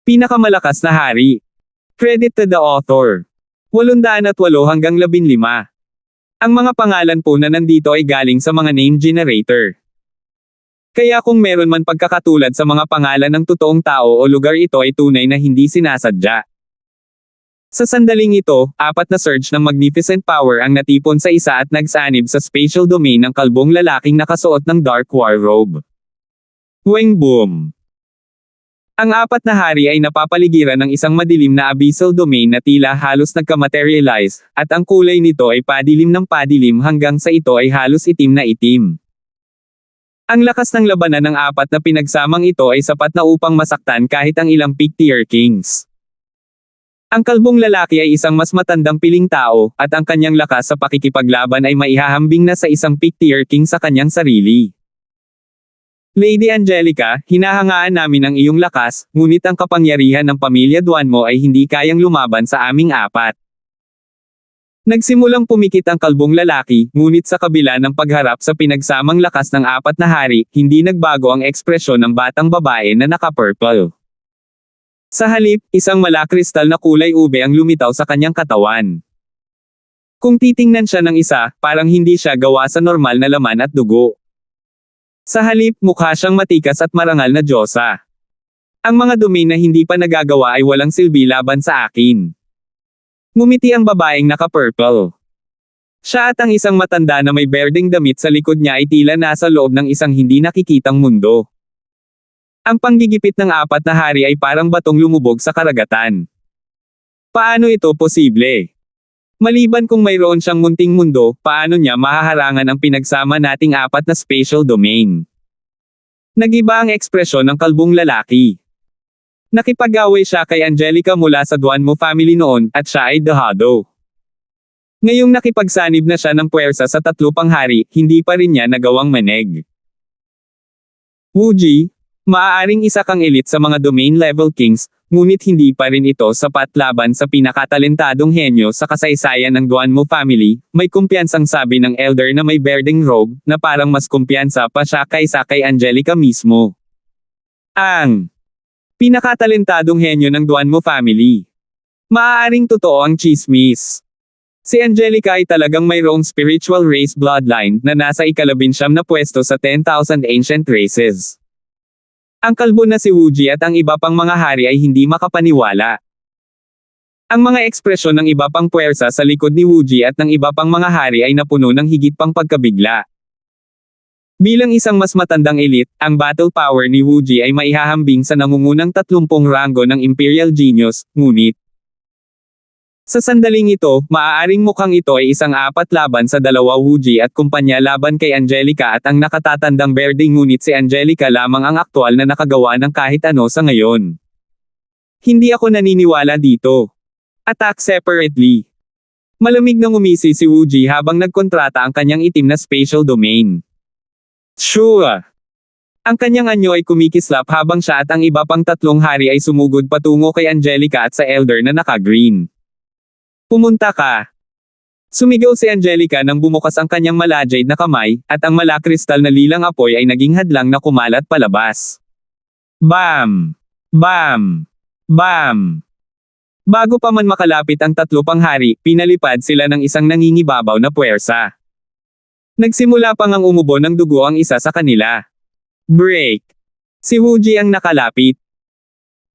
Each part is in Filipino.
Pinakamalakas na hari. Credit to the author. 808 hanggang 15. Ang mga pangalan po na nandito ay galing sa mga name generator. Kaya kung meron man pagkakatulad sa mga pangalan ng totoong tao o lugar, ito ay tunay na hindi sinasadya. Sa sandaling ito, 4 na surge ng magnificent power ang natipon sa isa at nagsanib sa spatial domain ng kalbong lalaking nakasuot ng dark war robe. Weng boom! Ang 4 na hari ay napapaligiran ng isang madilim na abyssal domain na tila halos nagka-materialize, at ang kulay nito ay padilim ng padilim hanggang sa ito ay halos itim na itim. Ang lakas ng labanan ng 4 na pinagsamang ito ay sapat na upang masaktan kahit ang ilang peak tier kings. Ang kalbong lalaki ay isang mas matandang piling tao, at ang kanyang lakas sa pakikipaglaban ay maihahambing na sa isang peak tier king sa kanyang sarili. Lady Angelica, hinahangaan namin ang iyong lakas, ngunit ang kapangyarihan ng pamilya Duan mo ay hindi kayang lumaban sa aming 4. Nagsimulang pumikit ang kalbong lalaki, ngunit sa kabila ng pagharap sa pinagsamang lakas ng 4 na hari, hindi nagbago ang ekspresyon ng batang babae na naka-purple. Sa halip, isang malakristal na kulay ube ang lumitaw sa kanyang katawan. Kung titingnan siya ng isa, parang hindi siya gawa sa normal na laman at dugo. Sa halip, mukha siyang matikas at marangal na diyosa. Ang mga domain na hindi pa nagagawa ay walang silbi laban sa akin. Ngumiti ang babaeng naka-purple. Siya at ang isang matanda na may berdeng damit sa likod niya ay tila nasa loob ng isang hindi nakikitang mundo. Ang panggigipit ng 4 na hari ay parang batong lumubog sa karagatan. Paano ito posible? Maliban kung mayroon siyang munting mundo, paano niya mahaharangan ang pinagsama nating 4 na spatial domain? Nagiba ang ekspresyon ng kalbong lalaki. Nakipag-away siya kay Angelica mula sa Duan mo family noon, at siya ay dehado. Ngayong nakipagsanib na siya ng puwersa sa 3 pang hari, hindi pa rin niya nagawang maneg. Wuji, maaaring isa kang elite sa mga domain level kings, ngunit hindi pa rin ito sapat laban sa pinakatalentadong henyo sa kasaysayan ng Duan mo family, may kumpiyansang sabi ng elder na may berdeng robe, na parang mas kumpiyansa pa siya kaysa kay Angelica mismo. Ang pinakatalentadong henyo ng Duan mo family. Maaaring totoo ang chismis. Si Angelica ay talagang mayroong spiritual race bloodline na nasa ika-19 na pwesto sa 10,000 ancient races. Ang kalbo na si Wuji at ang iba pang mga hari ay hindi makapaniwala. Ang mga ekspresyon ng iba pang puwersa sa likod ni Wuji at ng iba pang mga hari ay napuno ng higit pang pagkabigla. Bilang isang mas matandang elite, ang battle power ni Wuji ay maihahambing sa nangungunang 30 ranggo ng Imperial Genius, ngunit sa sandaling ito, maaaring mukhang ito ay isang 4 laban sa 2 Wuji at kumpanya laban kay Angelica at ang nakatatandang berde, ngunit si Angelica lamang ang aktwal na nakagawa ng kahit ano sa ngayon. Hindi ako naniniwala dito. Attack separately. Malamig na ngumisi si Wuji habang nagkontrata ang kanyang itim na spatial domain. Sure. Ang kanyang anyo ay kumikislap habang siya at ang iba pang 3 hari ay sumugod patungo kay Angelica at sa elder na naka-green. Pumunta ka. Sumigaw si Angelica nang bumukas ang kanyang malajade na kamay, at ang malakristal na lilang apoy ay naging hadlang na kumalat palabas. Bam! Bam! Bam! Bago pa man makalapit ang 3 pang hari, pinalipad sila ng isang nangingibabaw na puwersa. Nagsimula pang ang umubo ng dugo ang isa sa kanila. Break! Si Wuji ang nakalapit.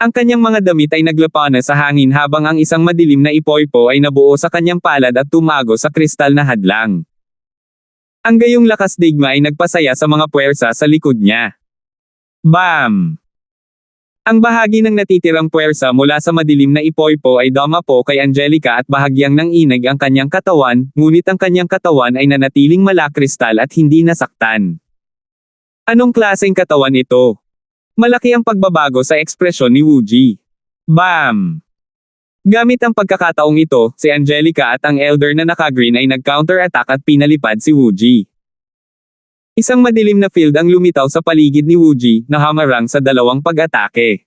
Ang kanyang mga damit ay naglapana sa hangin habang ang isang madilim na ipoypo ay nabuo sa kanyang palad at tumago sa kristal na hadlang. Ang gayong lakas digma ay nagpasaya sa mga puwersa sa likod niya. Bam! Ang bahagi ng natitirang puwersa mula sa madilim na ipoypo ay dumapo kay Angelica at bahagyang nanginig ang kanyang katawan, ngunit ang kanyang katawan ay nanatiling malakristal at hindi nasaktan. Anong klaseng katawan ito? Malaki ang pagbabago sa ekspresyon ni Wuji. Bam! Gamit ang pagkakataong ito, si Angelica at ang elder na naka-green ay nag-counter-attack at pinalipad si Wuji. Isang madilim na field ang lumitaw sa paligid ni Wuji, na hamarang sa 2 pag-atake.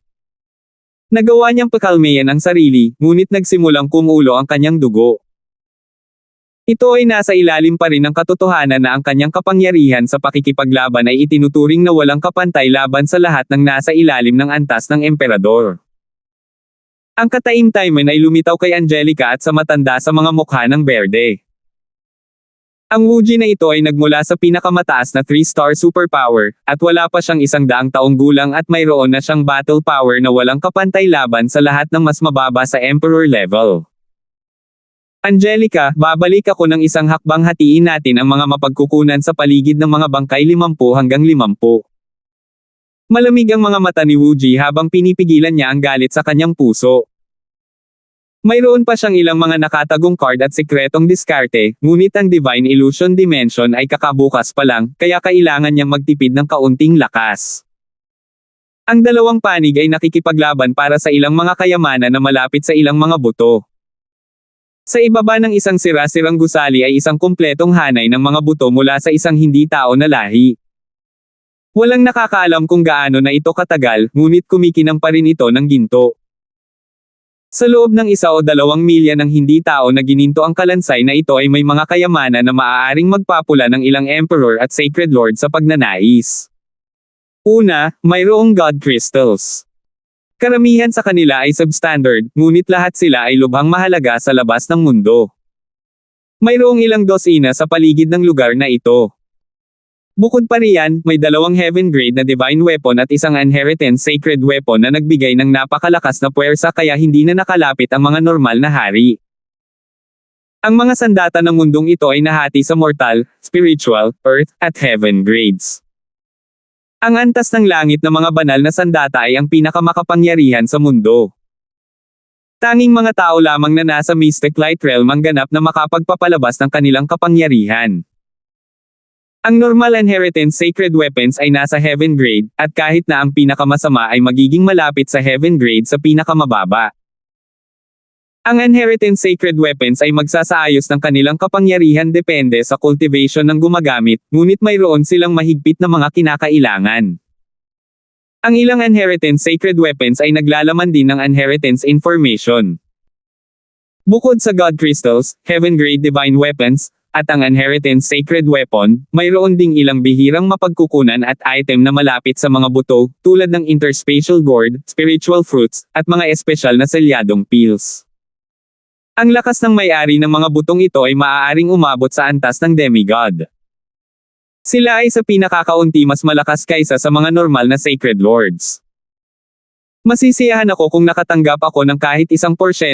Nagawa niyang pakalmayan ang sarili, ngunit nagsimulang kumulo ang kanyang dugo. Ito ay nasa ilalim pa rin ng katotohanan na ang kanyang kapangyarihan sa pakikipaglaban ay itinuturing na walang kapantay laban sa lahat ng nasa ilalim ng antas ng emperador. Ang kataim-taiman ay lumitaw kay Angelica at sa matanda sa mga mukha ng berde. Ang Wuji na ito ay nagmula sa pinakamataas na 3-star superpower, at wala pa siyang 100 taong gulang at mayroon na siyang battle power na walang kapantay laban sa lahat ng mas mababa sa Emperor level. Angelica, babalik ako ng isang hakbang, hatiin natin ang mga mapagkukunan sa paligid ng mga bangkay 50 hanggang 50. Malamig ang mga mata ni Wuji habang pinipigilan niya ang galit sa kanyang puso. Mayroon pa siyang ilang mga nakatagong card at sikretong diskarte, ngunit ang Divine Illusion Dimension ay kakabukas pa lang, kaya kailangan niyang magtipid ng kaunting lakas. Ang dalawang panig ay nakikipaglaban para sa ilang mga kayamanan na malapit sa ilang mga buto. Sa ibaba ng isang sira-sirang gusali ay isang kumpletong hanay ng mga buto mula sa isang hindi tao na lahi. Walang nakakaalam kung gaano na ito katagal, ngunit kumikinang pa rin ito ng ginto. Sa loob ng 1 o 2 milya ng hindi tao na gininto ang kalansay na ito ay may mga kayamanan na maaaring magpapula ng ilang Emperor at Sacred Lord sa pagnanais. Una, mayroong God Crystals. Karamihan sa kanila ay substandard, ngunit lahat sila ay lubhang mahalaga sa labas ng mundo. Mayroong ilang dosina sa paligid ng lugar na ito. Bukod pa riyan, may 2 heaven grade na divine weapon at isang inheritance sacred weapon na nagbigay ng napakalakas na puwersa kaya hindi na nakalapit ang mga normal na hari. Ang mga sandata ng mundong ito ay nahati sa mortal, spiritual, earth, at heaven grades. Ang antas ng langit na mga banal na sandata ay ang pinakamakapangyarihan sa mundo. Tanging mga tao lamang na nasa mystic light realm ang ganap na makapagpapalabas ng kanilang kapangyarihan. Ang normal inheritance sacred weapons ay nasa heaven grade, at kahit na ang pinakamasama ay magiging malapit sa heaven grade sa pinakamababa. Ang inheritance sacred weapons ay magsasaayos ng kanilang kapangyarihan depende sa cultivation ng gumagamit, ngunit mayroon silang mahigpit na mga kinakailangan. Ang ilang inheritance sacred weapons ay naglalaman din ng inheritance information. Bukod sa God Crystals, heaven grade divine weapons, at ang inheritance sacred weapon, mayroon ding ilang bihirang mapagkukunan at item na malapit sa mga buto, tulad ng interspatial gourd, spiritual fruits, at mga espesyal na selyadong pills. Ang lakas ng may-ari ng mga butong ito ay maaaring umabot sa antas ng demigod. Sila ay sa pinakakaunti mas malakas kaysa sa mga normal na sacred lords. Masisiyahan ako kung nakatanggap ako ng kahit 1%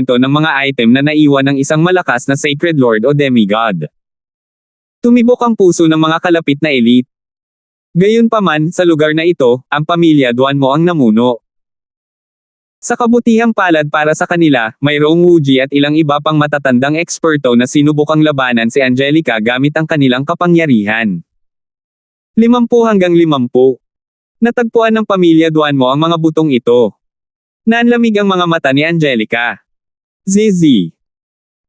ng mga item na naiwan ng isang malakas na sacred lord o demigod. Tumibok ang puso ng mga kalapit na elite. Gayunpaman, sa lugar na ito, ang pamilya Duanmo ang namuno. Sa kabutihang palad para sa kanila, mayroong Wuji at ilang iba pang matatandang eksperto na sinubukang labanan si Angelica gamit ang kanilang kapangyarihan. 50 hanggang 50. Natagpuan ng pamilya Duanmo ang mga butong ito. Nanlamig ang mga mata ni Angelica. ZZ.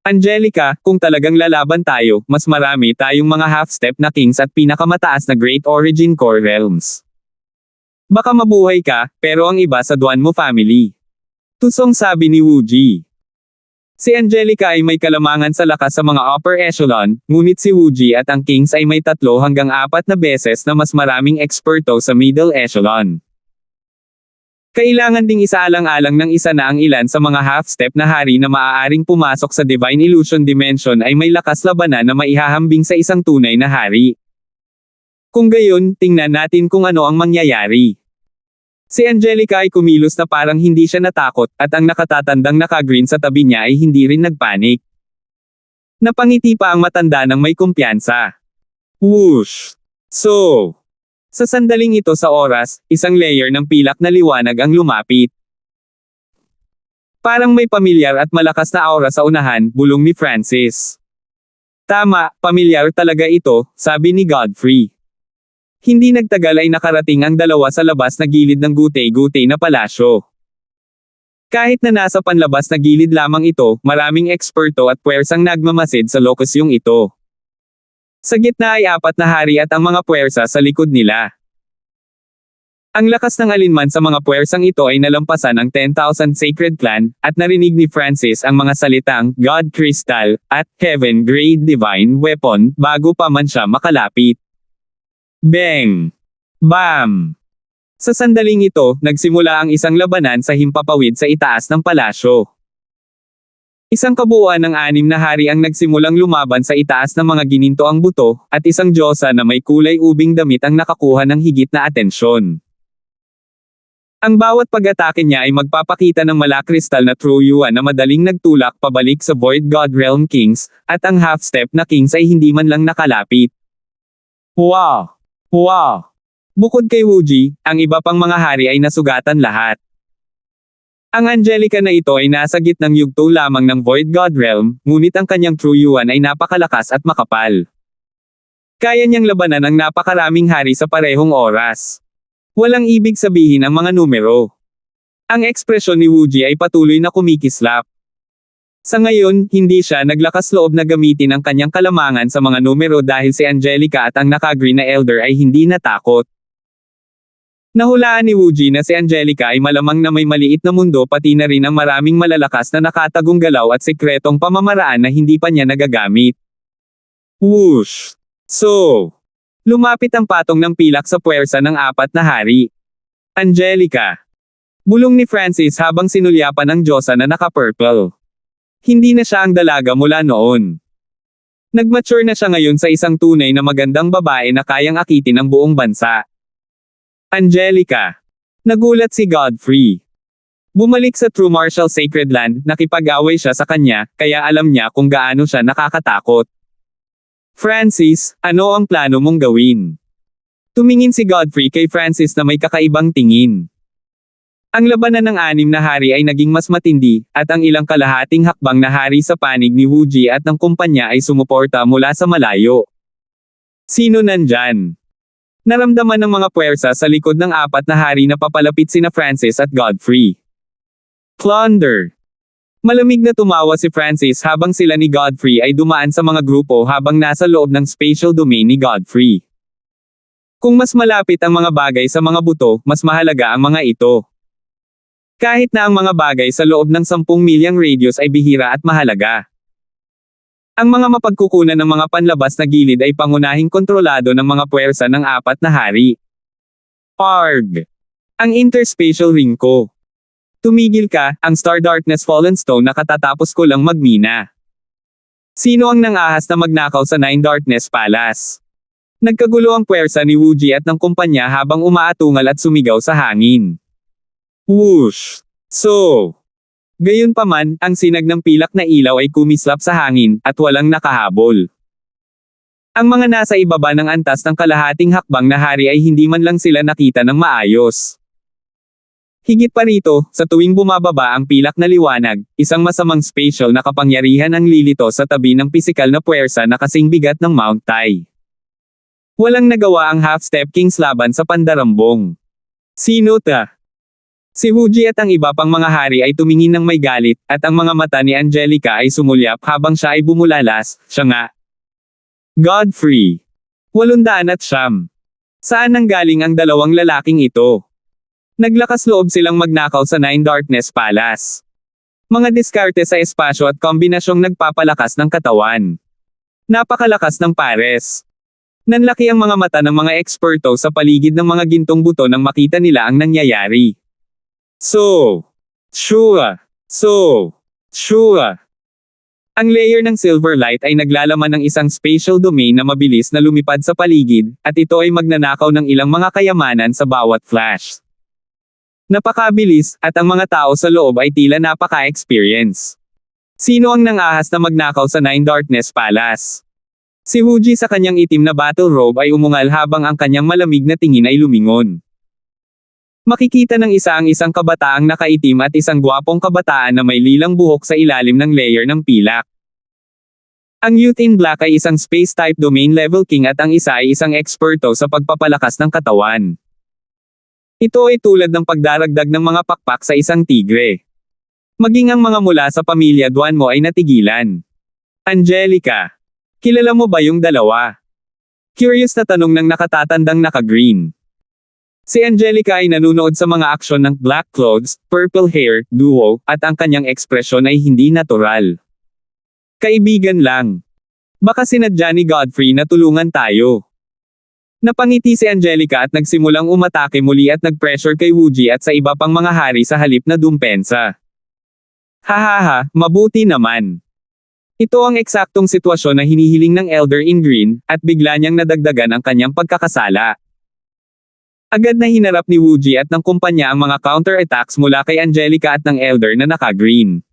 Angelica, kung talagang lalaban tayo, mas marami tayong mga half-step na kings at pinakamataas na Great Origin Core Realms. Baka mabuhay ka, pero ang iba sa Duanmo family. Tusong sabi ni Wuji. Si Angelica ay may kalamangan sa lakas sa mga upper echelon, ngunit si Wuji at ang kings ay may 3 hanggang 4 na beses na mas maraming eksperto sa middle echelon. Kailangan ding isaalang-alang ng isa na ang ilan sa mga half-step na hari na maaaring pumasok sa Divine Illusion Dimension ay may lakas labanan na maihahambing sa isang tunay na hari. Kung gayon, tingnan natin kung ano ang mangyayari. Si Angelica ay kumilos na parang hindi siya natakot, at ang nakatatandang naka-green sa tabi niya ay hindi rin nagpanik. Napangiti pa ang matanda ng may kumpiyansa. Whoosh! So, sa sandaling ito sa oras, isang layer ng pilak na liwanag ang lumapit. Parang may pamilyar at malakas na aura sa unahan, bulong ni Francis. Tama, pamilyar talaga ito, sabi ni Godfrey. Hindi nagtagal ay nakarating ang dalawa sa labas na gilid ng gutay-gutay na palasyo. Kahit na nasa panlabas na gilid lamang ito, maraming eksperto at puwersang nagmamasid sa lokasyong ito. Sa gitna ay 4 na hari at ang mga puwersa sa likod nila. Ang lakas ng alinman sa mga puwersang ito ay nalampasan ang 10,000 Sacred Clan, at narinig ni Francis ang mga salitang, God Crystal, at Heaven Grade Divine Weapon, bago pa man siya makalapit. Bang! Bam! Sa sandaling ito, nagsimula ang isang labanan sa himpapawid sa itaas ng palasyo. Isang kabuuan ng 6 na hari ang nagsimulang lumaban sa itaas ng mga ginintoang buto, at isang diyosa na may kulay ubing damit ang nakakuha ng higit na atensyon. Ang bawat pag-atake niya ay magpapakita ng malakristal na true yuan na madaling nagtulak pabalik sa Void God Realm Kings, at ang half-step na Kings ay hindi man lang nakalapit. Wow! Wow! Bukod kay Wuji, ang iba pang mga hari ay nasugatan lahat. Ang Angelica na ito ay nasa gitnang yugto lamang ng Void God Realm, ngunit ang kanyang True Yuan ay napakalakas at makapal. Kaya niyang labanan ang napakaraming hari sa parehong oras. Walang ibig sabihin ang mga numero. Ang ekspresyon ni Wuji ay patuloy na kumikislap. Sa ngayon, hindi siya naglakas loob na gamitin ang kanyang kalamangan sa mga numero dahil si Angelica at ang naka-green na Elder ay hindi natakot. Nahulaan ni Wuji na si Angelica ay malamang na may maliit na mundo pati na rin ang maraming malalakas na nakatagong galaw at sekretong pamamaraan na hindi pa niya nagagamit. Whoosh! So! Lumapit ang patong ng pilak sa puwersa ng 4 na hari. Angelica! Bulong ni Francis habang sinulyapan ang diyosa na naka-purple. Hindi na siya ang dalaga mula noon. Nag-mature na siya ngayon sa isang tunay na magandang babae na kayang akitin ang buong bansa. Angelica. Nagulat si Godfrey. Bumalik sa True Martial Sacred Land, nakipag-away siya sa kanya, kaya alam niya kung gaano siya nakakatakot. Francis, ano ang plano mong gawin? Tumingin si Godfrey kay Francis na may kakaibang tingin. Ang labanan ng 6 na hari ay naging mas matindi, at ang ilang kalahating hakbang na hari sa panig ni Wuji at ng kumpanya ay sumuporta mula sa malayo. Sino nandyan? Naramdaman ng mga puwersa sa likod ng 4 na hari na papalapit sina Francis at Godfrey. Plunder! Malamig na tumawa si Francis habang sila ni Godfrey ay dumaan sa mga grupo habang nasa loob ng spatial domain ni Godfrey. Kung mas malapit ang mga bagay sa mga buto, mas mahalaga ang mga ito. Kahit na ang mga bagay sa loob ng 10 milyang radius ay bihira at mahalaga. Ang mga mapagkukunan ng mga panlabas na gilid ay pangunahing kontrolado ng mga puwersa ng 4 na hari. Arg! Ang interspatial ring ko. Tumigil ka, ang Star Darkness Fallen Stone na katatapos ko lang magmina. Sino ang nangahas na magnakaw sa 9 Darkness Palace? Nagkagulo ang puwersa ni Wuji at ng kumpanya habang umaatungal at sumigaw sa hangin. Whoosh! So! Gayunpaman, ang sinag ng pilak na ilaw ay kumislap sa hangin, at walang nakahabol. Ang mga nasa ibaba ng antas ng kalahating hakbang na hari ay hindi man lang sila nakita ng maayos. Higit pa rito, sa tuwing bumababa ang pilak na liwanag, isang masamang spatial na kapangyarihan ang lilito sa tabi ng pisikal na puwersa na kasing bigat ng Mount Tai. Walang nagawa ang half-step Kings laban sa pandarambong. Sino ta? Si Wuji at ang iba pang mga hari ay tumingin ng may galit, at ang mga mata ni Angelica ay sumulyap habang siya ay bumulalas, siya nga. Godfrey. 800. Saan nanggaling ang dalawang lalaking ito? Naglakas loob silang magnakaw sa 9 Darkness Palace. Mga diskarte sa espasyo at kombinasyong nagpapalakas ng katawan. Napakalakas ng pares. Nanlaki ang mga mata ng mga eksperto sa paligid ng mga gintong buto nang makita nila ang nangyayari. So, sure. Ang layer ng silver light ay naglalaman ng isang spatial domain na mabilis na lumipad sa paligid, at ito ay magnanakaw ng ilang mga kayamanan sa bawat flash. Napakabilis, at ang mga tao sa loob ay tila napaka-experience. Sino ang nangahas na magnakaw sa 9 Darkness Palace? Si Wuji sa kanyang itim na battle robe ay umungal habang ang kanyang malamig na tingin ay lumingon. Makikita ng isa ang isang kabataang nakaitim at isang gwapong kabataan na may lilang buhok sa ilalim ng layer ng pilak. Ang Youth in Black ay isang space-type domain level king at ang isa ay isang eksperto sa pagpapalakas ng katawan. Ito ay tulad ng pagdaragdag ng mga pakpak sa isang tigre. Maging ang mga mula sa pamilya Duan mo ay natigilan. Angelica. Kilala mo ba yung dalawa? Curious na tanong ng nakatatandang naka-green. Si Angelica ay nanunood sa mga aksyon ng Black Clothes, Purple Hair, Duo, at ang kanyang ekspresyon ay hindi natural. Kaibigan lang. Baka sinadya ni Godfrey na tulungan tayo. Napangiti si Angelica at nagsimulang umatake muli at nag-pressure kay Wooji at sa iba pang mga hari sa halip na dumpensa. Hahaha, mabuti naman. Ito ang eksaktong sitwasyon na hinihiling ng Elder in Green, at bigla niyang nadagdagan ang kanyang pagkakasala. Agad na hinarap ni Wooji at ng kumpanya ang mga counter-attacks mula kay Angelica at ng Elder na naka-green.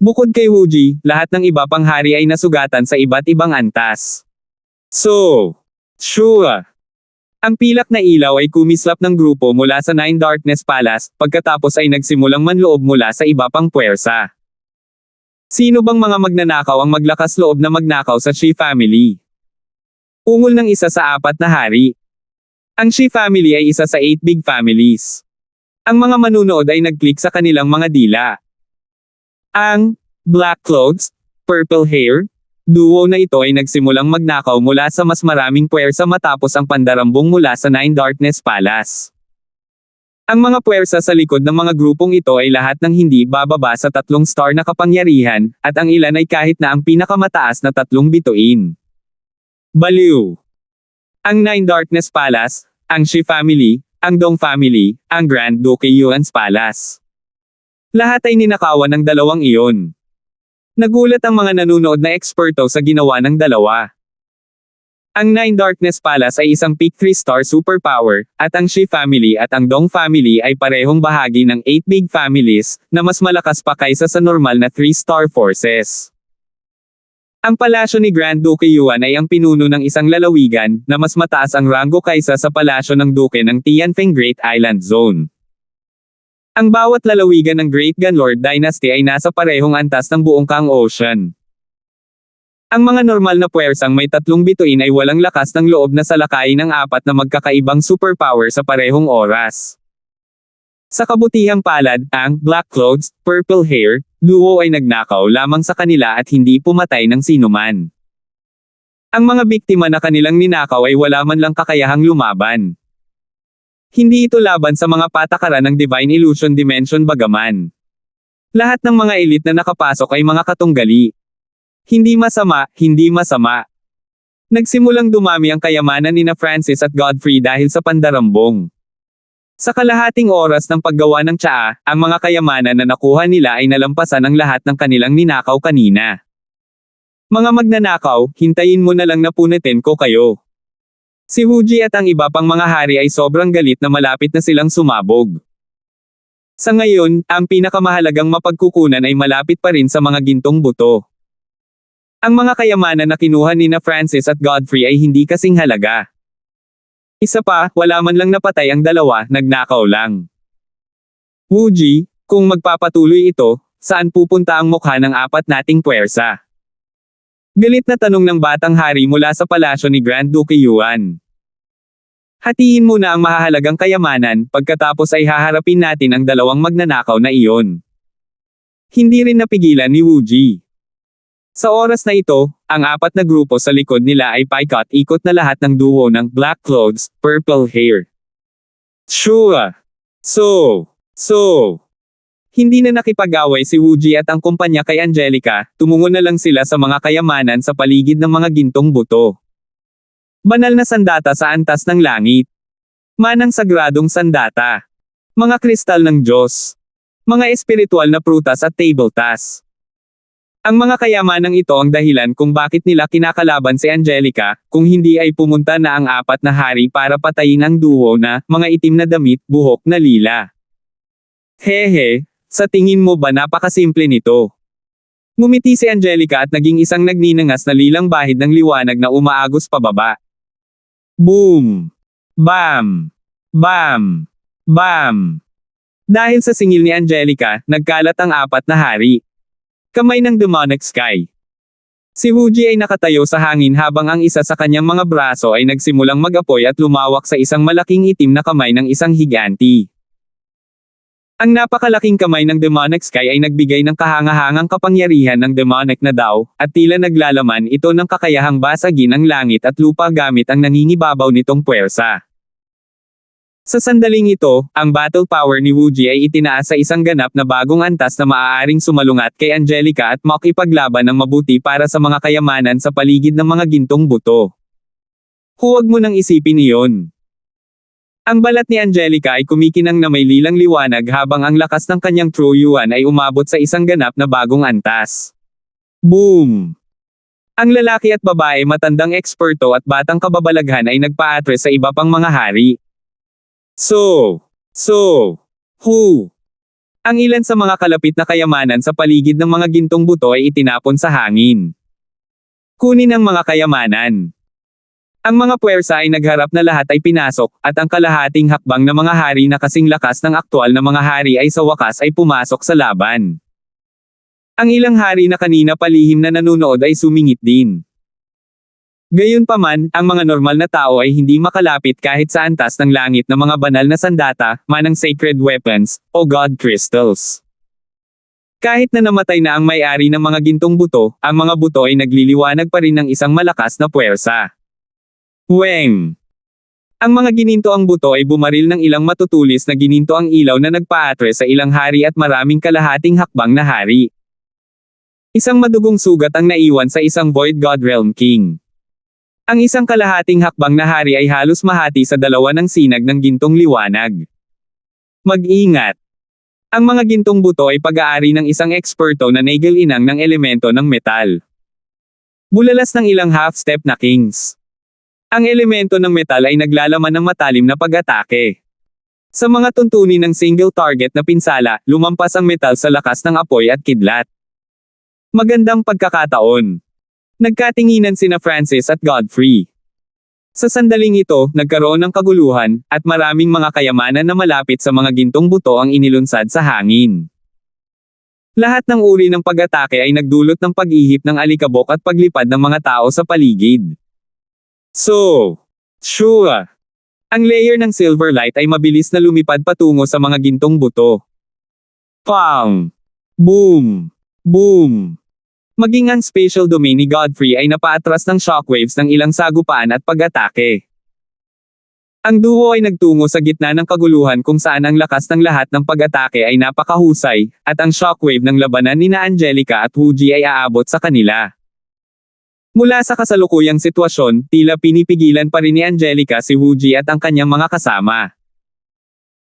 Bukod kay Wooji, lahat ng iba pang hari ay nasugatan sa iba't ibang antas. Sure. Ang pilak na ilaw ay kumislap ng grupo mula sa Nine Darkness Palace, pagkatapos ay nagsimulang manloob mula sa iba pang puwersa. Sino bang mga magnanakaw ang maglakas loob na magnakaw sa Shi family? Ungol ng isa sa 4 na hari. Ang Shi family ay isa sa 8 big families. Ang mga manunood ay nag-click sa kanilang mga dila. Ang Black Clothes, Purple Hair duo na ito ay nagsimulang magnakaw mula sa mas maraming puwersa matapos ang pandarambong mula sa Nine Darkness Palace. Ang mga puwersa sa likod ng mga grupong ito ay lahat ng hindi bababa sa 3 star na kapangyarihan, at ang ilan ay kahit na ang pinakamataas na 3 bituin. Baliw! Ang Nine Darkness Palace, ang Shi family, ang Dong family, ang Grand Duke Yuan's Palace. Lahat ay ninakawan ng dalawang iyon. Nagulat ang mga nanunood na eksperto sa ginawa ng dalawa. Ang Nine Darkness Palace ay isang peak 3-star superpower, at ang Shi family at ang Dong family ay parehong bahagi ng 8 big families, na mas malakas pa kaysa sa normal na 3-star forces. Ang palasyo ni Grand Duke Yuan ay ang pinuno ng isang lalawigan, na mas mataas ang ranggo kaysa sa palasyo ng Duke ng Tianfeng Great Island Zone. Ang bawat lalawigan ng Great Gunlord Dynasty ay nasa parehong antas ng buong Kang Ocean. Ang mga normal na puwersang may 3 bituin ay walang lakas ng loob na salakayin ang 4 na magkakaibang superpower sa parehong oras. Sa kabutihang palad, ang Black Clothes, Purple Hair duo ay nagnakaw lamang sa kanila at hindi pumatay ng sinuman. Ang mga biktima na kanilang ninakaw ay wala man lang kakayahang lumaban. Hindi ito laban sa mga patakaran ng Divine Illusion Dimension bagaman. Lahat ng mga elite na nakapasok ay mga katunggali. Hindi masama. Nagsimulang dumami ang kayamanan nina Francis at Godfrey dahil sa pandarambong. Sa kalahating oras ng paggawa ng tsaa, ang mga kayamanan na nakuha nila ay nalampasan ang lahat ng kanilang ninakaw kanina. Mga magnanakaw, hintayin mo na lang na punitin ko kayo. Si Wooji at ang iba pang mga hari ay sobrang galit na malapit na silang sumabog. Sa ngayon, ang pinakamahalagang mapagkukunan ay malapit pa rin sa mga gintong buto. Ang mga kayamanan na kinuha nina Francis at Godfrey ay hindi kasing halaga. Isa pa, wala man lang napatay ang dalawa, nagnakaw lang. Wooji, kung magpapatuloy ito, saan pupunta ang mukha ng 4 nating puwersa? Galit na tanong ng batang hari mula sa palasyo ni Grand Duke Yuan. Hatiin mo na ang mahahalagang kayamanan, pagkatapos ay haharapin natin ang dalawang magnanakaw na iyon. Hindi rin napigilan ni Wooji. Sa oras na ito, ang 4 na grupo sa likod nila ay paikot-ikot na lahat ng duo ng Black Clothes, Purple Hair. Sure. Hindi na nakipag-away si Wooji at ang kumpanya kay Angelica, tumungo na lang sila sa mga kayamanan sa paligid ng mga gintong buto. Banal na sandata sa antas ng langit. Manang sagradong sandata. Mga kristal ng Diyos. Mga espiritual na prutas at tabletas. Ang mga kayamanang ito ang dahilan kung bakit nila kinakalaban si Angelica, kung hindi ay pumunta na ang 4 na hari para patayin ang duo na mga itim na damit, buhok na lila. Hehe, sa tingin mo ba napakasimple nito? Ngumiti si Angelica at naging isang nagninangas na lilang bahid ng liwanag na umaagos pababa. Boom! Bam! Bam! Bam! Dahil sa singil ni Angelica, nagkalat ang 4 na hari. Kamay ng demonic sky. Si Wooji ay nakatayo sa hangin habang ang isa sa kanyang mga braso ay nagsimulang mag-apoy at lumawak sa isang malaking itim na kamay ng isang higanti. Ang napakalaking kamay ng demonic sky ay nagbigay ng kahangahangang kapangyarihan ng demonic na Dao, at tila naglalaman ito ng kakayahang basagin ang langit at lupa gamit ang nangingibabaw nitong puwersa. Sa sandaling ito, ang battle power ni Wooji ay itinaas sa isang ganap na bagong antas na maaaring sumalungat kay Angelica at makipaglaban ng mabuti para sa mga kayamanan sa paligid ng mga gintong buto. Huwag mo nang isipin iyon. Ang balat ni Angelica ay kumikinang na may lilang liwanag habang ang lakas ng kanyang True Yuan ay umabot sa isang ganap na bagong antas. Boom! Ang lalaki at babae, matandang eksperto at batang kababalaghan ay nagpa-atres sa iba pang mga hari. Who? Ang ilan sa mga kalapit na kayamanan sa paligid ng mga gintong buto ay itinapon sa hangin. Kunin ang mga kayamanan. Ang mga puwersa ay nagharap na lahat ay pinasok, at ang kalahating hakbang na mga hari na kasing lakas ng aktwal na mga hari ay sa wakas ay pumasok sa laban. Ang ilang hari na kanina palihim na nanunood ay sumingit din. Gayunpaman, ang mga normal na tao ay hindi makalapit kahit sa antas ng langit ng mga banal na sandata, manang sacred weapons, o god crystals. Kahit na namatay na ang may-ari ng mga gintong buto, ang mga buto ay nagliliwanag pa rin ng isang malakas na puwersa. Weng! Ang mga gininto ang buto ay bumaril ng ilang matutulis na gininto ang ilaw na nagpa-atres sa ilang hari at maraming kalahating hakbang na hari. Isang madugong sugat ang naiwan sa isang Void God Realm King. Ang isang kalahating hakbang na hari ay halos mahati sa dalawa ng sinag ng gintong liwanag. Mag-ingat! Ang mga gintong buto ay pag-aari ng isang eksperto na nagel-inang ng elemento ng metal. Bulalas ng ilang half-step na kings. Ang elemento ng metal ay naglalaman ng matalim na pag-atake. Sa mga tuntunin ng single target na pinsala, lumampas ang metal sa lakas ng apoy at kidlat. Magandang pagkakataon. Nagkatinginan sina Francis at Godfrey. Sa sandaling ito, nagkaroon ng kaguluhan, at maraming mga kayamanan na malapit sa mga gintong buto ang inilunsad sa hangin. Lahat ng uri ng pag-atake ay nagdulot ng pag-ihip ng alikabok at paglipad ng mga tao sa paligid. Sure. Ang layer ng silver light ay mabilis na lumipad patungo sa mga gintong buto. Pang! Boom! Boom! Maging ang spatial domain ni Godfrey ay napaatras ng shockwaves ng ilang sagupaan at pag-atake. Ang duo ay nagtungo sa gitna ng kaguluhan kung saan ang lakas ng lahat ng pag-atake ay napakahusay, at ang shockwave ng labanan nina Angelica at Wu Ji ay aabot sa kanila. Mula sa kasalukuyang sitwasyon, tila pinipigilan pa rin ni Angelica si Wu Ji at ang kanyang mga kasama.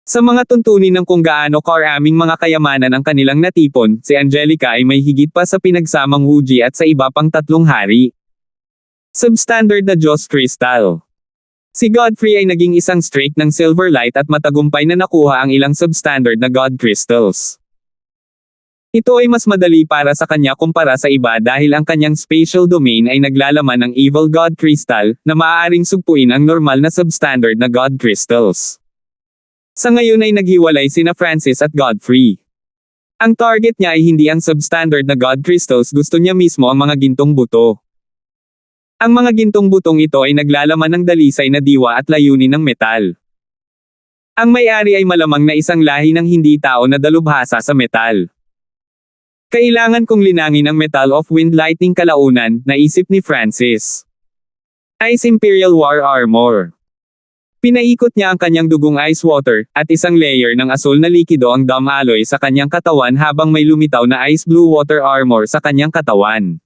Sa mga tuntunin ng kung gaano karaming mga kayamanan ang kanilang natipon, si Angelica ay may higit pa sa pinagsamang Wu Ji at sa iba pang tatlong hari. Substandard na Diyos Crystal. Si Godfrey ay naging isang streak ng silver light at matagumpay na nakuha ang ilang substandard na God Crystals. Ito ay mas madali para sa kanya kumpara sa iba dahil ang kanyang spatial domain ay naglalaman ng Evil God Crystal, na maaaring sugpuin ang normal na substandard na God Crystals. Sa ngayon ay naghiwalay sina Francis at Godfrey. Ang target niya ay hindi ang substandard na God Crystals, gusto niya mismo ang mga gintong buto. Ang mga gintong butong ito ay naglalaman ng dalisay na diwa at layunin ng metal. Ang may-ari ay malamang na isang lahi ng hindi tao na dalubhasa sa metal. Kailangan kong linangin ang Metal of Wind Lightning kalaunan, naisip ni Francis. Ice Imperial War Armor. Pinaikot niya ang kanyang dugong ice water, at isang layer ng asul na likido ang Dam Alloy sa kanyang katawan habang may lumitaw na ice blue water armor sa kanyang katawan.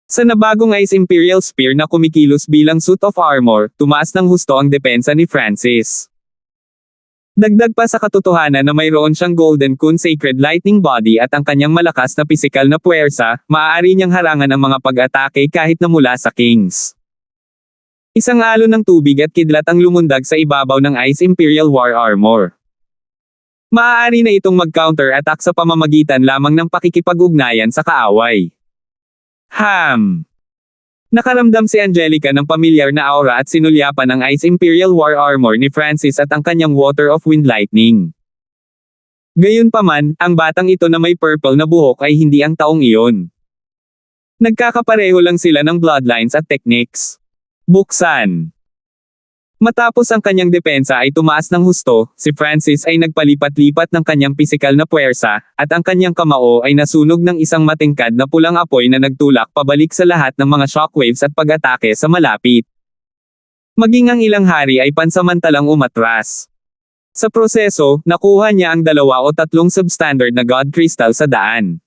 Sa nabagong Ice Imperial Spear na kumikilos bilang suit of armor, tumaas ng husto ang depensa ni Francis. Dagdag pa sa katotohanan na mayroon siyang Golden Kun Sacred Lightning Body at ang kanyang malakas na pisikal na puwersa, maaari niyang harangan ang mga pag-atake kahit na mula sa Kings. Isang alon ng tubig at kidlat ang lumundag sa ibabaw ng Ice Imperial War Armor. Maaari na itong mag-counter-attack sa pamamagitan lamang ng pakikipag-ugnayan sa kaaway. Nakaramdam si Angelica ng pamilyar na aura at sinulyapan ang Ice Imperial War Armor ni Francis at ang kanyang Water of Wind Lightning. Gayunpaman, ang batang ito na may purple na buhok ay hindi ang taong iyon. Nagkakapareho lang sila ng bloodlines at techniques. Buksan. Matapos ang kanyang depensa ay tumaas ng husto, si Francis ay nagpalipat-lipat ng kanyang pisikal na puwersa, at ang kanyang kamao ay nasunog ng isang matingkad na pulang apoy na nagtulak pabalik sa lahat ng mga shockwaves at pag-atake sa malapit. Maging ang ilang hari ay pansamantalang umatras. Sa proseso, nakuha niya ang 2 o 3 substandard na God Crystal sa daan.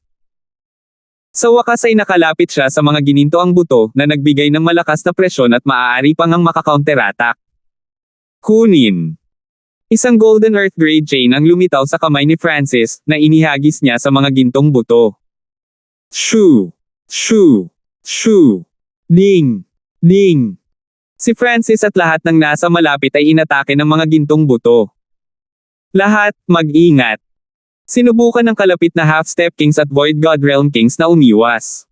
Sa wakas ay nakalapit siya sa mga ginintoang buto na nagbigay ng malakas na presyon at maaari pang ang maka-counterattack. Kunin. Isang Golden Earth grade chain ang lumitaw sa kamay ni Francis na inihagis niya sa mga gintong buto. Shoo! Shoo! Shoo! Ding! Ding! Si Francis at lahat ng nasa malapit ay inatake ng mga gintong buto. Lahat, mag-ingat. Sinubukan ng kalapit na Half-Step Kings at Void God Realm Kings na umiwas.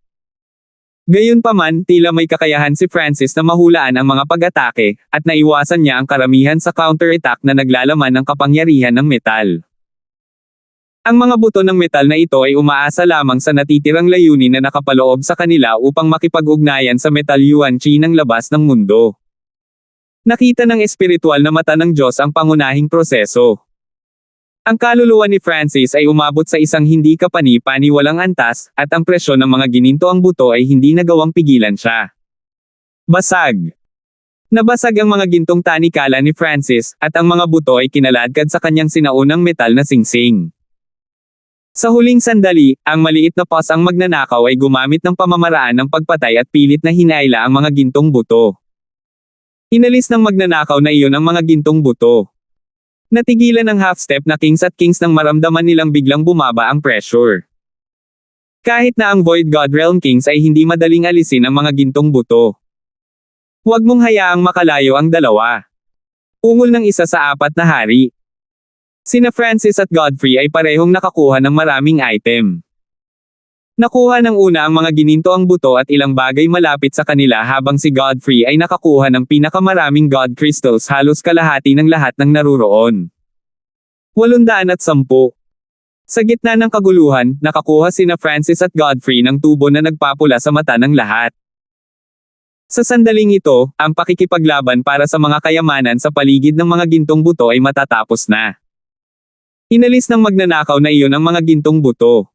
Gayunpaman, tila may kakayahan si Francis na mahulaan ang mga pag-atake, at naiwasan niya ang karamihan sa counter-attack na naglalaman ng kapangyarihan ng metal. Ang mga buto ng metal na ito ay umaasa lamang sa natitirang layunin na nakapaloob sa kanila upang makipag-ugnayan sa Metal Yuan Chi ng labas ng mundo. Nakita ng espiritual na mata ng Diyos ang pangunahing proseso. Ang kaluluwa ni Francis ay umabot sa isang hindi kapani-paniwalang antas, at ang presyon ng mga ginintoang buto ay hindi nagawang pigilan siya. Basag. Nabasag ang mga gintong tanikala ni Francis, at ang mga buto ay kinaladkad sa kanyang sinaunang metal na singsing. Sa huling sandali, ang maliit na boss ang magnanakaw ay gumamit ng pamamaraan ng pagpatay at pilit na hinaila ang mga gintong buto. Inalis ng magnanakaw na iyon ang mga gintong buto. Natigilan ng half-step na kings at kings nang maramdaman nilang biglang bumaba ang pressure. Kahit na ang Void God Realm Kings ay hindi madaling alisin ang mga gintong buto. Huwag mong hayaang makalayo ang dalawa. Ungol ng isa sa apat na hari. Sina Francis at Godfrey ay parehong nakakuha ng maraming item. Nakuha ng una ang mga ginintoang buto at ilang bagay malapit sa kanila habang si Godfrey ay nakakuha ng pinakamaraming God Crystals, halos kalahati ng lahat ng naruroon. 810. Sa gitna ng kaguluhan, nakakuha sina Francis at Godfrey ng tubo na nagpapula sa mata ng lahat. Sa sandaling ito, ang pakikipaglaban para sa mga kayamanan sa paligid ng mga gintong buto ay matatapos na. Inalis ng magnanakaw na iyon ang mga gintong buto.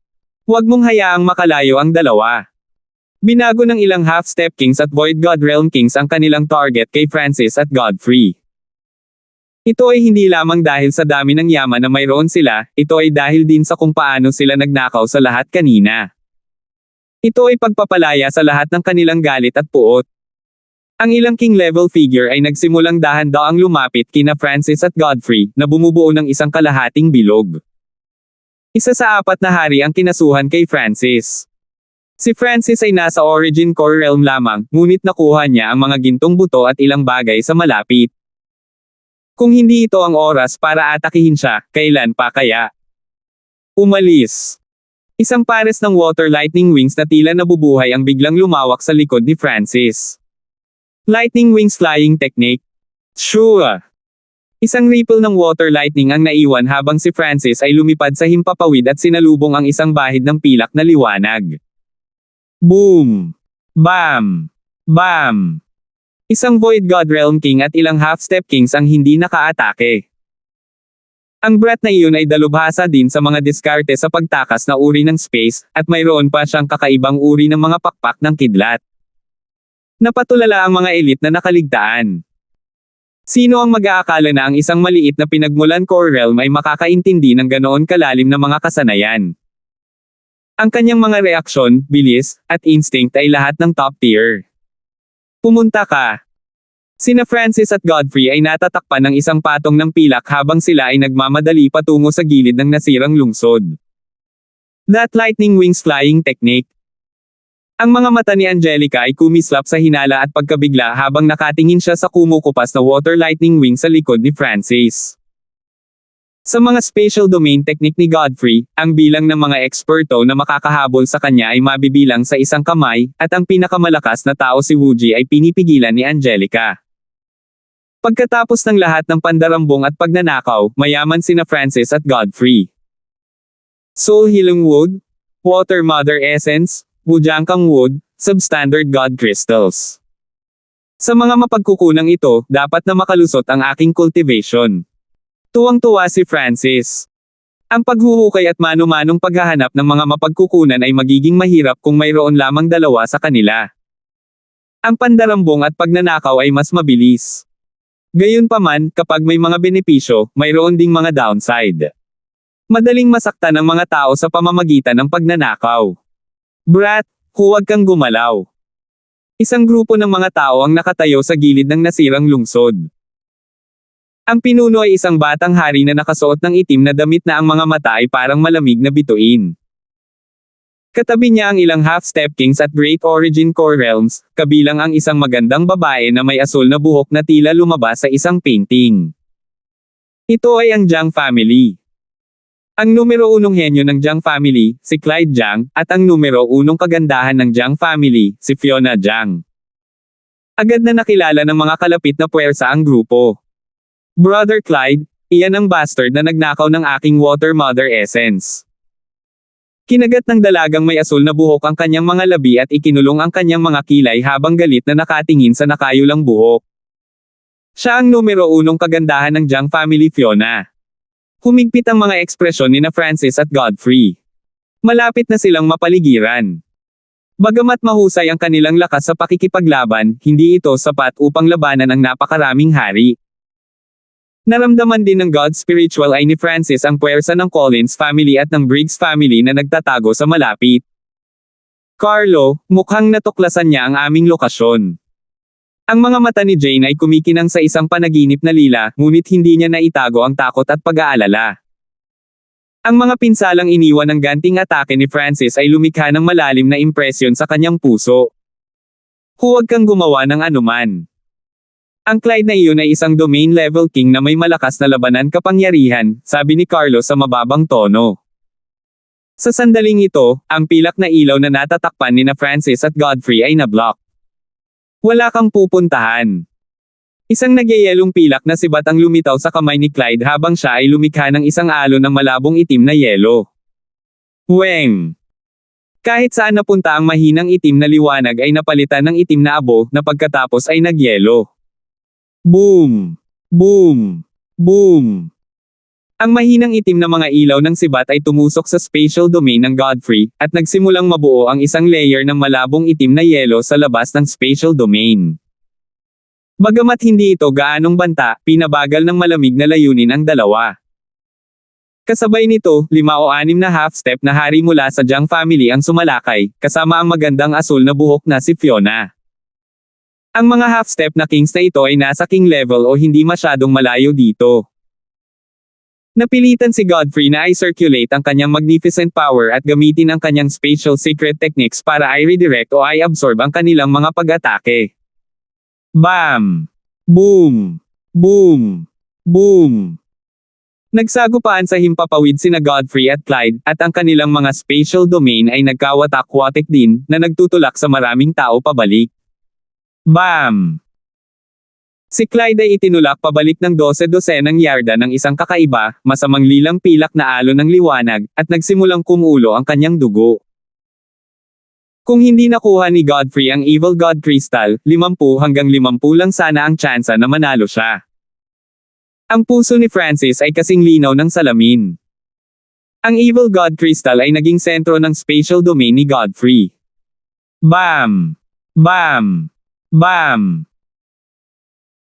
Huwag mong hayaang makalayo ang dalawa. Binago ng ilang Half-Step Kings at Void God Realm Kings ang kanilang target kay Francis at Godfrey. Ito ay hindi lamang dahil sa dami ng yaman na mayroon sila, ito ay dahil din sa kung paano sila nagnakaw sa lahat kanina. Ito ay pagpapalaya sa lahat ng kanilang galit at puot. Ang ilang king level figure ay nagsimulang dahan-daang lumapit kina Francis at Godfrey na bumubuo ng isang kalahating bilog. Isa sa apat na hari ang kinasuhan kay Francis. Si Francis ay nasa Origin Core Realm lamang, ngunit nakuha niya ang mga gintong buto at ilang bagay sa malapit. Kung hindi ito ang oras para atakihin siya, kailan pa kaya? Umalis. Isang pares ng Water Lightning Wings na tila nabubuhay ang biglang lumawak sa likod ni Francis. Lightning Wings Flying Technique. Sure. Isang ripple ng water lightning ang naiwan habang si Francis ay lumipad sa himpapawid at sinalubong ang isang bahid ng pilak na liwanag. Boom! Bam! Bam! Isang Void God Realm King at ilang Half-Step Kings ang hindi nakaatake. Ang breath na iyon ay dalubhasa din sa mga diskarte sa pagtakas na uri ng space, at mayroon pa siyang kakaibang uri ng mga pakpak ng kidlat. Napatulala ang mga elite na nakaligtaan. Sino ang mag-aakala na ang isang maliit na pinagmulan core realm ay makakaintindi ng ganoon kalalim na mga kasanayan? Ang kanyang mga reaksyon, bilis, at instinct ay lahat ng top tier. Pumunta ka. Sina Francis at Godfrey ay natatakpan ng isang patong ng pilak habang sila ay nagmamadali patungo sa gilid ng nasirang lungsod. That Lightning Wings Flying Technique. Ang mga mata ni Angelica ay kumislap sa hinala at pagkabigla habang nakatingin siya sa kumukupas na water lightning wing sa likod ni Francis. Sa mga spatial domain technique ni Godfrey, ang bilang ng mga eksperto na makakahabol sa kanya ay mabibilang sa isang kamay, at ang pinakamalakas na tao si Wuji ay pinipigilan ni Angelica. Pagkatapos ng lahat ng pandarambong at pagnanakaw, mayaman sina Francis at Godfrey. Soul Healing Wood, Water Mother Essence, Wujangkang Wood, Substandard God Crystals. Sa mga mapagkukunang ito, dapat na makalusot ang aking cultivation. Tuwang-tuwa si Francis. Ang paghuhukay at mano-manong paghahanap ng mga mapagkukunan ay magiging mahirap kung mayroon lamang dalawa sa kanila. Ang pandarambong at pagnanakaw ay mas mabilis. Gayunpaman, kapag may mga benepisyo, mayroon ding mga downside. Madaling masaktan ang mga tao sa pamamagitan ng pagnanakaw. Brat, huwag kang gumalaw. Isang grupo ng mga tao ang nakatayo sa gilid ng nasirang lungsod. Ang pinuno ay isang batang hari na nakasuot ng itim na damit na ang mga mata ay parang malamig na bituin. Katabi niya ang ilang half-step kings at Great Origin Core Realms, kabilang ang isang magandang babae na may asul na buhok na tila lumabas sa isang painting. Ito ay ang Jiang family. Ang numero 1 henyo ng Jiang family, si Clyde Jiang, at ang numero 1 kagandahan ng Jiang family, si Fiona Jiang. Agad na nakilala ng mga kalapit na puwersa ang grupo. Brother Clyde, iyan ang bastard na nagnakaw ng aking water mother essence. Kinagat ng dalagang may asul na buhok ang kanyang mga labi at ikinulong ang kanyang mga kilay habang galit na nakatingin sa nakayulang buhok. Siya ang numero 1 kagandahan ng Jiang family Fiona. Humigpit ang mga ekspresyon ni na Francis at Godfrey. Malapit na silang mapaligiran. Bagamat mahusay ang kanilang lakas sa pakikipaglaban, hindi ito sapat upang labanan ang napakaraming hari. Naramdaman din ng God spiritual eye ni Francis ang puwersa ng Collins family at ng Briggs family na nagtatago sa malapit. Carlo, mukhang natuklasan niya ang aming lokasyon. Ang mga mata ni Jane ay kumikinang sa isang panaginip na lila, ngunit hindi niya naitago ang takot at pag-aalala. Ang mga pinsalang iniwan ng ganting atake ni Francis ay lumikha ng malalim na impresyon sa kanyang puso. Huwag kang gumawa ng anuman. Ang Clyde na iyon ay isang domain level king na may malakas na labanan kapangyarihan, sabi ni Carlo sa mababang tono. Sa sandaling ito, ang pilak na ilaw na natatakpan ni na Francis at Godfrey ay nablock. Wala kang pupuntahan. Isang nagyayelong pilak na sibat ang lumitaw sa kamay ni Clyde habang siya ay lumikha ng isang alon ng malabong itim na yelo. Weng! Kahit saan napunta ang mahinang itim na liwanag ay napalitan ng itim na abo na pagkatapos ay nagyelo. Boom! Boom! Boom! Ang mahinang itim na mga ilaw ng sibat ay tumusok sa spatial domain ng Godfrey, at nagsimulang mabuo ang isang layer ng malabong itim na yelo sa labas ng spatial domain. Bagamat hindi ito gaanong banta, pinabagal ng malamig na layunin ang dalawa. Kasabay nito, 5 o 6 na half-step na hari mula sa Jiang family ang sumalakay, kasama ang magandang asul na buhok na si Fiona. Ang mga half-step na kings na ito ay nasa king level o hindi masyadong malayo dito. Napilitan si Godfrey na i-circulate ang kanyang magnificent power at gamitin ang kanyang spatial secret techniques para i-redirect o i-absorb ang kanilang mga pag-atake. Bam! Boom! Boom! Boom! Nagsagupaan sa himpapawid sina Godfrey at Clyde, at ang kanilang mga spatial domain ay nagkawatak-watik din, na nagtutulak sa maraming tao pabalik. Bam! Si Clyde ay itinulak pabalik ng 12-dosenang yarda ng isang kakaiba, masamang lilang pilak na alon ng liwanag, at nagsimulang kumulo ang kanyang dugo. Kung hindi nakuha ni Godfrey ang Evil God Crystal, 50 hanggang 50 lang sana ang tsansa na manalo siya. Ang puso ni Francis ay kasing linaw ng salamin. Ang Evil God Crystal ay naging sentro ng spatial domain ni Godfrey. Bam! Bam! Bam!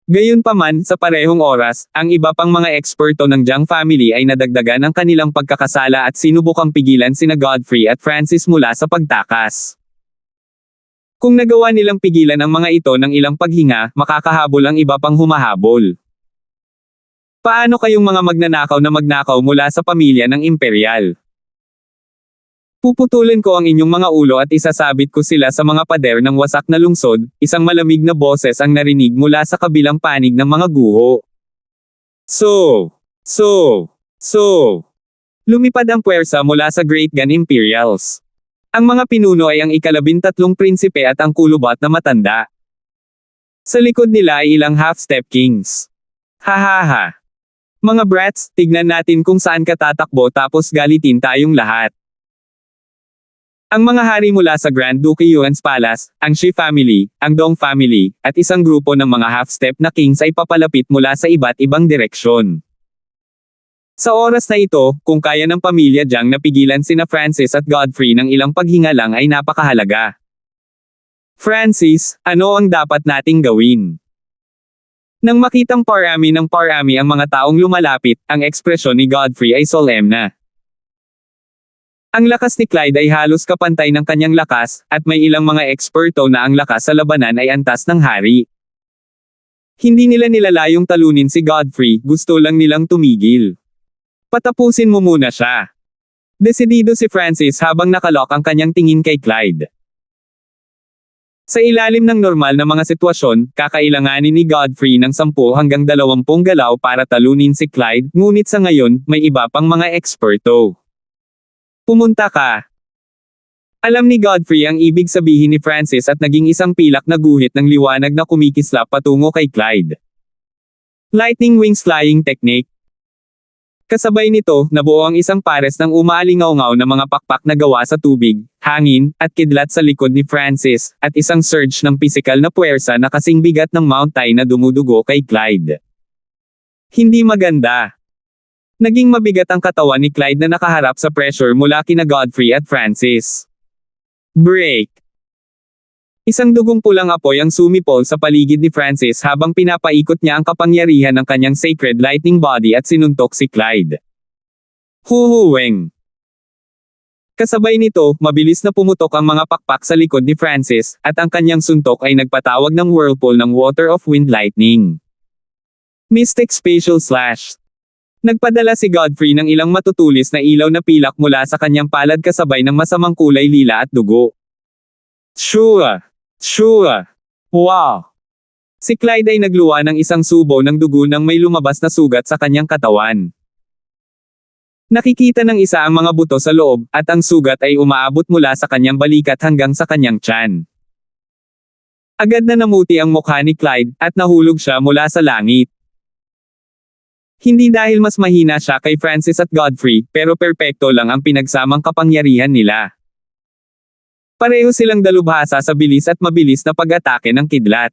Gayunpaman, sa parehong oras, ang iba pang mga eksperto ng Jiang family ay nadagdagan ang kanilang pagkakasala at sinubukang pigilan sina Godfrey at Francis mula sa pagtakas. Kung nagawa nilang pigilan ang mga ito ng ilang paghinga, makakahabol ang iba pang humahabol. Paano kayong mga magnanakaw na magnakaw mula sa pamilya ng imperial? Puputulin ko ang inyong mga ulo at isasabit ko sila sa mga pader ng wasak na lungsod, isang malamig na boses ang narinig mula sa kabilang panig ng mga guho. So. Lumipad ang puwersa mula sa Great Gun Imperials. Ang mga pinuno ay ang 13 prinsipe at ang kulubat na matanda. Sa likod nila ay ilang half-step kings. Hahaha. Mga brats, tignan natin kung saan ka tatakbo tapos galitin tayong lahat. Ang mga hari mula sa Grand Duke Yuan's Palace, ang Shi family, ang Dong family, at isang grupo ng mga half-step na kings ay papalapit mula sa iba't ibang direksyon. Sa oras na ito, kung kaya ng pamilya Jiang na pigilan sina Francis at Godfrey ng ilang paghinga lang ay napakahalaga. Francis, ano ang dapat nating gawin? Nang makitang parami ng parami ang mga taong lumalapit, ang ekspresyon ni Godfrey ay solemn na. Ang lakas ni Clyde ay halos kapantay ng kanyang lakas, at may ilang mga eksperto na ang lakas sa labanan ay antas ng hari. Hindi nila nilalayong talunin si Godfrey, gusto lang nilang tumigil. Patapusin mo muna siya. Desidido si Francis habang nakalok ang kanyang tingin kay Clyde. Sa ilalim ng normal na mga sitwasyon, kakailanganin ni Godfrey ng 10 hanggang 20 galaw para talunin si Clyde, ngunit sa ngayon, may iba pang mga eksperto. Pumunta ka. Alam ni Godfrey ang ibig sabihin ni Francis at naging isang pilak na guhit ng liwanag na kumikislap patungo kay Clyde. Lightning Wings Flying Technique. Kasabay nito, nabuo ang isang pares ng umaalingaw-ngaw na mga pakpak na gawa sa tubig, hangin, at kidlat sa likod ni Francis, at isang surge ng pisikal na puwersa na kasing bigat ng Mount Tai na dumudugo kay Clyde. Hindi maganda. Naging mabigat ang katawan ni Clyde na nakaharap sa pressure mula kina Godfrey at Francis. Break. Isang dugong pulang apoy ang sumipol sa paligid ni Francis habang pinapaikot niya ang kapangyarihan ng kanyang sacred lightning body at sinuntok si Clyde. Huhuweng. Kasabay nito, mabilis na pumutok ang mga pakpak sa likod ni Francis, at ang kanyang suntok ay nagpatawag ng whirlpool ng Water of Wind Lightning. Mystic Spatial Slash. Nagpadala si Godfrey ng ilang matutulis na ilaw na pilak mula sa kanyang palad kasabay ng masamang kulay lila at dugo. Shua! Shua! Wow! Si Clyde ay nagluwa ng isang subo ng dugo nang may lumabas na sugat sa kanyang katawan. Nakikita ng isa ang mga buto sa loob, at ang sugat ay umaabot mula sa kanyang balikat hanggang sa kanyang tiyan. Agad na namuti ang mukha ni Clyde, at nahulog siya mula sa langit. Hindi dahil mas mahina siya kay Francis at Godfrey, pero perpekto lang ang pinagsamang kapangyarihan nila. Pareho silang dalubhasa sa bilis at mabilis na pag-atake ng kidlat.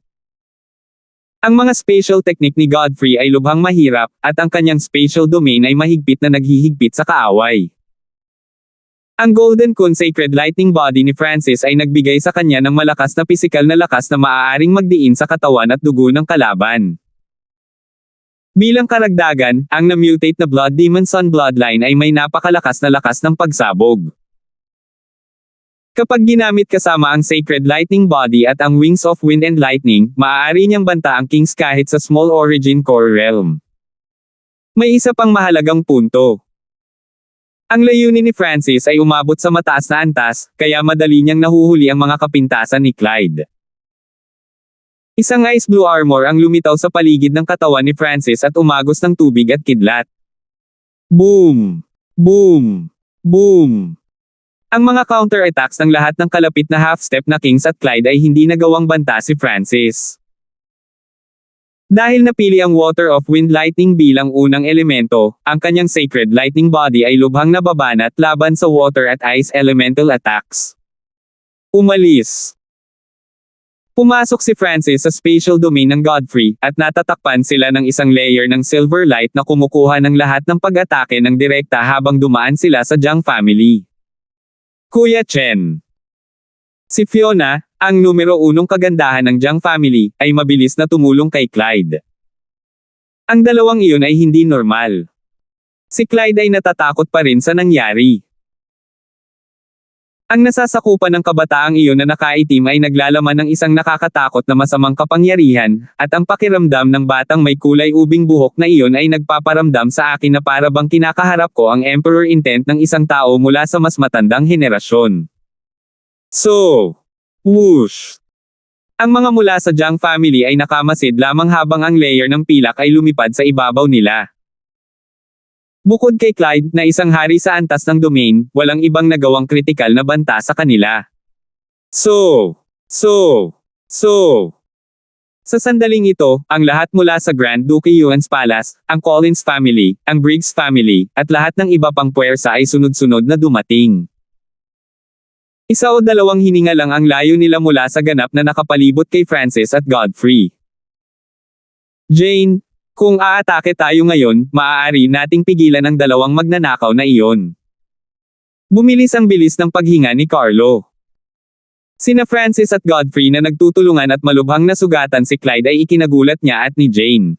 Ang mga spatial technique ni Godfrey ay lubhang mahirap, at ang kanyang spatial domain ay mahigpit na naghihigpit sa kaaway. Ang Golden Kun Sacred Lightning Body ni Francis ay nagbigay sa kanya ng malakas na pisikal na lakas na maaaring magdiin sa katawan at dugo ng kalaban. Bilang karagdagan, ang na-mutate na Blood Demon Sun bloodline ay may napakalakas na lakas ng pagsabog. Kapag ginamit kasama ang Sacred Lightning Body at ang Wings of Wind and Lightning, maaari niyang banta ang Kings kahit sa Small Origin Core Realm. May isa pang mahalagang punto. Ang layunin ni Francis ay umabot sa mataas na antas, kaya madali niyang nahuhuli ang mga kapintasan ni Clyde. Isang ice blue armor ang lumitaw sa paligid ng katawan ni Francis at umagos ng tubig at kidlat. Boom! Boom! Boom! Ang mga counter-attacks ng lahat ng kalapit na half-step na Kings at Clyde ay hindi nagawang banta si Francis. Dahil napili ang Water of Wind Lightning bilang unang elemento, ang kanyang Sacred Lightning Body ay lubhang nababanat laban sa Water at Ice Elemental attacks. Umalis. Pumasok si Francis sa spatial domain ng Godfrey, at natatakpan sila ng isang layer ng silver light na kumukuha ng lahat ng pag-atake ng direkta habang dumaan sila sa Jiang family. Kuya Chen. Si Fiona, ang numero 1 kagandahan ng Jiang family, ay mabilis na tumulong kay Clyde. Ang dalawang iyon ay hindi normal. Si Clyde ay natatakot pa rin sa nangyari. Ang nasasakupan ng kabataang iyon na nakaitim ay naglalaman ng isang nakakatakot na masamang kapangyarihan, at ang pakiramdam ng batang may kulay ubing buhok na iyon ay nagpaparamdam sa akin na para bang kinakaharap ko ang Emperor intent ng isang tao mula sa mas matandang henerasyon. So, whoosh! Ang mga mula sa Jiang family ay nakamasid lamang habang ang layer ng pilak ay lumipad sa ibabaw nila. Bukod kay Clyde, na isang hari sa antas ng domain, walang ibang nagawang kritikal na banta sa kanila. Sa sandaling ito, ang lahat mula sa Grand Duke Yuan's Palace, ang Collins family, ang Briggs family, at lahat ng iba pang puwersa ay sunod-sunod na dumating. Isa o dalawang hininga lang ang layo nila mula sa ganap na nakapalibot kay Francis at Godfrey. Jane, kung aatake tayo ngayon, maaari nating pigilan ang dalawang magnanakaw na iyon. Bumilis ang bilis ng paghinga ni Carlo. Sina Francis at Godfrey na nagtutulungan at malubhang nasugatan si Clyde ay ikinagulat niya at ni Jane.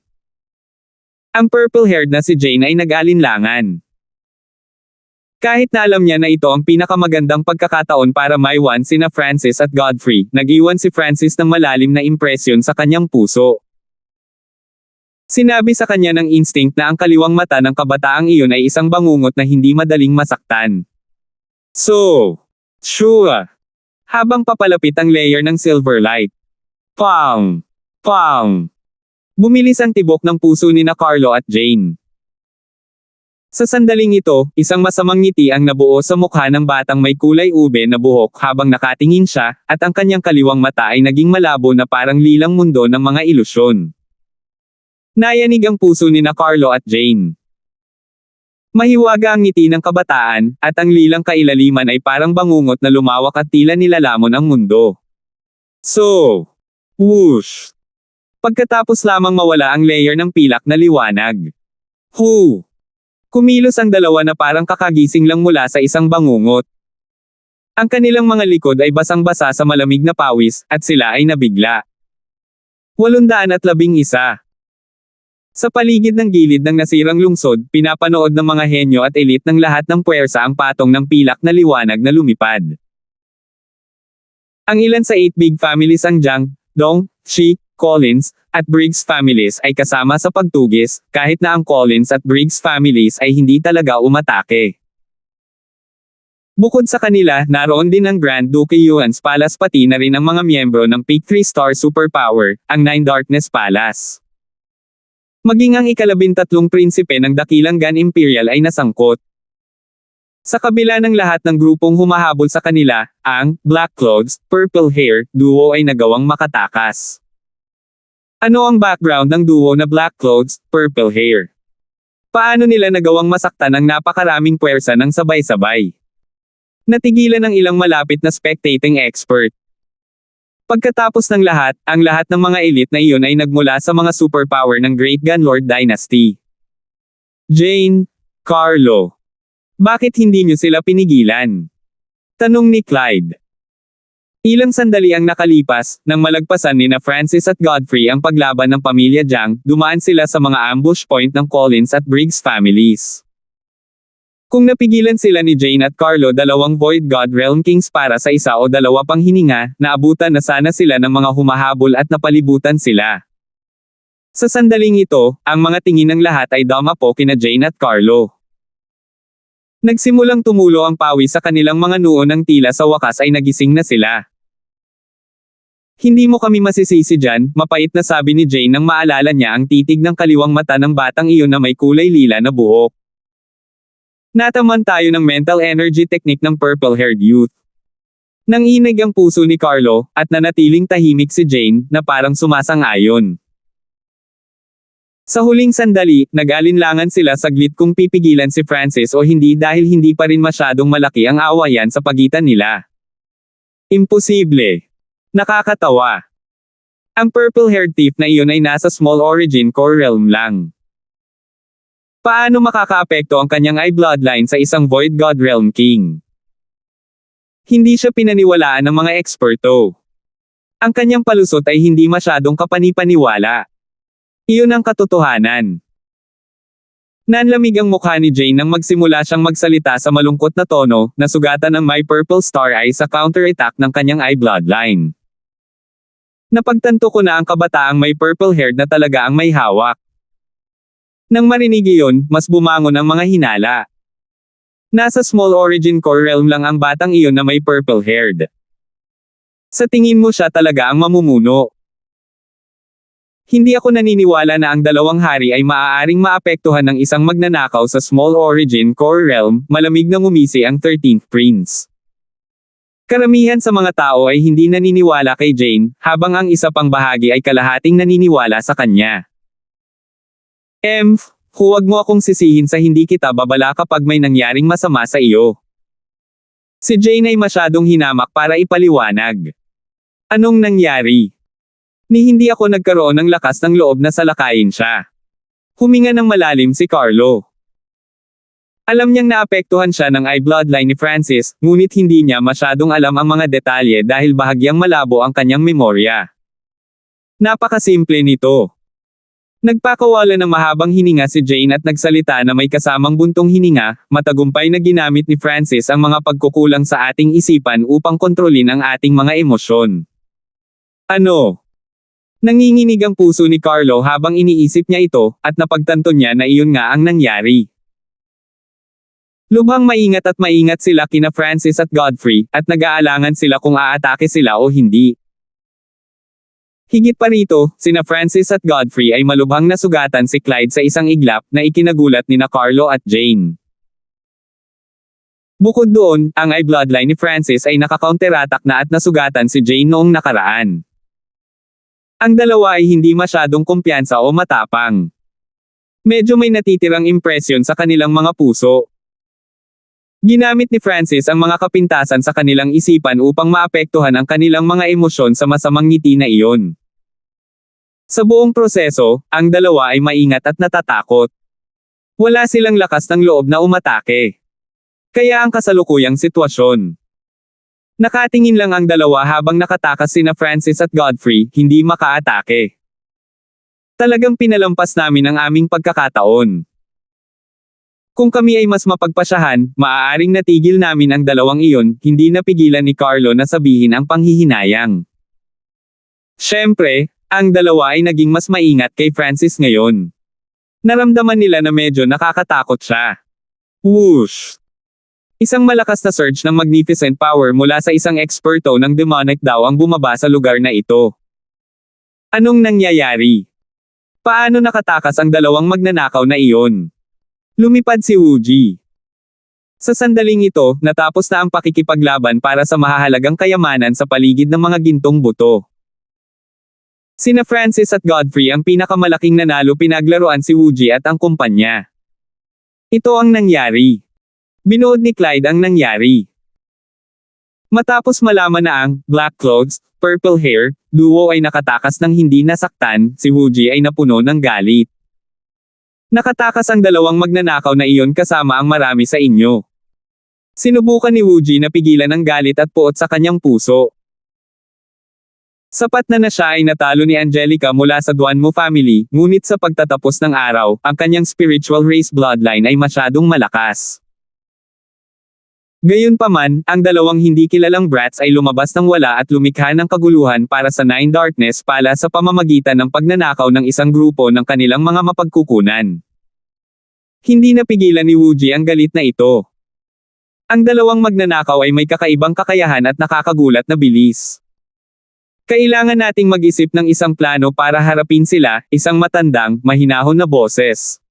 Ang purple-haired na si Jane ay nag-alinlangan. Kahit na alam niya na ito ang pinakamagandang pagkakataon para maiwan sina Francis at Godfrey, nag-iwan si Francis ng malalim na impresyon sa kanyang puso. Sinabi sa kanya ng instinct na ang kaliwang mata ng kabataang iyon ay isang bangungot na hindi madaling masaktan. So, sure. Habang papalapit ang layer ng silver light. Pang! Pang! Bumilis ang tibok ng puso ni na Carlo at Jane. Sa sandaling ito, isang masamang ngiti ang nabuo sa mukha ng batang may kulay ube na buhok habang nakatingin siya, at ang kanyang kaliwang mata ay naging malabo na parang lilang mundo ng mga ilusyon. Nayanig ang puso ni na Carlo at Jane. Mahiwaga ang ngiti ng kabataan, at ang lilang kailaliman ay parang bangungot na lumawak at tila nilalamon ang mundo. So, whoosh! Pagkatapos lamang mawala ang layer ng pilak na liwanag. Hu! Kumilos ang dalawa na parang kakagising lang mula sa isang bangungot. Ang kanilang mga likod ay basang-basa sa malamig na pawis, at sila ay nabigla. 811. Sa paligid ng gilid ng nasirang lungsod, pinapanood ng mga henyo at elite ng lahat ng puwersa ang patong ng pilak na liwanag na lumipad. Ang ilan sa 8 big families ang Jiang, Dong, Shi, Collins, at Briggs families ay kasama sa pagtugis, kahit na ang Collins at Briggs families ay hindi talaga umatake. Bukod sa kanila, naroon din ang Grand Duke Yuan's Palace pati na rin ang mga miyembro ng Peak 3-star superpower, ang Nine Darkness Palace. Maging ang ika-13 prinsipe ng dakilang Gan Imperial ay nasangkot. Sa kabila ng lahat ng grupong humahabol sa kanila, ang Black Clothes, Purple Hair duo ay nagawang makatakas. Ano ang background ng duo na Black Clothes, Purple Hair? Paano nila nagawang masaktan ang napakaraming puwersa ng sabay-sabay? Natigilan ng ilang malapit na spectating expert. Pagkatapos ng lahat, ang lahat ng mga elite na iyon ay nagmula sa mga superpower ng Great Gunlord Dynasty. Jane, Carlo. Bakit hindi niyo sila pinigilan? Tanong ni Clyde. Ilang sandali ang nakalipas, nang malagpasan ni na Francis at Godfrey ang paglaban ng pamilya Jiang, dumaan sila sa mga ambush point ng Collins at Briggs families. Kung napigilan sila ni Jane at Carlo, 2 Void God Realm Kings para sa isa o 2 pang hininga, naabutan na sana sila ng mga humahabol at napalibutan sila. Sa sandaling ito, ang mga tingin ng lahat ay dumapo kina Jane at Carlo. Nagsimulang tumulo ang pawis sa kanilang mga noo nang tila sa wakas ay nagising na sila. Hindi mo kami masisisi dyan, mapait na sabi ni Jane nang maalala niya ang titig ng kaliwang mata ng batang iyon na may kulay lila na buhok. Nataman tayo ng mental energy technique ng purple-haired youth. Nanginig ang puso ni Carlo, at nanatiling tahimik si Jane, na parang sumasang-ayon. Sa huling sandali, nag-alinlangan sila saglit kung pipigilan si Francis o hindi dahil hindi pa rin masyadong malaki ang awayan sa pagitan nila. Imposible. Nakakatawa. Ang purple-haired thief na iyon ay nasa small origin core realm lang. Paano makakaapekto ang kanyang eye bloodline sa isang Void God Realm King? Hindi siya pinaniwalaan ng mga eksperto. Ang kanyang palusot ay hindi masyadong kapanipaniwala. Iyon ang katotohanan. Nanlamig ang mukha ni Jane nang magsimula siyang magsalita sa malungkot na tono, na sugatan ng may purple star eye sa counter-attack ng kanyang eye bloodline. Napagtanto ko na ang kabataang may purple hair na talaga ang may hawak. Nang marinig iyon, mas bumangon ang mga hinala. Nasa small origin core realm lang ang batang iyon na may purple-haired. Sa tingin mo siya talaga ang mamumuno. Hindi ako naniniwala na ang 2 hari ay maaaring maapektuhan ng isang magnanakaw sa small origin core realm, malamig na ngumisi ang 13th prince. Karamihan sa mga tao ay hindi naniniwala kay Jane, habang ang isa pang bahagi ay kalahating naniniwala sa kanya. Huwag mo akong sisihin sa hindi kita babala kapag may nangyaring masama sa iyo. Si Jane ay masyadong hinamak para ipaliwanag. Anong nangyari? Ni hindi ako nagkaroon ng lakas ng loob na salakayin siya. Huminga ng malalim si Carlo. Alam niyang naapektuhan siya ng eye bloodline ni Francis, ngunit hindi niya masyadong alam ang mga detalye dahil bahagyang malabo ang kanyang memorya. Napakasimple nito. Nagpakawala ng mahabang hininga si Jane at nagsalita na may kasamang buntong hininga, matagumpay na ginamit ni Francis ang mga pagkukulang sa ating isipan upang kontrolin ang ating mga emosyon. Ano? Nanginginig ang puso ni Carlo habang iniisip niya ito, at napagtanto niya na iyon nga ang nangyari. Lubhang maingat sila kina Francis at Godfrey, at nag-aalangan sila kung aatake sila o hindi. Higit pa rito, sina Francis at Godfrey ay malubhang nasugatan si Clyde sa isang iglap na ikinagulat nina Carlo at Jane. Bukod doon, ang eye bloodline ni Francis ay nakakounterattack na at nasugatan si Jane noong nakaraan. Ang dalawa ay hindi masyadong kumpiyansa o matapang. Medyo may natitirang impresyon sa kanilang mga puso. Ginamit ni Francis ang mga kapintasan sa kanilang isipan upang maapektuhan ang kanilang mga emosyon sa masamang ngiti na iyon. Sa buong proseso, ang dalawa ay maingat at natatakot. Wala silang lakas ng loob na umatake. Kaya ang kasalukuyang sitwasyon. Nakatingin lang ang dalawa habang nakatakas sina Francis at Godfrey, hindi makaatake. Talagang pinalampas namin ang aming pagkakataon. Kung kami ay mas mapagpasyahan, maaaring natigil namin ang dalawang iyon, hindi napigilan ni Carlo na sabihin ang panghihinayang. Siyempre, ang dalawa ay naging mas maingat kay Francis ngayon. Naramdaman nila na medyo nakakatakot siya. Whoosh! Isang malakas na surge ng magnificent power mula sa isang eksperto ng demonic daw ang bumaba sa lugar na ito. Anong nangyayari? Paano nakatakas ang dalawang magnanakaw na iyon? Lumipad si Wooji. Sa sandaling ito, natapos na ang pakikipaglaban para sa mahahalagang kayamanan sa paligid ng mga gintong buto. Sina Francis at Godfrey ang pinakamalaking nanalo, pinaglaruan si Wooji at ang kumpanya. Ito ang nangyari. Binuod ni Clyde ang nangyari. Matapos malaman na ang Black Clothes, Purple Hair duo ay nakatakas ng hindi nasaktan, si Wooji ay napuno ng galit. Nakatakas ang dalawang magnanakaw na iyon kasama ang marami sa inyo. Sinubukan ni Wooji na pigilan ang galit at puot sa kanyang puso. Sapat na siya ay natalo ni Angelica mula sa Duanmo family, ngunit sa pagtatapos ng araw, ang kanyang spiritual race bloodline ay masyadong malakas. Gayunpaman, ang dalawang hindi kilalang brats ay lumabas ng wala at lumikha ng kaguluhan para sa Nine Darkness pala sa pamamagitan ng pagnanakaw ng isang grupo ng kanilang mga mapagkukunan. Hindi napigilan ni Wooji ang galit na ito. Ang dalawang magnanakaw ay may kakaibang kakayahan at nakakagulat na bilis. Kailangan nating mag-isip ng isang plano para harapin sila, isang matandang, mahinahon na boses.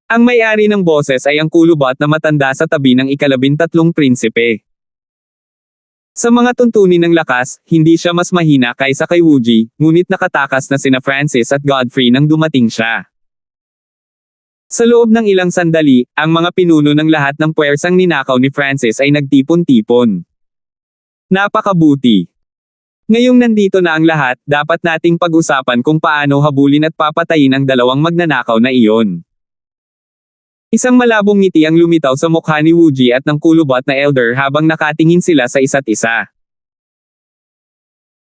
Ang may-ari ng boses ay ang kulubot na matanda sa tabi ng ika-13 prinsipe. Sa mga tuntunin ng lakas, hindi siya mas mahina kaysa kay Wooji, ngunit nakatakas na sina Francis at Godfrey nang dumating siya. Sa loob ng ilang sandali, ang mga pinuno ng lahat ng puwersang ninakaw ni Francis ay nagtipon-tipon. Napakabuti. Ngayong nandito na ang lahat, dapat nating pag-usapan kung paano habulin at papatayin ang dalawang magnanakaw na iyon. Isang malabong ngiti ang lumitaw sa mukha ni Wooji at ng kulubot na elder habang nakatingin sila sa isa't isa.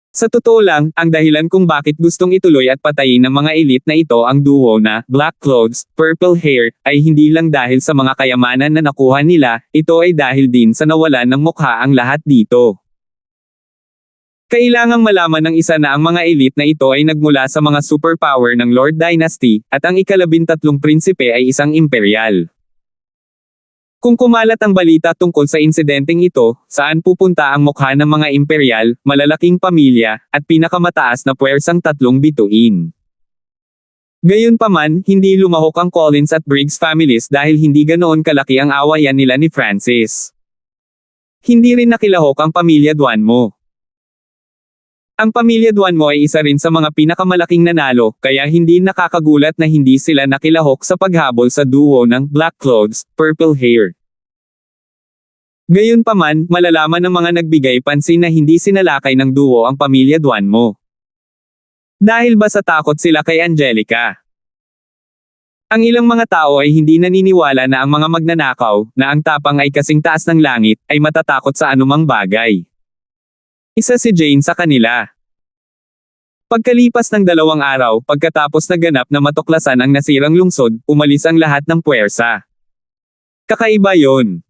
Sa totoo lang, ang dahilan kung bakit gustong ituloy at patayin ng mga elite na ito ang duo na Black Clothes, Purple Hair, ay hindi lang dahil sa mga kayamanan na nakuha nila, ito ay dahil din sa nawalan ng mukha ang lahat dito. Kailangang malaman ng isa na ang mga elite na ito ay nagmula sa mga superpower ng Lord Dynasty, at ang ika-13 prinsipe ay isang imperial. Kung kumalat ang balita tungkol sa insidenteng ito, saan pupunta ang mukha ng mga imperial, malalaking pamilya, at pinakamataas na puwersang 3 bituin? Gayunpaman, hindi lumahok ang Collins at Briggs families dahil hindi ganoon kalaki ang awayan nila ni Francis. Hindi rin nakilahok ang pamilya Duanmo. Ang pamilya Duanmo ay isa rin sa mga pinakamalaking nanalo, kaya hindi nakakagulat na hindi sila nakilahok sa paghabol sa duo ng Black Clothes, Purple Hair. Gayunpaman, malalaman ng mga nagbigay pansin na hindi sinalakay ng duo ang pamilya Duanmo. Dahil ba sa takot sila kay Angelica? Ang ilang mga tao ay hindi naniniwala na ang mga magnanakaw, na ang tapang ay kasing taas ng langit, ay matatakot sa anumang bagay. Isa si Jane sa kanila. Pagkalipas ng 2 araw, pagkatapos naganap na matuklasan ang nasirang lungsod, umalis ang lahat ng puwersa. Kakaiba yon.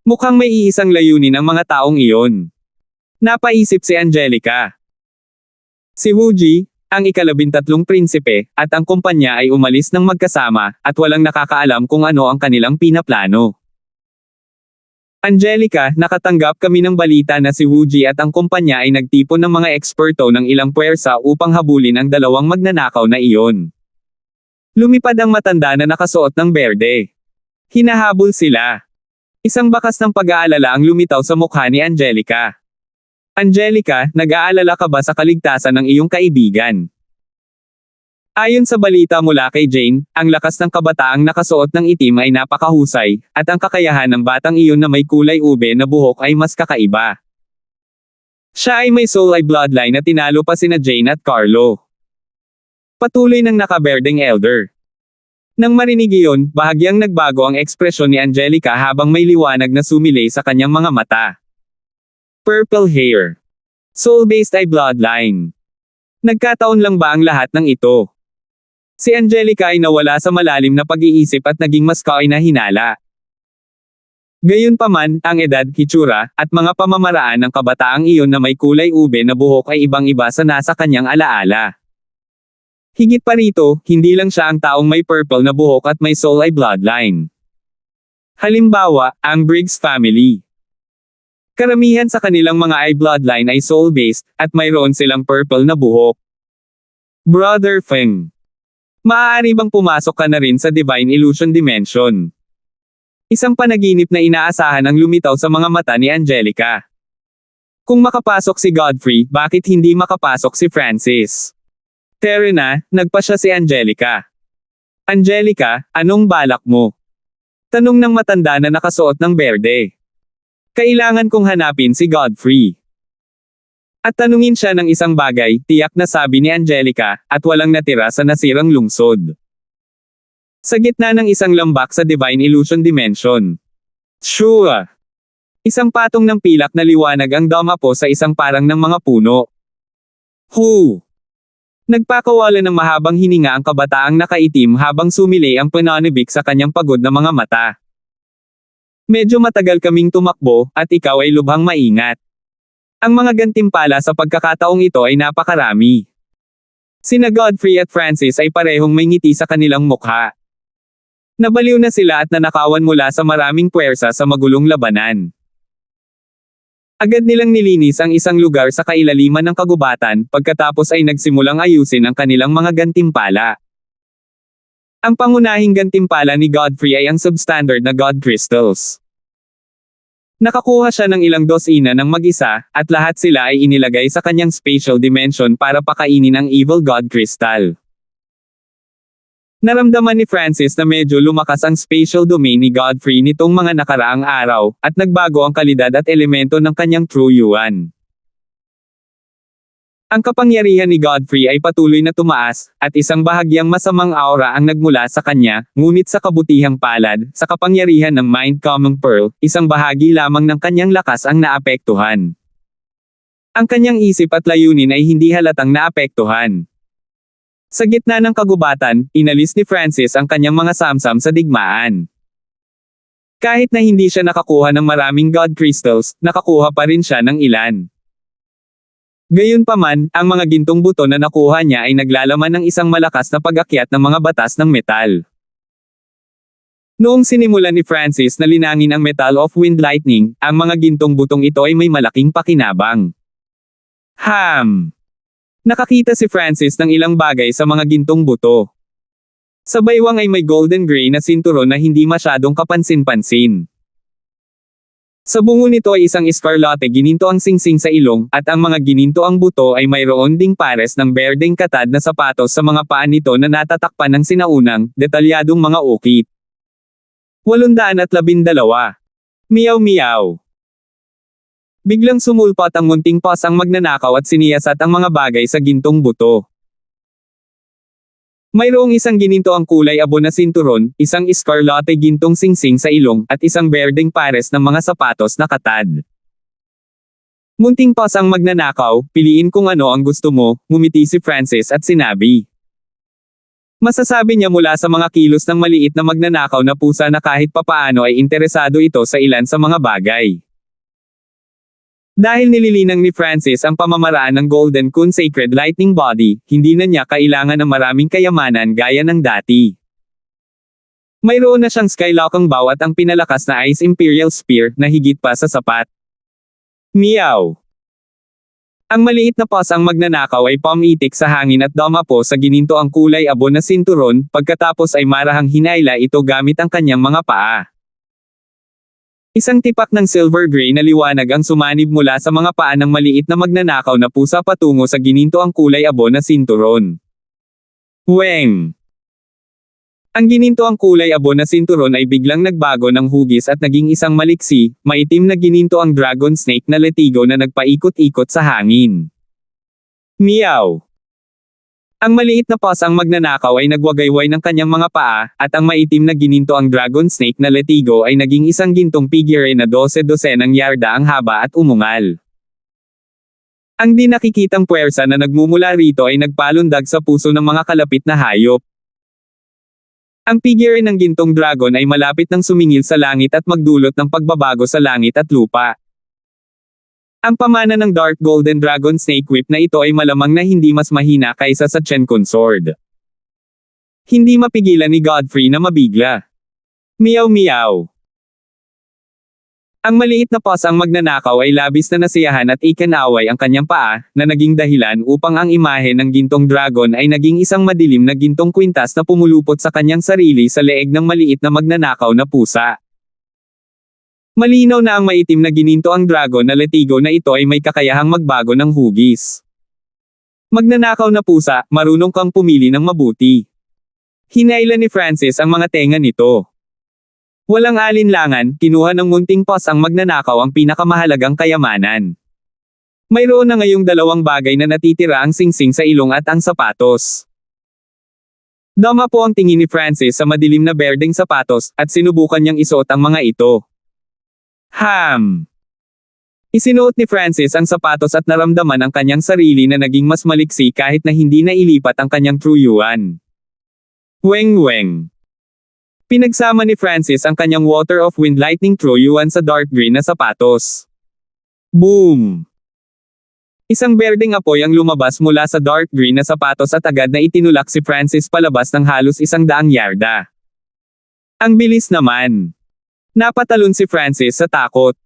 Mukhang may iisang layunin ang mga taong iyon. Napaisip si Angelica. Si Wooji, ang ika-13 prinsipe, at ang kumpanya ay umalis ng magkasama, at walang nakakaalam kung ano ang kanilang pinaplano. Angelica, nakatanggap kami ng balita na si Wooji at ang kumpanya ay nagtipon ng mga eksperto ng ilang puwersa upang habulin ang 2 magnanakaw na iyon. Lumipad ang matanda na nakasuot ng berde. Hinahabol sila. Isang bakas ng pag-aalala ang lumitaw sa mukha ni Angelica. Angelica, nag-aalala ka ba sa kaligtasan ng iyong kaibigan? Ayon sa balita mula kay Jane, ang lakas ng kabataang nakasuot ng itim ay napakahusay, at ang kakayahan ng batang iyon na may kulay ube na buhok ay mas kakaiba. Siya ay may soul eye bloodline na tinalo pa sina Jane at Carlo. Patuloy ng nakaberdeng elder. Nang marinig iyon, bahagyang nagbago ang ekspresyon ni Angelica habang may liwanag na sumilay sa kanyang mga mata. Purple hair. Soul-based eye bloodline. Nagkataon lang ba ang lahat ng ito? Si Angelica ay nawala sa malalim na pag-iisip at naging mas kainahinala. Gayunpaman, ang edad, hitsura, at mga pamamaraan ng kabataang iyon na may kulay ube na buhok ay ibang-iba sa nasa kanyang alaala. Higit pa rito, hindi lang siya ang taong may purple na buhok at may soul eye bloodline. Halimbawa, ang Briggs family. Karamihan sa kanilang mga eye bloodline ay soul-based, at mayroon silang purple na buhok. Brother Feng. Maaari bang pumasok ka na rin sa Divine Illusion Dimension? Isang panaginip na inaasahan ang lumitaw sa mga mata ni Angelica. Kung makapasok si Godfrey, bakit hindi makapasok si Francis? Terena, nagpasya si Angelica. Angelica, anong balak mo? Tanong ng matanda na nakasuot ng berde. Kailangan kong hanapin si Godfrey. At tanungin siya ng isang bagay, tiyak na sabi ni Angelica, at walang natira sa nasirang lungsod. Sa gitna ng isang lambak sa Divine Illusion Dimension. Sure! Isang patong ng pilak na liwanag ang dumapo sa isang parang ng mga puno. Hu! Nagpakawala ng mahabang hininga ang kabataang nakaitim habang sumilay ang pananibik sa kanyang pagod na mga mata. Medyo matagal kaming tumakbo, at ikaw ay lubhang maingat. Ang mga gantimpala sa pagkakataong ito ay napakarami. Sina Godfrey at Francis ay parehong may ngiti sa kanilang mukha. Nabaliw na sila at nanakawan mula sa maraming puwersa sa magulong labanan. Agad nilang nilinis ang isang lugar sa kailaliman ng kagubatan, pagkatapos ay nagsimulang ayusin ang kanilang mga gantimpala. Ang pangunahing gantimpala ni Godfrey ay ang substandard na God Crystals. Nakakuha siya ng ilang dosina ng mag-isa, at lahat sila ay inilagay sa kanyang spatial dimension para pakainin ang Evil God Crystal. Naramdaman ni Francis na medyo lumakas ang spatial domain ni Godfrey nitong mga nakaraang araw, at nagbago ang kalidad at elemento ng kanyang True Yuan. Ang kapangyarihan ni Godfrey ay patuloy na tumaas, at isang bahagyang masamang aura ang nagmula sa kanya, ngunit sa kabutihang palad, sa kapangyarihan ng Mind Common Pearl, isang bahagi lamang ng kanyang lakas ang naapektuhan. Ang kanyang isip at layunin ay hindi halatang naapektuhan. Sa gitna ng kagubatan, inalis ni Francis ang kanyang mga samsam sa digmaan. Kahit na hindi siya nakakuha ng maraming God Crystals, nakakuha pa rin siya ng ilan. Gayunpaman, ang mga gintong buto na nakuha niya ay naglalaman ng isang malakas na pag-akyat ng mga batas ng metal. Noong sinimulan ni Francis na linangin ang Metal of Wind Lightning, ang mga gintong butong ito ay may malaking pakinabang. Nakakita si Francis ng ilang bagay sa mga gintong buto. Sa baywang ay may golden gray na sinturon na hindi masyadong kapansin-pansin. Sa bungo nito ay isang escarlate gininto ang singsing sa ilong, at ang mga gininto ang buto ay mayroon ding pares ng berdeng katad na sapatos sa mga paa nito na natatakpan ng sinaunang, detalyadong mga ukit. 812. Meow meow. Biglang sumulpot ang munting paws ang magnanakaw at siniyasat ang mga bagay sa gintong buto. Mayroong isang gininto ang kulay abo na sinturon, isang escarlate gintong singsing sa ilong, at isang berdeng pares ng mga sapatos na katad. Munting pasang magnanakaw, piliin kung ano ang gusto mo, ngumiti si Francis at sinabi. Masasabi niya mula sa mga kilos ng maliit na magnanakaw na pusa na kahit papaano ay interesado ito sa ilan sa mga bagay. Dahil nililinang ni Francis ang pamamaraan ng Golden Kun Sacred Lightning Body, hindi na niya kailangan ng maraming kayamanan gaya ng dati. Mayroon na siyang Skylocking Bow at ang pinalakas na Ice Imperial Spear na higit pa sa sapat. Meow! Ang maliit na pasang magnanakaw ay pumitik sa hangin at dumapo sa gininto ang kulay abo na sinturon, pagkatapos ay marahang hinayla ito gamit ang kanyang mga paa. Isang tipak ng silver gray na liwanag ang sumanib mula sa mga paa ng maliit na magnanakaw na pusa patungo sa gininto ang kulay abo na sinturon. Weng! Ang gininto ang kulay abo na sinturon ay biglang nagbago ng hugis at naging isang maliksi, maitim na gininto ang dragon snake na letigo na nagpaikot-ikot sa hangin. Meow! Ang maliit na pasang magnanakaw ay nagwagayway ng kanyang mga paa, at ang maitim na gininto ang dragon snake na letigo ay naging isang gintong figure na 12-dosenang yarda ang haba at umungal. Ang di nakikitang puwersa na nagmumula rito ay nagpalundag sa puso ng mga kalapit na hayop. Ang figure ng gintong dragon ay malapit nang sumingil sa langit at magdulot ng pagbabago sa langit at lupa. Ang pamana ng Dark Golden Dragon Snake Whip na ito ay malamang na hindi mas mahina kaysa sa Chenkun Sword. Hindi mapigilan ni Godfrey na mabigla. Meow meow! Ang maliit na pasang magnanakaw ay labis na nasiyahan at ikinaway ang kanyang paa, na naging dahilan upang ang imahe ng gintong dragon ay naging isang madilim na gintong kwintas na pumulupot sa kanyang sarili sa leeg ng maliit na magnanakaw na pusa. Malinaw na ang maitim na gininto ang dragon na letigo na ito ay may kakayahang magbago ng hugis. Magnanakaw na pusa, marunong kang pumili ng mabuti. Hinayla ni Francis ang mga tenga nito. Walang alinlangan, kinuha ng munting pasang magnanakaw ang pinakamahalagang kayamanan. Mayroon na ngayong dalawang bagay na natitira, ang singsing sa ilong at ang sapatos. Dama po ang tingin ni Francis sa madilim na berdeng sapatos, at sinubukan niyang isuot ang mga ito. Isinuot ni Francis ang sapatos at naramdaman ang kanyang sarili na naging mas maliksi kahit na hindi na ilipat ang kanyang truyuan. Weng weng! Pinagsama ni Francis ang kanyang Water of Wind Lightning Truyuan sa dark green na sapatos. Boom! Isang berdeng apoy ang lumabas mula sa dark green na sapatos at agad na itinulak si Francis palabas ng halos 100 yarda. Ang bilis naman! Napatalon si Francis sa takot.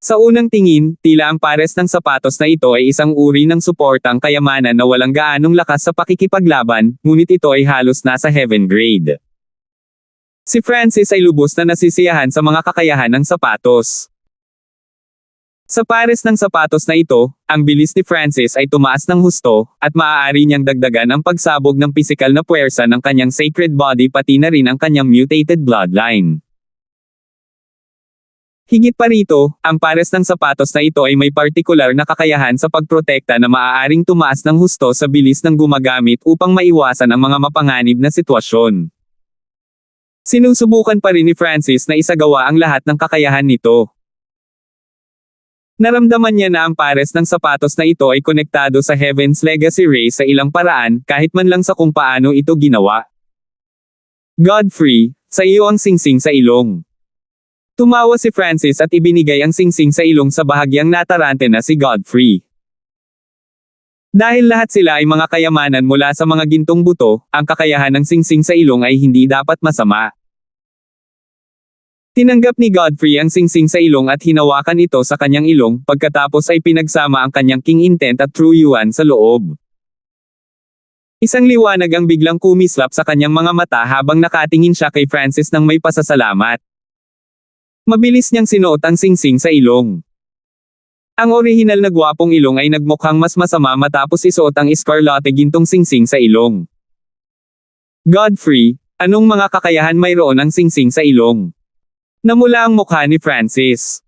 Sa unang tingin, tila ang pares ng sapatos na ito ay isang uri ng suportang kayamanan na walang gaanong lakas sa pakikipaglaban, ngunit ito ay halos nasa heaven grade. Si Francis ay lubos na nasisiyahan sa mga kakayahan ng sapatos. Sa pares ng sapatos na ito, ang bilis ni Francis ay tumaas ng husto, at maaari niyang dagdagan ang pagsabog ng pisikal na puwersa ng kanyang sacred body pati na rin ang kanyang mutated bloodline. Higit pa rito, ang pares ng sapatos na ito ay may partikular na kakayahan sa pagprotekta na maaaring tumaas ng husto sa bilis ng gumagamit upang maiwasan ang mga mapanganib na sitwasyon. Sinusubukan pa rin ni Francis na isagawa ang lahat ng kakayahan nito. Naramdaman niya na ang pares ng sapatos na ito ay konektado sa Heaven's Legacy Ray sa ilang paraan, kahit man lang sa kung paano ito ginawa. Godfrey, sa iyo ang singsing sa ilong. Tumawa si Francis at ibinigay ang singsing sa ilong sa bahagyang natarante na si Godfrey. Dahil lahat sila ay mga kayamanan mula sa mga gintong buto, ang kakayahan ng singsing sa ilong ay hindi dapat masama. Tinanggap ni Godfrey ang singsing sa ilong at hinawakan ito sa kanyang ilong, pagkatapos ay pinagsama ang kanyang king intent at true yuan sa loob. Isang liwanag ang biglang kumislap sa kanyang mga mata habang nakatingin siya kay Francis ng may pasasalamat. Mabilis niyang sinuot ang singsing sa ilong. Ang orihinal na gwapong ilong ay nagmukhang mas masama matapos isuot ang escarlate gintong singsing sa ilong. Godfrey, anong mga kakayahan mayroon ang singsing sa ilong? Namula ang mukha ni Francis.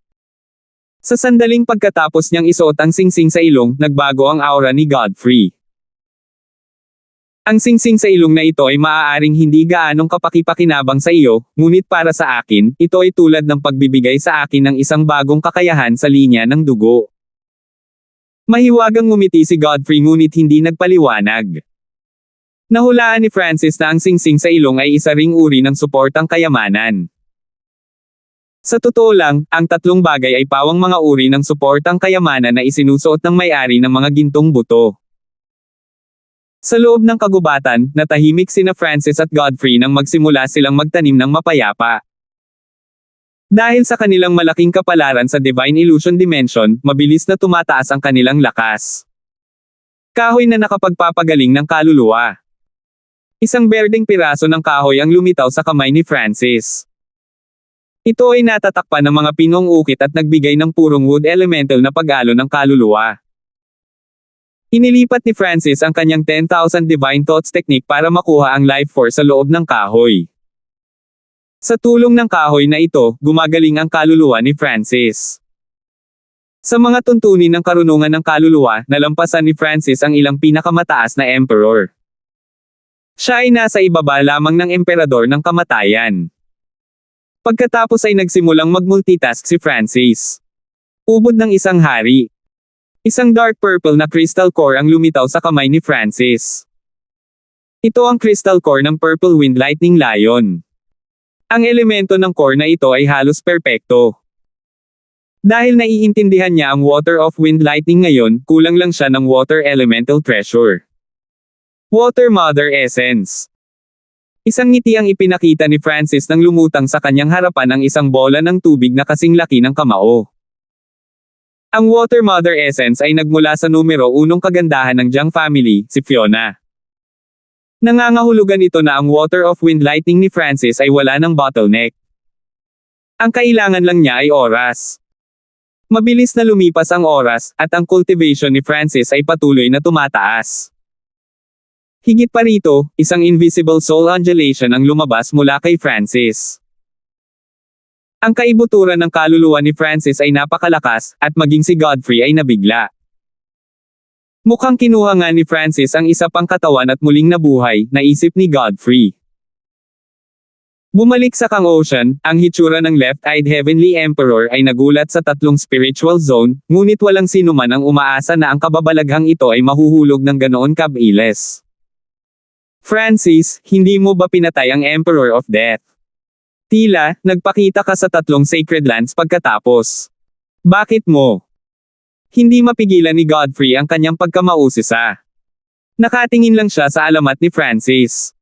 Sa sandaling pagkatapos niyang isuot ang singsing sa ilong, nagbago ang aura ni Godfrey. Ang singsing sa ilong na ito ay maaaring hindi gaanong kapaki-pakinabang sa iyo, ngunit para sa akin, ito ay tulad ng pagbibigay sa akin ng isang bagong kakayahan sa linya ng dugo. Mahiwagang ngumiti si Godfrey ngunit hindi nagpaliwanag. Nahulaan ni Francis na ang singsing sa ilong ay isa ring uri ng suportang kayamanan. Sa totoo lang, ang tatlong bagay ay pawang mga uri ng suportang kayamanan na isinusuot ng may-ari ng mga gintong buto. Sa loob ng kagubatan, natahimik sina Francis at Godfrey nang magsimula silang magtanim ng mapayapa. Dahil sa kanilang malaking kapalaran sa Divine Illusion Dimension, mabilis na tumataas ang kanilang lakas. Kahoy na nakapagpapagaling ng kaluluwa. Isang berdeng piraso ng kahoy ang lumitaw sa kamay ni Francis. Ito ay natatakpan ng mga pinong ukit at nagbigay ng purong wood elemental na pag-alo ng kaluluwa. Inilipat ni Francis ang kanyang 10,000 Divine Thoughts technique para makuha ang life force sa loob ng kahoy. Sa tulong ng kahoy na ito, gumagaling ang kaluluwa ni Francis. Sa mga tuntunin ng karunungan ng kaluluwa, nalampasan ni Francis ang ilang pinakamataas na emperor. Siya ay nasa ibaba lamang ng emperador ng kamatayan. Pagkatapos ay nagsimulang mag-multitask si Francis. Ubod ng isang hari. Isang dark purple na crystal core ang lumitaw sa kamay ni Francis. Ito ang crystal core ng Purple Wind Lightning Lion. Ang elemento ng core na ito ay halos perpekto. Dahil naiintindihan niya ang Water of Wind Lightning ngayon, kulang lang siya ng Water Elemental Treasure. Water Mother Essence. Isang ngiti ang ipinakita ni Francis nang lumutang sa kanyang harapan ang isang bola ng tubig na kasing laki ng kamao. Ang Water Mother Essence ay nagmula sa numero 1 kagandahan ng Jiang family, si Fiona. Nangangahulugan ito na ang Water of Wind Lightning ni Francis ay wala ng bottleneck. Ang kailangan lang niya ay oras. Mabilis na lumipas ang oras, at ang cultivation ni Francis ay patuloy na tumataas. Higit pa rito, isang invisible soul undulation ang lumabas mula kay Francis. Ang kaibuturan ng kaluluwa ni Francis ay napakalakas, at maging si Godfrey ay nabigla. Mukhang kinuha nga ni Francis ang isa pang katawan at muling nabuhay, naisip ni Godfrey. Bumalik sa Kang Ocean, ang hitsura ng left-eyed Heavenly Emperor ay nagulat sa tatlong spiritual zone, ngunit walang sino man ang umaasa na ang kababalaghang ito ay mahuhulog ng ganoon kabilis. Francis, hindi mo ba pinatay ang Emperor of Death? Tila, nagpakita ka sa tatlong sacred lands pagkatapos. Bakit mo? Hindi mapigilan ni Godfrey ang kanyang pagkamausisa. Nakatingin lang siya sa alamat ni Francis.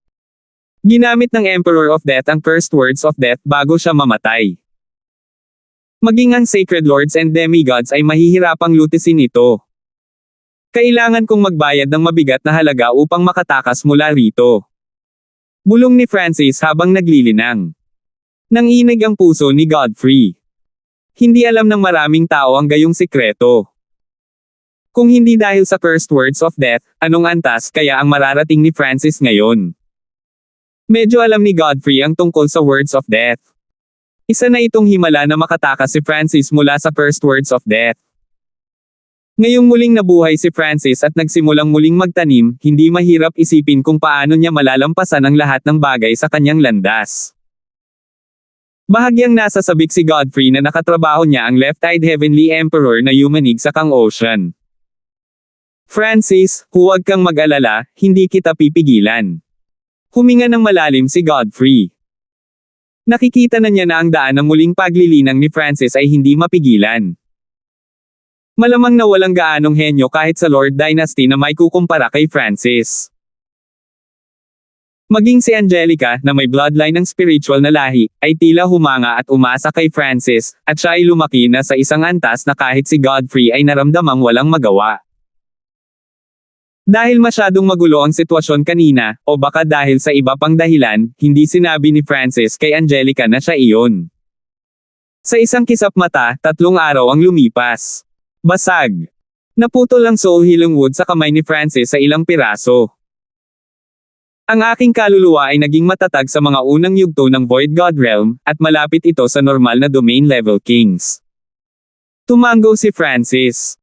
Ginamit ng Emperor of Death ang cursed words of death bago siya mamatay. Maging ang sacred lords and demigods ay mahihirapang lutisin ito. Kailangan kong magbayad ng mabigat na halaga upang makatakas mula rito. Bulong ni Francis habang naglilinang. Nanginig ang puso ni Godfrey. Hindi alam ng maraming tao ang gayong sikreto. Kung hindi dahil sa cursed words of death, anong antas kaya ang mararating ni Francis ngayon? Medyo alam ni Godfrey ang tungkol sa words of death. Isa na itong himala na makatakas si Francis mula sa cursed words of death. Ngayong muling nabuhay si Francis at nagsimulang muling magtanim, hindi mahirap isipin kung paano niya malalampasan ang lahat ng bagay sa kanyang landas. Bahagyang nasa sabik si Godfrey na nakatrabaho niya ang left-eyed Heavenly Emperor na yumanig sa Kang Ocean. Francis, huwag kang mag-alala, hindi kita pipigilan. Huminga ng malalim si Godfrey. Nakikita na niya na ang daan ng muling paglilinang ni Francis ay hindi mapigilan. Malamang na walang gaanong henyo kahit sa Lord Dynasty na may kukumpara kay Francis. Maging si Angelica, na may bloodline ng spiritual na lahi, ay tila humanga at umasa kay Francis, at siya ay lumaki na sa isang antas na kahit si Godfrey ay naramdamang walang magawa. Dahil masyadong magulo ang sitwasyon kanina, o baka dahil sa iba pang dahilan, hindi sinabi ni Francis kay Angelica na siya iyon. Sa isang kisap mata, 3 araw ang lumipas. Basag. Naputol ang soul healing wood sa kamay ni Francis sa ilang piraso. Ang aking kaluluwa ay naging matatag sa mga unang yugto ng Void God Realm, at malapit ito sa normal na domain level kings. Tumango si Francis.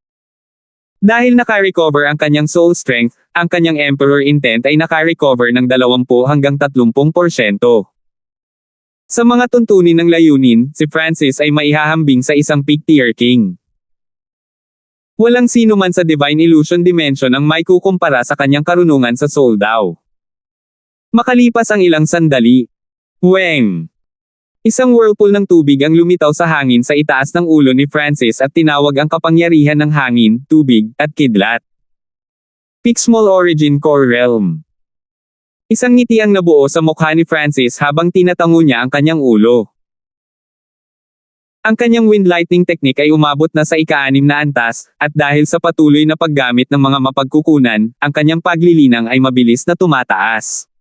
Dahil naka-recover ang kanyang soul strength, ang kanyang Emperor intent ay naka-recover ng 20 hanggang 30%. Sa mga tuntunin ng layunin, si Francis ay maihahambing sa isang peak tier king. Walang sino man sa Divine Illusion Dimension ang may kukumpara sa kanyang karunungan sa Soul Dao. Makalipas ang ilang sandali, Weng! Isang whirlpool ng tubig ang lumitaw sa hangin sa itaas ng ulo ni Francis at tinawag ang kapangyarihan ng hangin, tubig, at kidlat. Peak Small Origin Core Realm. Isang ngiti ang nabuo sa mukha ni Francis habang tinatango niya ang kanyang ulo. Ang kanyang wind lightning technique ay umabot na sa ika-6 na antas, at dahil sa patuloy na paggamit ng mga mapagkukunan, ang kanyang paglilinang ay mabilis na tumataas.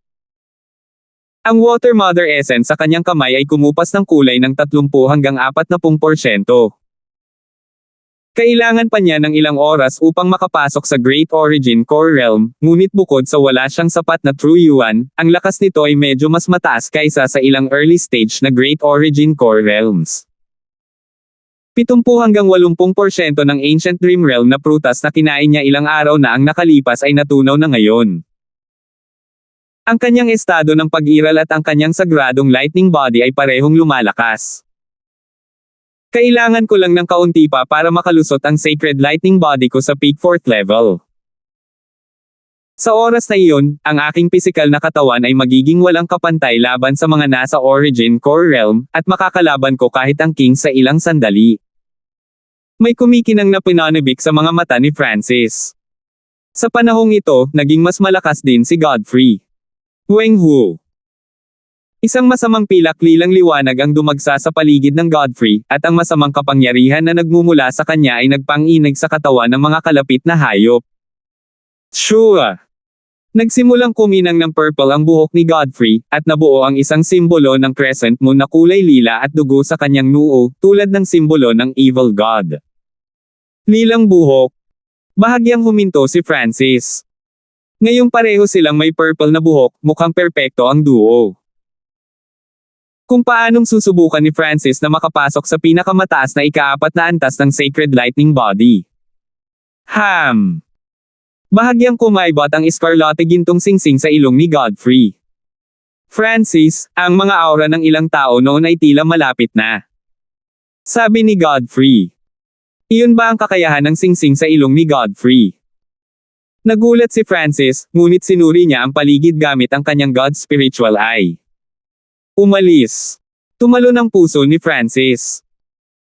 Ang Water Mother Essence sa kanyang kamay ay kumupas ng kulay ng 30 hanggang 40%. Kailangan pa niya ng ilang oras upang makapasok sa Great Origin Core Realm, ngunit bukod sa wala siyang sapat na True Yuan, ang lakas nito ay medyo mas mataas kaysa sa ilang early stage na Great Origin Core Realms. 70 hanggang 80% ng Ancient Dream Realm na prutas na kinain niya ilang araw na ang nakalipas ay natunaw na ngayon. Ang kanyang estado ng pag-iral at ang kanyang sagradong lightning body ay parehong lumalakas. Kailangan ko lang ng kaunti pa para makalusot ang sacred lightning body ko sa peak 4th level. Sa oras na iyon, ang aking pisikal na katawan ay magiging walang kapantay laban sa mga nasa Origin Core Realm, at makakalaban ko kahit ang king sa ilang sandali. May kumikinang na pinanibik sa mga mata ni Francis. Sa panahong ito, naging mas malakas din si Godfrey. Weng Hu. Isang masamang pilak-lilang liwanag ang dumagsa sa paligid ng Godfrey, at ang masamang kapangyarihan na nagmumula sa kanya ay nagpang-inig sa katawan ng mga kalapit na hayop. Shua! Nagsimulang kuminang ng purple ang buhok ni Godfrey, at nabuo ang isang simbolo ng crescent moon na kulay lila at dugo sa kanyang noo, tulad ng simbolo ng evil god. Lilang buhok. Bahagyang huminto si Francis. Ngayong pareho silang may purple na buhok, mukhang perpekto ang duo. Kung paanong susubukan ni Francis na makapasok sa pinakamataas na ika-4 na antas ng Sacred Lightning Body. Bahagyang kumaibot ang eskarlate gintong singsing sa ilong ni Godfrey. Francis, ang mga aura ng ilang tao noon ay tila malapit na. Sabi ni Godfrey. Iyon ba ang kakayahan ng singsing sa ilong ni Godfrey? Nagulat si Francis, ngunit sinuri niya ang paligid gamit ang kanyang God Spiritual Eye. Umalis. Tumalon ang puso ni Francis.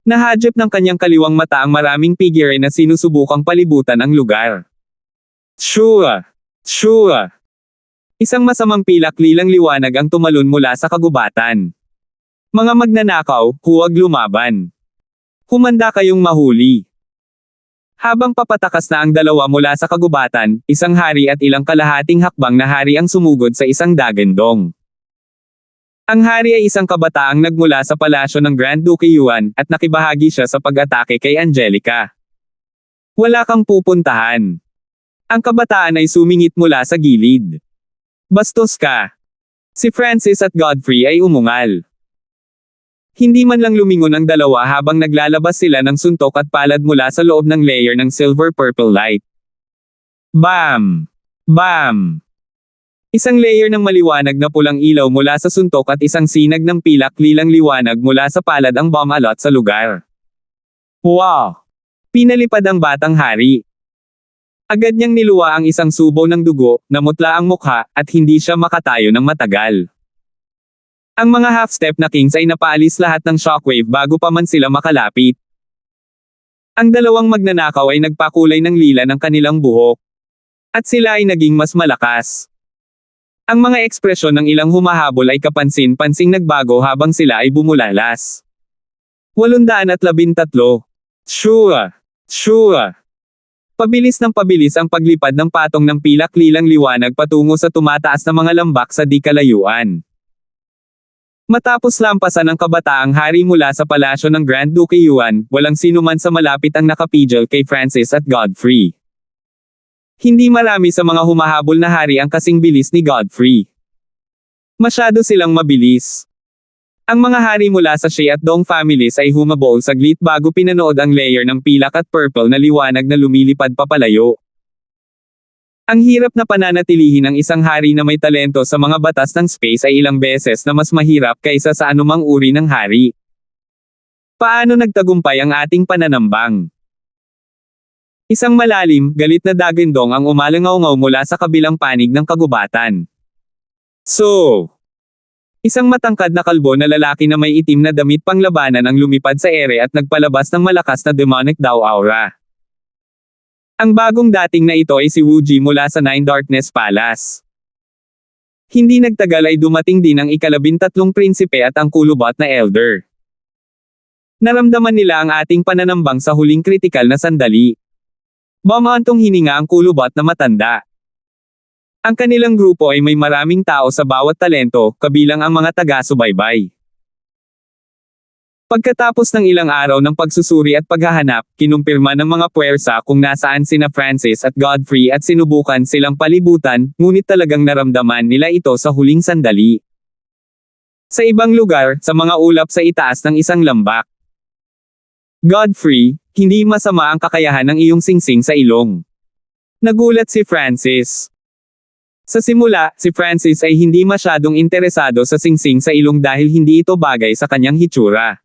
Nahadjep ng kanyang kaliwang mata ang maraming figure na sinusubukang palibutan ang lugar. Shua! Shua! Isang masamang pilak-lilang liwanag ang tumalon mula sa kagubatan. Mga magnanakaw, huwag lumaban. Humanda kayong mahuli. Habang papatakas na ang dalawa mula sa kagubatan, isang hari at ilang kalahating hakbang na hari ang sumugod sa isang dagandong. Ang hari ay isang kabataang nagmula sa palasyo ng Grand Duke Yuan, at nakibahagi siya sa pag-atake kay Angelica. Wala kang pupuntahan. Ang kabataan ay sumingit mula sa gilid. Bastos ka. Si Francis at Godfrey ay umungal. Hindi man lang lumingon ang dalawa habang naglalabas sila ng suntok at palad mula sa loob ng layer ng silver-purple light. Bam! Bam! Isang layer ng maliwanag na pulang ilaw mula sa suntok at isang sinag ng pilak-lilang liwanag mula sa palad ang bumalot sa lugar. Wow! Pinalipad ang batang hari. Agad niyang niluwa ang isang subo ng dugo, namutla ang mukha, at hindi siya makatayo ng matagal. Ang mga half-step na kings ay napaalis lahat ng shockwave bago pa man sila makalapit. Ang dalawang magnanakaw ay nagpakulay ng lila ng kanilang buhok. At sila ay naging mas malakas. Ang mga ekspresyon ng ilang humahabol ay kapansin-pansing nagbago habang sila ay bumulalas. 813. Shua! Shua! Pabilis ng pabilis ang paglipad ng patong ng pilak-lilang liwanag patungo sa tumataas na mga lambak sa di kalayuan. Matapos lampasan ng kabataang hari mula sa palasyo ng Grand Duke Yuan, walang sinuman sa malapit ang nakapigil kay Francis at Godfrey. Hindi marami sa mga humahabol na hari ang kasing bilis ni Godfrey. Masyado silang mabilis. Ang mga hari mula sa Xie at Dong families ay humabol saglit bago pinanood ang layer ng pilak at purple na liwanag na lumilipad papalayo. Ang hirap na pananatilihin ng isang hari na may talento sa mga batas ng space ay ilang beses na mas mahirap kaysa sa anumang uri ng hari. Paano nagtagumpay ang ating pananambang? Isang malalim, galit na dagindong ang umalangaw-ngaw mula sa kabilang panig ng kagubatan. Isang matangkad na kalbo na lalaki na may itim na damit panglabanan ang lumipad sa ere at nagpalabas ng malakas na demonic daw aura. Ang bagong dating na ito ay si Wuji mula sa Nine Darkness Palace. Hindi nagtagal ay dumating din ang ika-13 prinsipe at ang kulubot na elder. Naramdaman nila ang ating pananambang sa huling kritikal na sandali. Bumantong hininga ang kulubot na matanda. Ang kanilang grupo ay may maraming tao sa bawat talento, kabilang ang mga taga-subaybay. Pagkatapos ng ilang araw ng pagsusuri at paghahanap, kinumpirma ng mga puwersa kung nasaan sina Francis at Godfrey at sinubukan silang palibutan, ngunit talagang naramdaman nila ito sa huling sandali. Sa ibang lugar, sa mga ulap sa itaas ng isang lambak. Godfrey, hindi masama ang kakayahan ng iyong singsing sa ilong. Nagulat si Francis. Sa simula, si Francis ay hindi masyadong interesado sa singsing sa ilong dahil hindi ito bagay sa kanyang hitsura.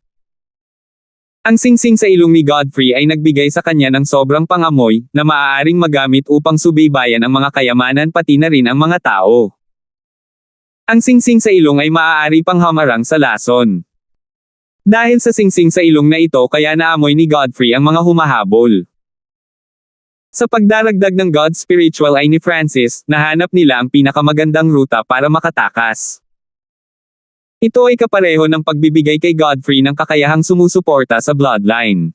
Ang singsing sa ilong ni Godfrey ay nagbigay sa kanya ng sobrang pangamoy, na maaaring magamit upang subaybayan ang mga kayamanan pati na rin ang mga tao. Ang singsing sa ilong ay maaari pang hamarang sa lason. Dahil sa singsing sa ilong na ito kaya naamoy ni Godfrey ang mga humahabol. Sa pagdaragdag ng God spiritual eye ni Francis, nahanap nila ang pinakamagandang ruta para makatakas. Ito ay kapareho ng pagbibigay kay Godfrey ng kakayahang sumusuporta sa bloodline.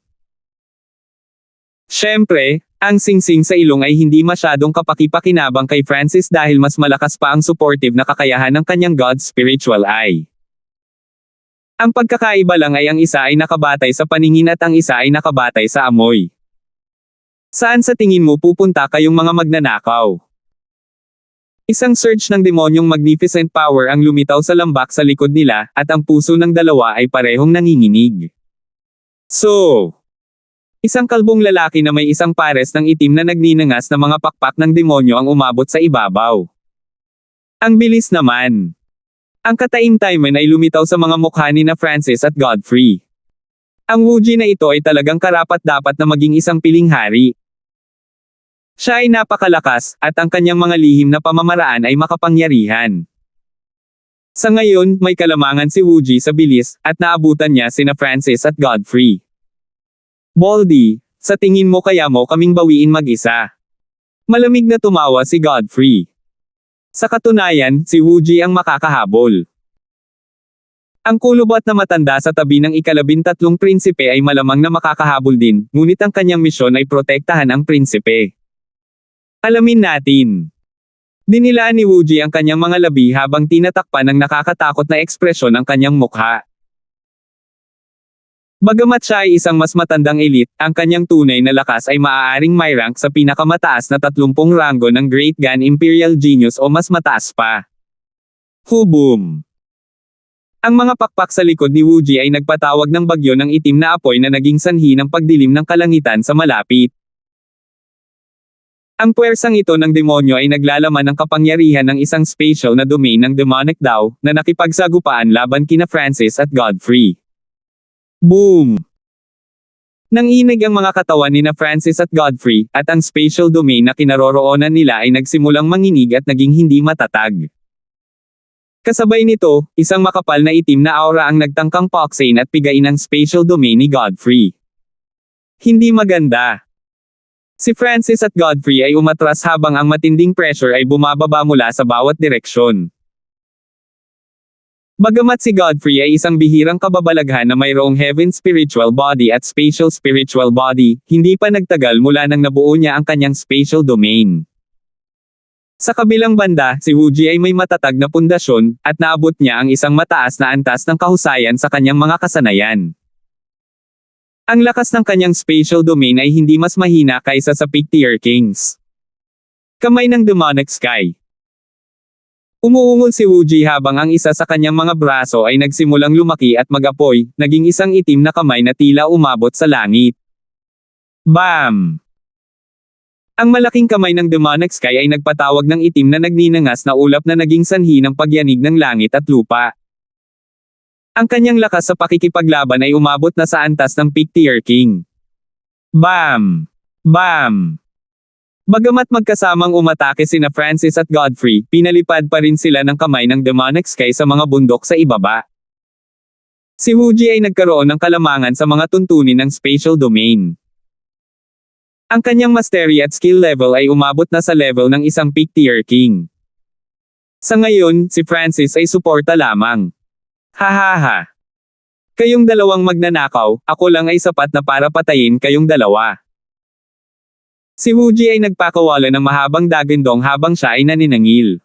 Siyempre, ang singsing sa ilong ay hindi masyadong kapaki-pakinabang kay Francis dahil mas malakas pa ang supportive na kakayahan ng kanyang God spiritual eye. Ang pagkakaiba lang ay ang isa ay nakabatay sa paningin at ang isa ay nakabatay sa amoy. Saan sa tingin mo pupunta kayong mga magnanakaw? Isang surge ng demonyong magnificent power ang lumitaw sa lambak sa likod nila, at ang puso ng dalawa ay parehong nanginginig. Isang kalbong lalaki na may isang pares ng itim na nagninangas na mga pakpak ng demonyo ang umabot sa ibabaw. Ang bilis naman. Ang kataim-taiman ay lumitaw sa mga mukha ni na Francis at Godfrey. Ang Wuji na ito ay talagang karapat-dapat na maging isang piling hari. Siya ay napakalakas, at ang kanyang mga lihim na pamamaraan ay makapangyarihan. Sa ngayon, may kalamangan si Wuji sa bilis, at naabutan niya sina Francis at Godfrey. Baldy, sa tingin mo kaya mo kaming bawiin mag-isa? Malamig na tumawa si Godfrey. Sa katunayan, si Wuji ang makakahabol. Ang kulubot na matanda sa tabi ng ika-13 prinsipe ay malamang na makakahabol din, ngunit ang kanyang misyon ay protektahan ang prinsipe. Alamin natin. Dinilaan ni Wuji ang kanyang mga labi habang tinatakpan ng nakakatakot na ekspresyon ang kanyang mukha. Bagamat siya ay isang mas matandang elite, ang kanyang tunay na lakas ay maaaring may rank sa pinakamataas na 30 ranggo ng Great Gun Imperial Genius o mas mataas pa. Boom! Ang mga pakpak sa likod ni Wuji ay nagpatawag ng bagyo ng itim na apoy na naging sanhi ng pagdilim ng kalangitan sa malapit. Ang puwersang ito ng demonyo ay naglalaman ng kapangyarihan ng isang spatial na domain ng demonic daw, na nakipagsagupaan laban kina Francis at Godfrey. Boom! Nanginig ang mga katawan ni na Francis at Godfrey, at ang spatial domain na kinaroroonan nila ay nagsimulang manginig at naging hindi matatag. Kasabay nito, isang makapal na itim na aura ang nagtangkang paksain at pigain ang spatial domain ni Godfrey. Hindi maganda. Si Francis at Godfrey ay umatras habang ang matinding pressure ay bumababa mula sa bawat direksyon. Bagamat si Godfrey ay isang bihirang kababalaghan na mayroong heaven spiritual body at spatial spiritual body, hindi pa nagtagal mula nang nabuo niya ang kanyang spatial domain. Sa kabilang banda, si Wuji ay may matatag na pundasyon, at naabot niya ang isang mataas na antas ng kahusayan sa kanyang mga kasanayan. Ang lakas ng kanyang spatial domain ay hindi mas mahina kaysa sa Pictier Kings. Kamay ng Demonic Sky. Umuungol si Wuji habang ang isa sa kanyang mga braso ay nagsimulang lumaki at mag-apoy, naging isang itim na kamay na tila umabot sa langit. Bam! Ang malaking kamay ng Demonic Sky ay nagpatawag ng itim na nagninangas na ulap na naging sanhi ng pagyanig ng langit at lupa. Ang kanyang lakas sa pakikipaglaban ay umabot na sa antas ng Peak Tier King. Bam! Bam! Bagamat magkasamang umatake sina Francis at Godfrey, pinalipad pa rin sila ng kamay ng Demonic Sky sa mga bundok sa ibaba. Si Wuji ay nagkaroon ng kalamangan sa mga tuntunin ng spatial domain. Ang kanyang mastery at skill level ay umabot na sa level ng isang Peak Tier King. Sa ngayon, si Francis ay suporta lamang. Hahaha. Kayong dalawang magnanakaw, ako lang ay sapat na para patayin kayong dalawa. Si Wuji ay nagpakawala ng mahabang dagandong habang siya ay naninangil.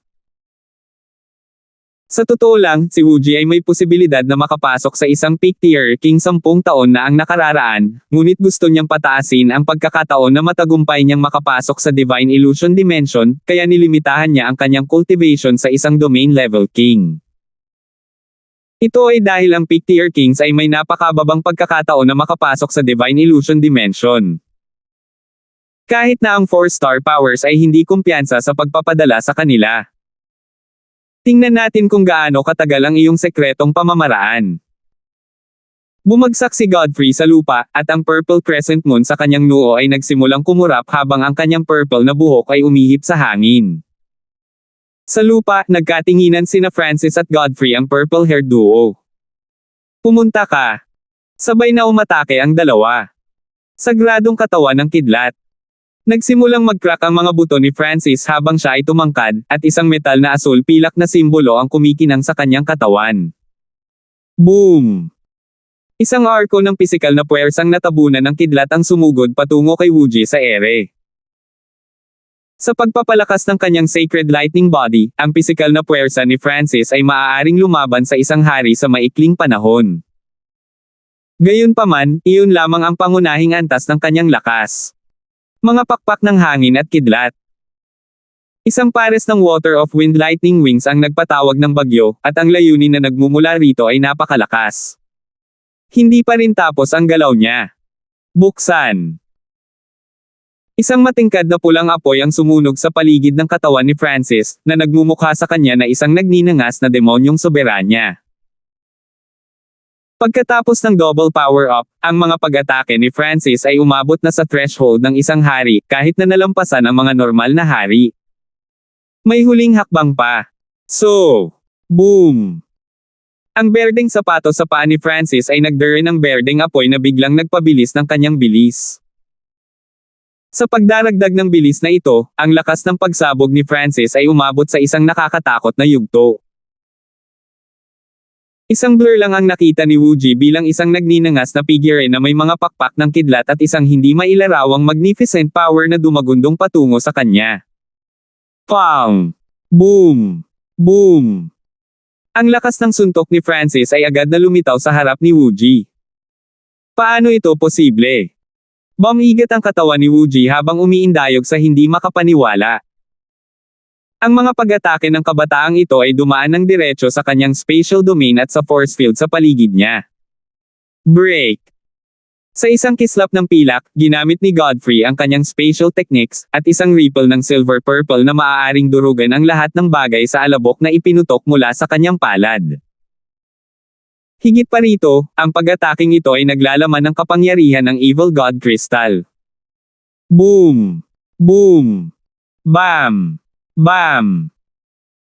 Sa totoo lang, si Wuji ay may posibilidad na makapasok sa isang Peak Tier King 10 taon na ang nakararaan, ngunit gusto niyang pataasin ang pagkakataon na matagumpay niyang makapasok sa Divine Illusion Dimension, kaya nilimitahan niya ang kanyang cultivation sa isang Domain Level King. Ito ay dahil ang Peak Tier Kings ay may napakababang pagkakataon na makapasok sa Divine Illusion Dimension. Kahit na ang 4-star powers ay hindi kumpiyansa sa pagpapadala sa kanila. Tingnan natin kung gaano katagal ang iyong sekretong pamamaraan. Bumagsak si Godfrey sa lupa, at ang Purple Crescent Moon sa kanyang noo ay nagsimulang kumurap habang ang kanyang purple na buhok ay umihip sa hangin. Sa lupa, nagkatinginan sina Francis at Godfrey ang purple-haired duo. Pumunta ka. Sabay na umatake ang dalawa. Sagradong katawan ng kidlat. Nagsimulang mag-crack ang mga buto ni Francis habang siya ay tumangkad, at isang metal na asul pilak na simbolo ang kumikinang sa kanyang katawan. Boom! Isang arko ng pisikal na puwersang natabunan ng kidlat ang sumugod patungo kay Wuji sa ere. Sa pagpapalakas ng kanyang Sacred Lightning Body, ang pisikal na puwersa ni Francis ay maaaring lumaban sa isang hari sa maikling panahon. Gayunpaman, iyon lamang ang pangunahing antas ng kanyang lakas. Mga pakpak ng hangin at kidlat. Isang pares ng Water of Wind Lightning Wings ang nagpatawag ng bagyo, at ang layunin na nagmumula rito ay napakalakas. Hindi pa rin tapos ang galaw niya. Buksan. Isang matingkad na pulang apoy ang sumunog sa paligid ng katawan ni Francis, na nagmumukha sa kanya na isang nagninangas na demonyong soberanya. Pagkatapos ng double power-up, ang mga pag-atake ni Francis ay umabot na sa threshold ng isang hari, kahit na nalampasan ang mga normal na hari. May huling hakbang pa. So, boom! Ang berdeng sapatos sa paa ni Francis ay nagdere ng berdeng apoy na biglang nagpabilis ng kanyang bilis. Sa pagdaragdag ng bilis na ito, ang lakas ng pagsabog ni Francis ay umabot sa isang nakakatakot na yugto. Isang blur lang ang nakita ni Wuji bilang isang nagninangas na figure na may mga pakpak ng kidlat at isang hindi mailarawang magnificent power na dumagundong patungo sa kanya. Pang! Boom! Boom! Ang lakas ng suntok ni Francis ay agad na lumitaw sa harap ni Wuji. Paano ito posible? Bumigat ang katawan ni Wuji habang umiindayog sa hindi makapaniwala. Ang mga pag-atake ng kabataang ito ay dumaan ng diretso sa kanyang spatial domain at sa force field sa paligid niya. Break! Sa isang kislap ng pilak, ginamit ni Godfrey ang kanyang spatial techniques, at isang ripple ng silver-purple na maaaring durugan ang lahat ng bagay sa alabok na ipinutok mula sa kanyang palad. Higit pa rito, ang pag-ataking ito ay naglalaman ng kapangyarihan ng Evil God Crystal. Boom! Boom! Bam! Bam!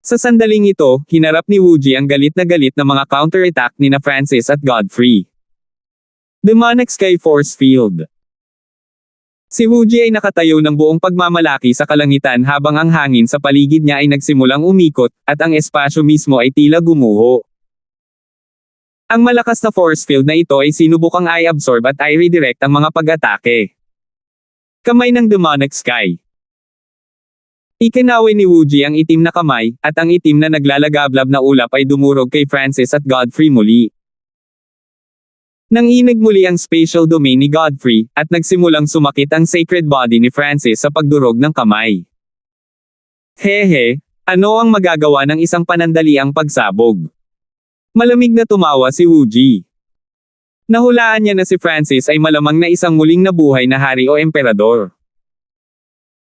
Sa sandaling ito, hinarap ni Wuji ang galit na mga counter-attack ni na Francis at Godfrey. Demonic Sky Force Field. Si Wuji ay nakatayo ng buong pagmamalaki sa kalangitan habang ang hangin sa paligid niya ay nagsimulang umikot, at ang espasyo mismo ay tila gumuho. Ang malakas na force field na ito ay sinubukang i-absorb at i-redirect ang mga pag-atake. Kamay ng Demonic Sky. Ikinaway ni Wuji ang itim na kamay, at ang itim na naglalagablab na ulap ay dumurog kay Francis at Godfrey muli. Nanginig muli ang spatial domain ni Godfrey, at nagsimulang sumakit ang sacred body ni Francis sa pagdurog ng kamay. Hehe, Ano ang magagawa ng isang panandaliang pagsabog? Malamig na tumawa si Wooji. Nahulaan niya na si Francis ay malamang na isang muling nabuhay na hari o emperador.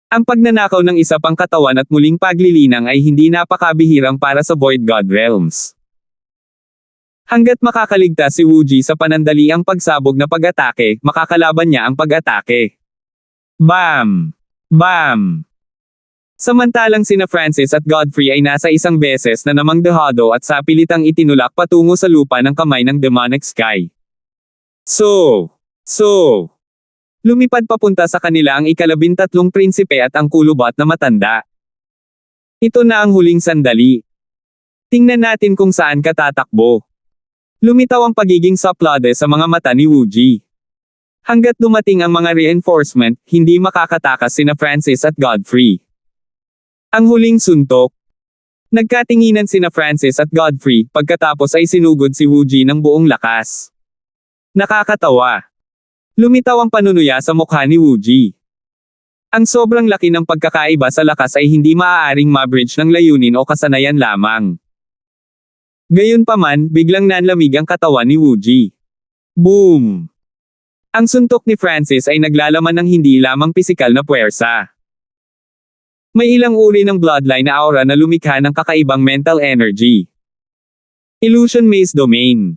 Ang pagnanakaw ng isa pang katawan at muling paglilinang ay hindi napakabihirang para sa Void God Realms. Hanggat makakaligtas si Wooji sa panandaliang pagsabog na pag-atake, makakalaban niya ang pag-atake. Bam! Bam! Samantalang sina Francis at Godfrey ay nasa isang beses na namang dehado at sapilitang itinulak patungo sa lupa ng kamay ng demonic sky. Lumipad papunta sa kanila ang ika-13 prinsipe at ang kulubot na matanda. Ito na ang huling sandali. Tingnan natin kung saan ka tatakbo. Lumitaw ang pagiging saplade sa mga mata ni Wooji. Hanggat dumating ang mga reinforcement, hindi makakatakas sina Francis at Godfrey. Ang huling suntok. Nagkatinginan sina Francis at Godfrey, pagkatapos ay sinugod si Wooji ng buong lakas. Nakakatawa. Lumitaw ang panunuya sa mukha ni Wooji. Ang sobrang laki ng pagkakaiba sa lakas ay hindi maaaring ma-bridge ng layunin o kasanayan lamang. Gayunpaman, biglang nanlamig ang katawan ni Wooji. Boom! Ang suntok ni Francis ay naglalaman ng hindi lamang pisikal na puwersa. May ilang uri ng bloodline na aura na lumikha ng kakaibang mental energy. Illusion Maze Domain.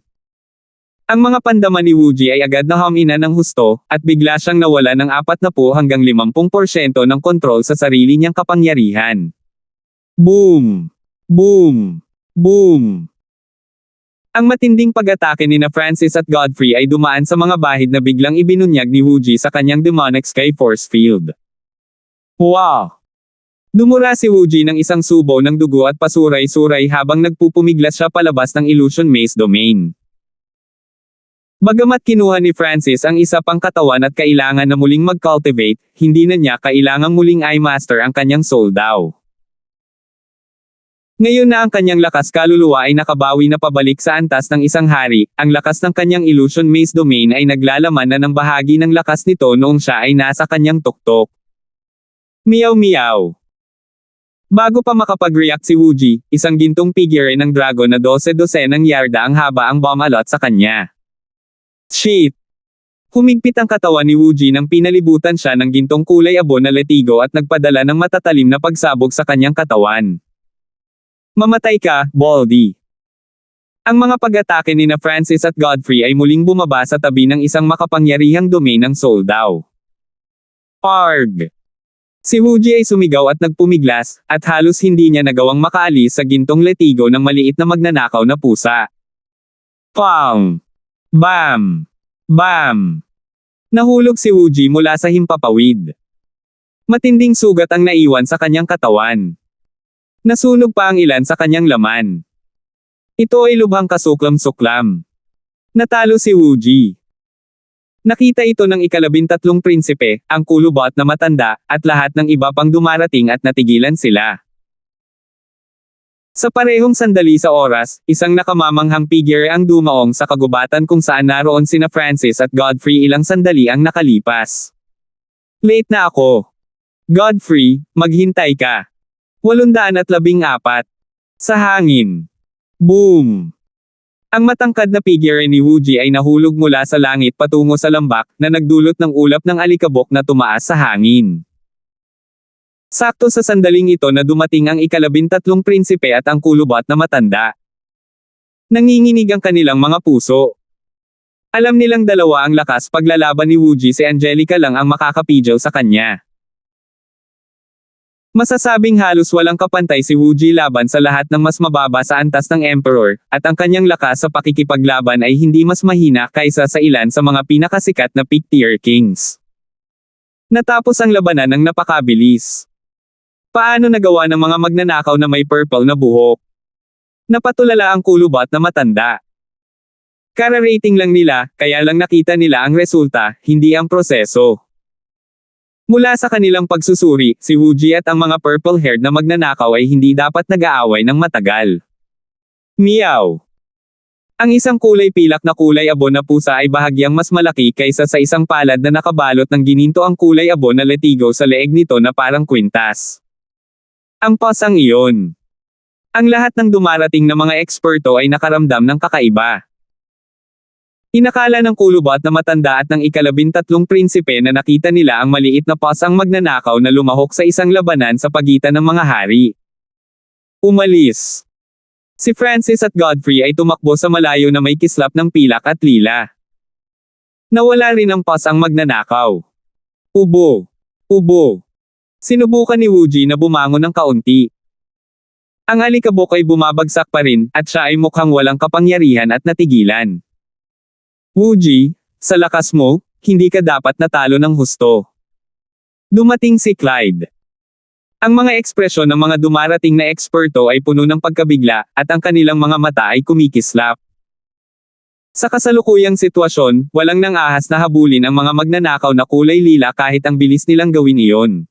Ang mga pandaman ni Wooji ay agad na hamina ng husto, at bigla siyang nawala ng 40 hanggang 50% ng kontrol sa sarili niyang kapangyarihan. Boom! Boom! Boom! Ang matinding pag-atake ni na Francis at Godfrey ay dumaan sa mga bahid na biglang ibinunyag ni Wooji sa kanyang demonic sky force field. Wow! Dumura si Wooji ng isang subo ng dugo at pasuray-suray habang nagpupumiglas siya palabas ng Illusion Maze Domain. Bagamat kinuha ni Francis ang isa pang katawan at kailangan na muling mag-cultivate, hindi na niya kailangang muling i-master ang kanyang soul daw. Ngayon na ang kanyang lakas kaluluwa ay nakabawi na pabalik sa antas ng isang hari, ang lakas ng kanyang Illusion Maze Domain ay naglalaman na ng bahagi ng lakas nito noong siya ay nasa kanyang tuktok. Meow meow. Bago pa makapag-react si Wooji, isang gintong figure ng dragon na 12-12 yarda ang haba ang bumalot sa kanya. Shit! Humigpit ang katawan ni Wooji nang pinalibutan siya ng gintong kulay abo na letigo at nagpadala ng matatalim na pagsabog sa kanyang katawan. Mamatay ka, Baldy! Ang mga pag-atake ni na Francis at Godfrey ay muling bumaba sa tabi ng isang makapangyarihang domain ng soul daw. Arg! Si Wooji ay sumigaw at nagpumiglas, at halos hindi niya nagawang makaalis sa gintong letigo ng maliit na magnanakaw na pusa. Pang! Bam! Bam! Nahulog si Wooji mula sa himpapawid. Matinding sugat ang naiwan sa kanyang katawan. Nasunog pa ang ilan sa kanyang laman. Ito ay lubhang kasuklam-suklam. Natalo si Wooji. Nakita ito ng ika-13 prinsipe, ang kulubot na matanda, at lahat ng iba pang dumarating at natigilan sila. Sa parehong sandali sa oras, isang nakamamanghang figure ang dumaong sa kagubatan kung saan naroon sina Francis at Godfrey ilang sandali ang nakalipas. Late na ako. Godfrey, maghintay ka. 814. Sa hangin. Boom! Ang matangkad na figure ni Wooji ay nahulog mula sa langit patungo sa lambak, na nagdulot ng ulap ng alikabok na tumaas sa hangin. Sakto sa sandaling ito na dumating ang ika-13 prinsipe at ang kulubot na matanda. Nanginginig ang kanilang mga puso. Alam nilang dalawa ang lakas paglalaban ni Wooji, si Angelica lang ang makakapidyaw sa kanya. Masasabing halos walang kapantay si Wooji laban sa lahat ng mas mababa sa antas ng Emperor, at ang kanyang lakas sa pakikipaglaban ay hindi mas mahina kaysa sa ilan sa mga pinakasikat na peak-tier kings. Natapos ang labanan ng napakabilis. Paano nagawa ng mga magnanakaw na may purple na buhok? Napatulala ang kulubot na matanda. Kara-rating lang nila, kaya lang nakita nila ang resulta, hindi ang proseso. Mula sa kanilang pagsusuri, si Wooji at ang mga purple-haired na magnanakaw ay hindi dapat nag-aaway ng matagal. Meow! Ang isang kulay pilak na kulay abo na pusa ay bahagyang mas malaki kaysa sa isang palad na nakabalot ng gininto ang kulay abo na letigo sa leeg nito na parang kwintas. Ang pasang iyon. Ang lahat ng dumarating na mga eksperto ay nakaramdam ng kakaiba. Inakala ng kulubot na matanda at ng ika-13 prinsipe na nakita nila ang maliit na pasang magnanakaw na lumahok sa isang labanan sa pagitan ng mga hari. Umalis. Si Francis at Godfrey ay tumakbo sa malayo na may kislap ng pilak at lila. Nawala rin ang pasang magnanakaw. Ubo. Ubo. Sinubukan ni Wuji na bumangon ng kaunti. Ang alikabok ay bumabagsak pa rin, at siya ay mukhang walang kapangyarihan at natigilan. Wuji, sa lakas mo, hindi ka dapat natalo ng husto. Dumating si Clyde. Ang mga ekspresyon ng mga dumarating na eksperto ay puno ng pagkabigla, at ang kanilang mga mata ay kumikislap. Sa kasalukuyang sitwasyon, walang nang ahas na habulin ang mga magnanakaw na kulay lila kahit ang bilis nilang gawin iyon.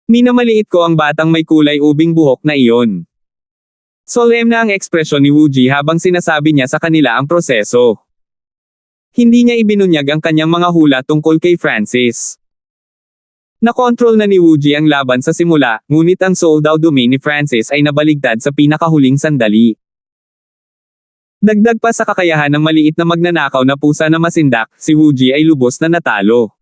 Minamaliit ko ang batang may kulay ubing buhok na iyon. Solemn na ang ekspresyon ni Wuji habang sinasabi niya sa kanila ang proseso. Hindi niya ibinunyag ang kanyang mga hula tungkol kay Francis. Nakontrol na ni Wuji ang laban sa simula, ngunit ang soul-daw domain ni Francis ay nabaligtad sa pinakahuling sandali. Dagdag pa sa kakayahan ng maliit na magnanakaw na pusa na masindak, si Wuji ay lubos na natalo.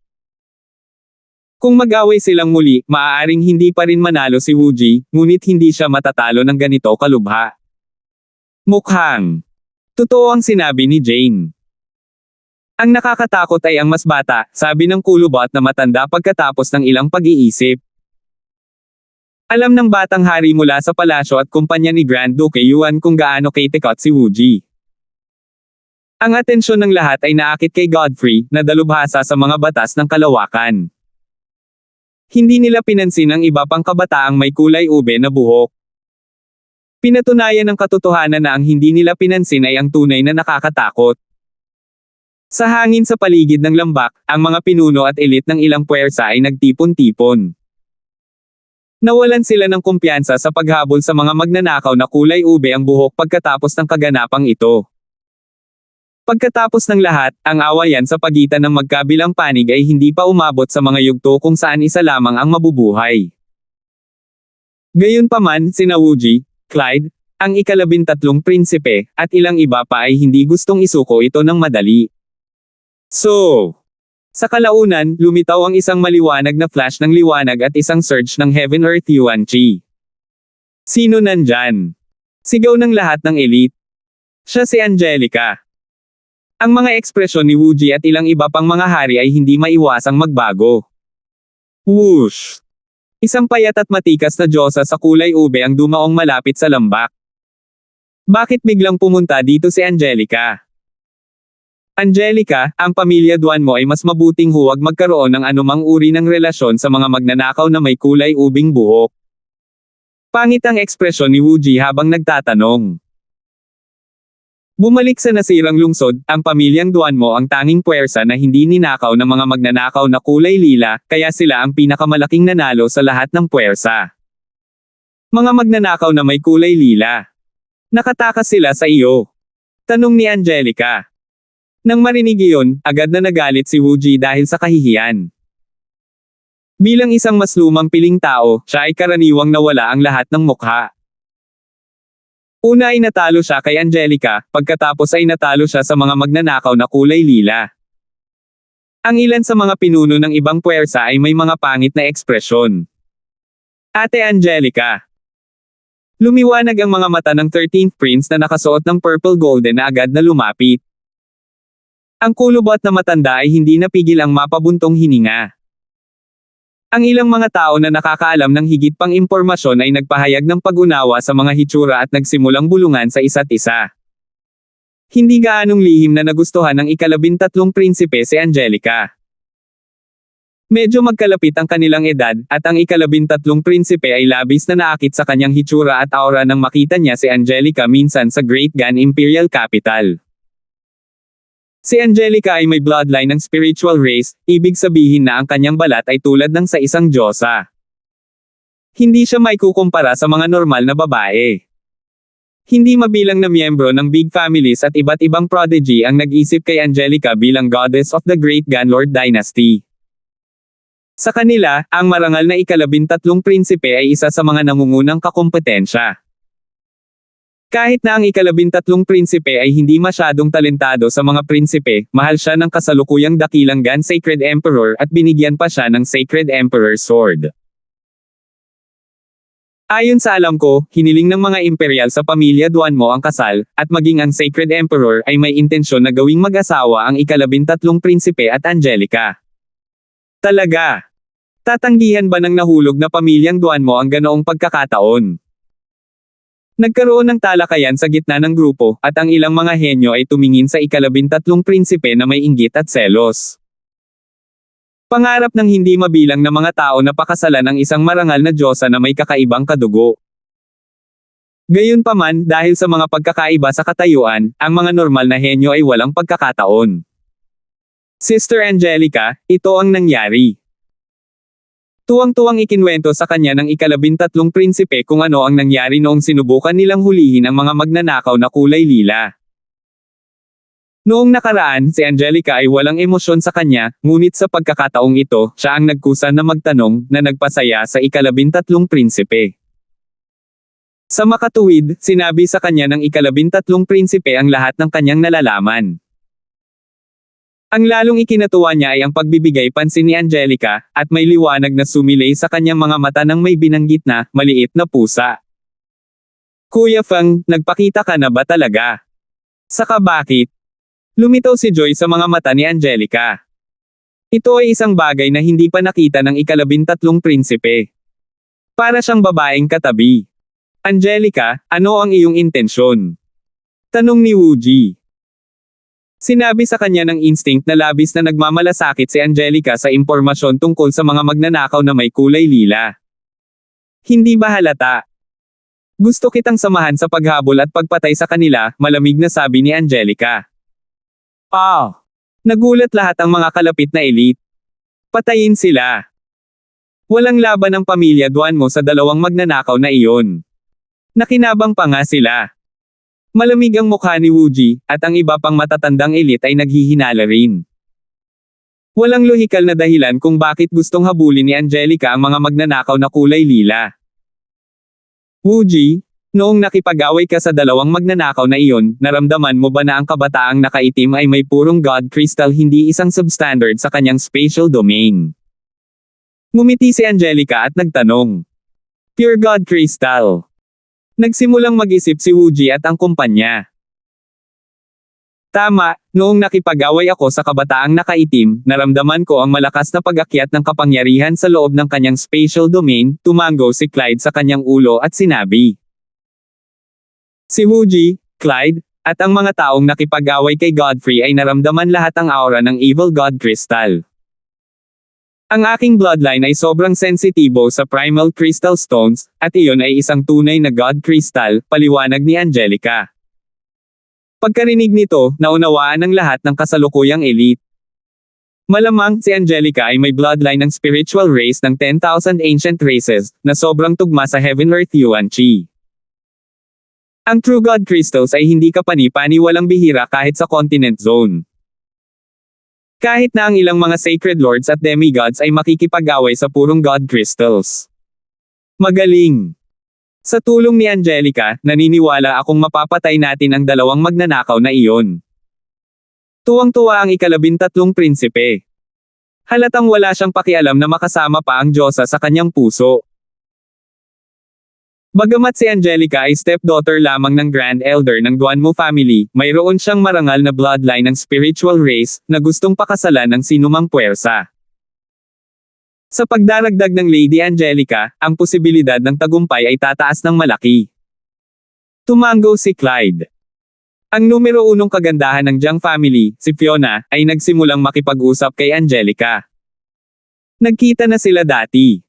Kung mag-away silang muli, maaaring hindi pa rin manalo si Wuji, ngunit hindi siya matatalo ng ganito kalubha. Mukhang totoo ang sinabi ni Jane. Ang nakakatakot ay ang mas bata, sabi ng kulubot na matanda pagkatapos ng ilang pag-iisip. Alam ng batang hari mula sa palasyo at kumpanya ni Grand Duke Yuan kung gaano kaitikot si Wuji. Ang atensyon ng lahat ay naakit kay Godfrey, na dalubhasa sa mga batas ng kalawakan. Hindi nila pinansin ang iba pang kabataang may kulay ube na buhok. Pinatunayan ng katotohanan na ang hindi nila pinansin ay ang tunay na nakakatakot. Sa hangin sa paligid ng lambak, ang mga pinuno at elit ng ilang puwersa ay nagtipon-tipon. Nawalan sila ng kumpiyansa sa paghabol sa mga magnanakaw na kulay ube ang buhok pagkatapos ng kaganapang ito. Pagkatapos ng lahat, ang awayan sa pagitan ng magkabilang panig ay hindi pa umabot sa mga yugto kung saan isa lamang ang mabubuhay. Gayunpaman, sina Wuji, Clyde, ang ika-13 prinsipe, at ilang iba pa ay hindi gustong isuko ito ng madali. So, sa kalaunan, lumitaw ang isang maliwanag na flash ng liwanag at isang surge ng Heaven Earth Yuan Chi. Sino nandyan? Sigaw ng lahat ng elite. Siya si Angelica. Ang mga ekspresyon ni Wuji at ilang iba pang mga hari ay hindi maiwasang magbago. Whoosh! Isang payat at matikas na diyosa sa kulay ube ang dumaong malapit sa lambak. Bakit biglang pumunta dito si Angelica? Angelica, ang pamilya Duan mo ay mas mabuting huwag magkaroon ng anumang uri ng relasyon sa mga magnanakaw na may kulay ubing buhok. Pangit ang ekspresyon ni Wuji habang nagtatanong. Bumalik sa nasirang lungsod, ang pamilyang Duan mo ang tanging puwersa na hindi ninakaw ng mga magnanakaw na kulay lila, kaya sila ang pinakamalaking nanalo sa lahat ng puwersa. Mga magnanakaw na may kulay lila. Nakatakas sila sa iyo. Tanong ni Angelica. Nang marinig iyon, agad na nagalit si Wuji dahil sa kahihiyan. Bilang isang mas lumang piling tao, siya ay karaniwang nawala ang lahat ng mukha. Una ay natalo siya kay Angelica, pagkatapos ay natalo siya sa mga magnanakaw na kulay lila. Ang ilan sa mga pinuno ng ibang puwersa ay may mga pangit na ekspresyon. Ate Angelica. Lumiwanag ang mga mata ng 13th Prince na nakasuot ng purple golden na agad na lumapit. Ang kulubot na matanda ay hindi napigil ang mapabuntong hininga. Ang ilang mga tao na nakakaalam ng higit pang impormasyon ay nagpahayag ng pag-unawa sa mga hitsura at nagsimulang bulungan sa isa't isa. Hindi gaanong lihim na nagustuhan ng ika-13 prinsipe si Angelica. Medyo magkalapit ang kanilang edad, at ang ika-13 prinsipe ay labis na naakit sa kanyang hitsura at aura nang makita niya si Angelica minsan sa Great Gan Imperial Capital. Si Angelica ay may bloodline ng spiritual race, ibig sabihin na ang kanyang balat ay tulad ng sa isang diyosa. Hindi siya maikukumpara sa mga normal na babae. Hindi mabilang na miyembro ng big families at iba't ibang prodigy ang nag-isip kay Angelica bilang goddess of the Great Gan Lord Dynasty. Sa kanila, ang marangal na ika-13 prinsipe ay isa sa mga nangungunang kakumpetensya. Kahit na ang ika-13 prinsipe ay hindi masyadong talentado sa mga prinsipe, mahal siya ng kasalukuyang dakilang Gan Sacred Emperor at binigyan pa siya ng Sacred Emperor Sword. Ayon sa alam ko, hiniling ng mga imperial sa pamilya Duanmo ang kasal, at maging ang Sacred Emperor ay may intensyon na gawing mag-asawa ang ika-13 prinsipe at Angelica. Talaga? Tatanggihan ba ng nahulog na pamilyang Duanmo ang ganoong pagkakataon? Nagkaroon ng talakayan sa gitna ng grupo, at ang ilang mga henyo ay tumingin sa ika-13 prinsipe na may inggit at selos. Pangarap ng hindi mabilang na mga tao na pakasalan ang isang marangal na diyosa na may kakaibang kadugo. Gayunpaman, dahil sa mga pagkakaiba sa katayuan, ang mga normal na henyo ay walang pagkakataon. Sister Angelica, ito ang nangyari. Tuwang-tuwang ikinwento sa kanya ng ika-13 prinsipe kung ano ang nangyari noong sinubukan nilang hulihin ang mga magnanakaw na kulay lila. Noong nakaraan, si Angelica ay walang emosyon sa kanya, ngunit sa pagkakataong ito, siya ang nagkusa na magtanong, na nagpasaya sa ika-13 prinsipe. Sa makatuwid, sinabi sa kanya ng ika-13 prinsipe ang lahat ng kanyang nalalaman. Ang lalong ikinatuwa niya ay ang pagbibigay pansin ni Angelica, at may liwanag na sumilay sa kanyang mga mata nang may binanggit na, maliit na pusa. Kuya Feng, nagpakita ka na ba talaga? Saka bakit? Lumitaw si Joy sa mga mata ni Angelica. Ito ay isang bagay na hindi pa nakita ng ika-13 prinsipe. Para siyang babaeng katabi. Angelica, ano ang iyong intensyon? Tanong ni Wuji. Sinabi sa kanya ng instinct na labis na nagmamalasakit si Angelica sa impormasyon tungkol sa mga magnanakaw na may kulay lila. Hindi ba halata? Gusto kitang samahan sa paghabol at pagpatay sa kanila, malamig na sabi ni Angelica. Nagulat lahat ang mga kalapit na elite. Patayin sila. Walang laban ng pamilya Duanmo sa dalawang magnanakaw na iyon. Nakinabang pa nga sila. Malamig ang mukha ni Wuji, at ang iba pang matatandang elite ay naghihinala rin. Walang lohikal na dahilan kung bakit gustong habulin ni Angelica ang mga magnanakaw na kulay lila. Wuji, noong nakipag-away ka sa dalawang magnanakaw na iyon, naramdaman mo ba na ang kabataang nakaitim ay may purong God Crystal hindi isang substandard sa kanyang spatial domain? Ngumiti si Angelica at nagtanong. Pure God Crystal. Nagsimulang mag-isip si Wuji at ang kumpanya. Tama, noong nakipag-away ako sa kabataang nakaitim, naramdaman ko ang malakas na pag-akyat ng kapangyarihan sa loob ng kanyang spatial domain, tumango si Clyde sa kanyang ulo at sinabi. Si Wuji, Clyde, at ang mga taong nakipag-away kay Godfrey ay naramdaman lahat ang aura ng Evil God Crystal. Ang aking bloodline ay sobrang sensitibo sa Primal Crystal Stones, at iyon ay isang tunay na God Crystal, paliwanag ni Angelica. Pagkarinig nito, naunawaan ng lahat ng kasalukuyang elite. Malamang, si Angelica ay may bloodline ng spiritual race ng 10,000 ancient races, na sobrang tugma sa Heaven Earth Yuan Chi. Ang True God Crystals ay hindi kapani-pani walang bihira kahit sa continent zone. Kahit na ang ilang mga sacred lords at demigods ay makikipag-away sa purong God Crystals. Magaling! Sa tulong ni Angelica, naniniwala akong mapapatay natin ang dalawang magnanakaw na iyon. Tuwang-tuwa ang ika-13 prinsipe. Halatang wala siyang pakialam na makasama pa ang diyosa sa kanyang puso. Bagamat si Angelica ay stepdaughter lamang ng Grand Elder ng Duanmo family, mayroon siyang marangal na bloodline ng spiritual race, na gustong pakasalan ng sinumang puwersa. Sa pagdaragdag ng Lady Angelica, ang posibilidad ng tagumpay ay tataas ng malaki. Tumango si Clyde. Ang numero 1 kagandahan ng Jiang family, si Fiona, ay nagsimulang makipag-usap kay Angelica. Nagkita na sila dati.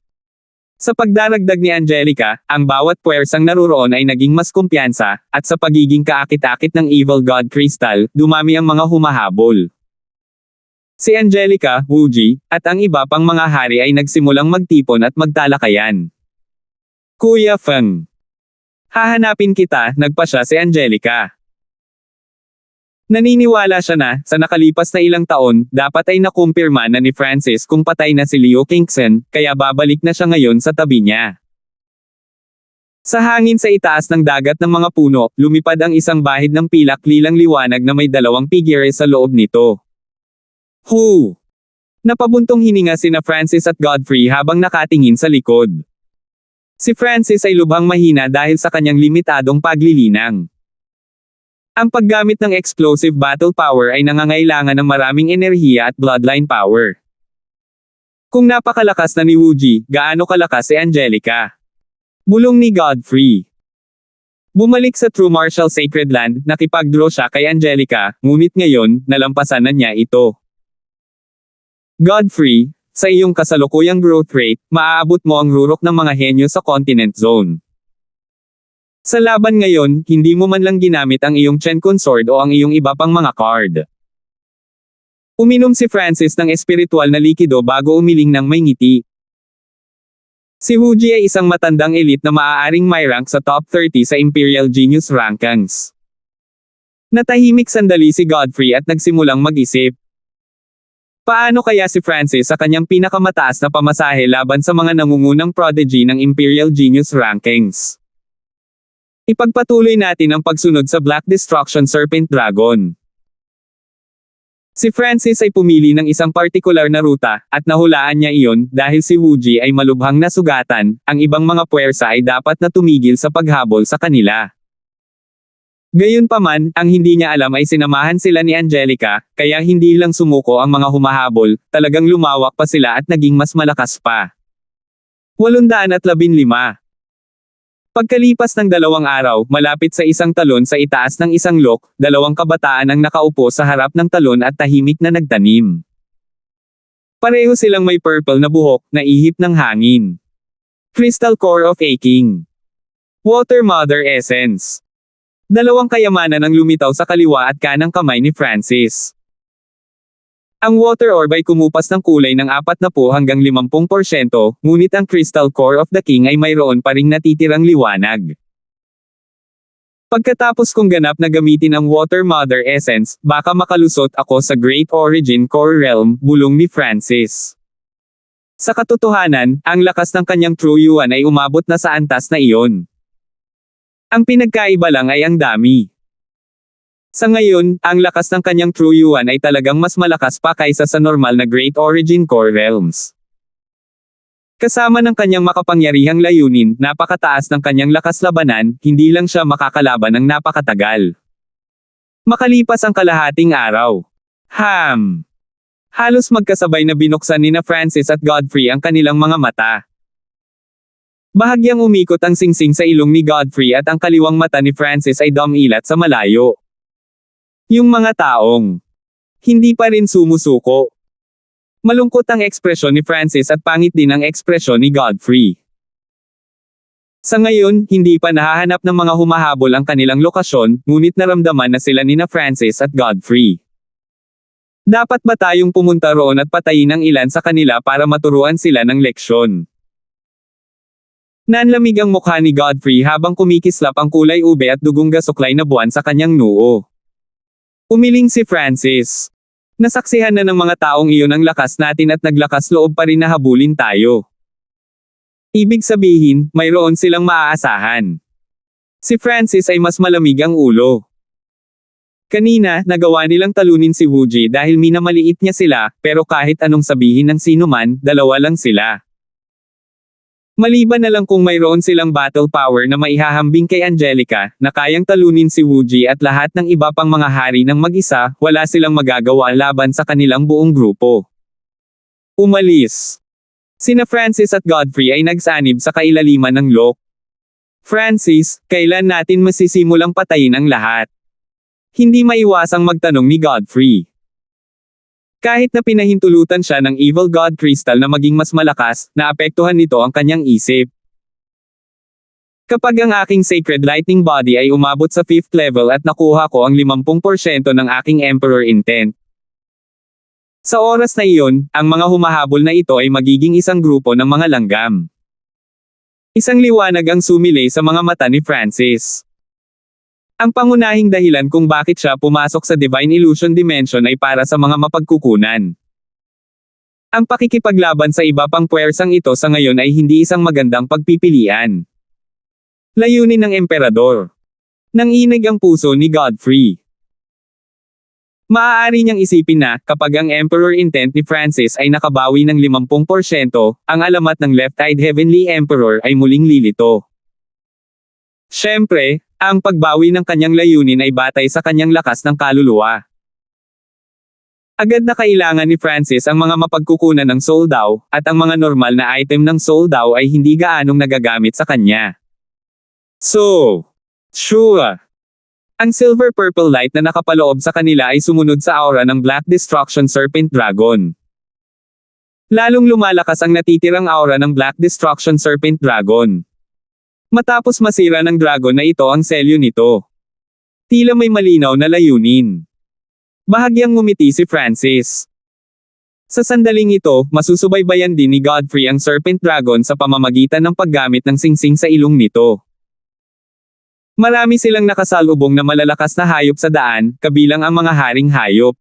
Sa pagdaragdag ni Angelica, ang bawat puwersang naruroon ay naging mas kumpiyansa, at sa pagiging kaakit-akit ng Evil God Crystal, dumami ang mga humahabol. Si Angelica, Wuji, at ang iba pang mga hari ay nagsimulang magtipon at magtalakayan. Kuya Feng. Hahanapin kita, nagpa siya si Angelica. Naniniwala siya na, sa nakalipas na ilang taon, dapat ay nakumpirma na ni Francis kung patay na si Leo Kingston, kaya babalik na siya ngayon sa tabi niya. Sa hangin sa itaas ng dagat ng mga puno, lumipad ang isang bahid ng pilak-lilang liwanag na may dalawang figure sa loob nito. Hu! Napabuntong hininga sina Francis at Godfrey habang nakatingin sa likod. Si Francis ay lubhang mahina dahil sa kanyang limitadong paglilinang. Ang paggamit ng explosive battle power ay nangangailangan ng maraming enerhiya at bloodline power. Kung napakalakas na ni Wooji, gaano kalakas si Angelica? Bulong ni Godfrey. Bumalik sa True Martial Sacred Land, nakipag-draw siya kay Angelica, ngunit ngayon, nalampasan na niya ito. Godfrey, sa iyong kasalukuyang growth rate, maaabot mo ang rurok ng mga henyo sa Continent Zone. Sa laban ngayon, hindi mo man lang ginamit ang iyong Chen Consort o ang iyong iba pang mga card. Uminom si Francis ng espiritual na likido bago umiling ng may ngiti. Si Wooji ay isang matandang elite na maaaring may rank sa top 30 sa Imperial Genius Rankings. Natahimik sandali si Godfrey at nagsimulang mag-isip. Paano kaya si Francis sa kanyang pinakamataas na pamasahe laban sa mga nangungunang prodigy ng Imperial Genius Rankings? Ipagpatuloy natin ang pagsunod sa Black Destruction Serpent Dragon. Si Francis ay pumili ng isang partikular na ruta, at nahulaan niya iyon dahil si Wooji ay malubhang nasugatan, ang ibang mga puwersa ay dapat na tumigil sa paghabol sa kanila. Gayunpaman, ang hindi niya alam ay sinamahan sila ni Angelica, kaya hindi lang sumuko ang mga humahabol, talagang lumawak pa sila at naging mas malakas pa. 815 Pagkalipas ng 2 araw, malapit sa isang talon sa itaas ng isang lok, 2 kabataan ang nakaupo sa harap ng talon at tahimik na nagtanim. Pareho silang may purple na buhok, na ihip ng hangin. Crystal Core of Aching. Water Mother Essence. 2 kayamanan ang lumitaw sa kaliwa at kanang kamay ni Francis. Ang water orb ay kumupas ng kulay ng 40 hanggang 50%, ngunit ang Crystal Core of the King ay mayroon pa ring natitirang liwanag. Pagkatapos kong ganap na gamitin ang Water Mother Essence, baka makalusot ako sa Great Origin Core Realm, bulong ni Francis. Sa katotohanan, ang lakas ng kanyang True Yuan ay umabot na sa antas na iyon. Ang pinagkaiba lang ay ang dami. Sa ngayon, ang lakas ng kanyang True Yuan ay talagang mas malakas pa kaysa sa normal na Great Origin Core Realms. Kasama ng kanyang makapangyarihang layunin, napakataas ng kanyang lakas labanan, hindi lang siya makakalaban ng napakatagal. Makalipas ang kalahating araw. Halos magkasabay na binuksan ni Francis at Godfrey ang kanilang mga mata. Bahagyang umikot ang singsing sa ilong ni Godfrey at ang kaliwang mata ni Francis ay dumilat sa malayo. Yung mga taong hindi pa rin sumusuko. Malungkot ang ekspresyon ni Francis at pangit din ang ekspresyon ni Godfrey. Sa ngayon, hindi pa nahahanap ng mga humahabol ang kanilang lokasyon, ngunit naramdaman na sila ni Francis at Godfrey. Dapat ba tayong pumunta roon at patayin ang ilan sa kanila para maturuan sila ng leksyon? Nanlamig ang mukha ni Godfrey habang kumikislap ang kulay ube at dugong gasuklay na buwan sa kanyang noo. Umiling si Francis. Nasaksihan na ng mga taong iyon ang lakas natin at naglakas loob pa rin na habulin tayo. Ibig sabihin, mayroon silang maaasahan. Si Francis ay mas malamig ang ulo. Kanina, nagawa nilang talunin si Wooji dahil minamaliit niya sila, pero kahit anong sabihin ng sino man, 2 lang sila. Maliban na lang kung mayroon silang battle power na maihahambing kay Angelica, na kayang talunin si Wooji at lahat ng iba pang mga hari ng mag-isa, wala silang magagawa laban sa kanilang buong grupo. Umalis. Sina Francis at Godfrey ay nagsanib sa kailaliman ng lok. Francis, kailan natin masisimulang patayin ang lahat? Hindi maiwasang magtanong ni Godfrey. Kahit na pinahintulutan siya ng Evil God Crystal na maging mas malakas, naapektuhan nito ang kanyang isip. Kapag ang aking Sacred Lightning Body ay umabot sa 5th level at nakuha ko ang 50% ng aking Emperor Intent. Sa oras na iyon, ang mga humahabol na ito ay magiging isang grupo ng mga langgam. Isang liwanag ang sumilay sa mga mata ni Francis. Ang pangunahing dahilan kung bakit siya pumasok sa Divine Illusion Dimension ay para sa mga mapagkukunan. Ang pakikipaglaban sa iba pang puwersang ito sa ngayon ay hindi isang magandang pagpipilian. Layunin ng Emperador. Nanginig ang puso ni Godfrey. Maaari niyang isipin na, kapag ang Emperor intent ni Francis ay nakabawi ng 50%, ang alamat ng Left-Eyed Heavenly Emperor ay muling lilito. Siyempre, ang pagbawi ng kanyang layunin ay batay sa kanyang lakas ng kaluluwa. Agad na kailangan ni Francis ang mga mapagkukunan ng Soul Dao, at ang mga normal na item ng Soul Dao ay hindi gaanong nagagamit sa kanya. So, sure. Ang silver-purple light na nakapaloob sa kanila ay sumunod sa aura ng Black Destruction Serpent Dragon. Lalong lumalakas ang natitirang aura ng Black Destruction Serpent Dragon. Matapos masira ng dragon na ito ang selyo nito. Tila may malinaw na layunin. Bahagyang ngumiti si Francis. Sa sandaling ito, masusubaybayan din ni Godfrey ang Serpent Dragon sa pamamagitan ng paggamit ng singsing sa ilong nito. Marami silang nakasalubong na malalakas na hayop sa daan, kabilang ang mga haring hayop.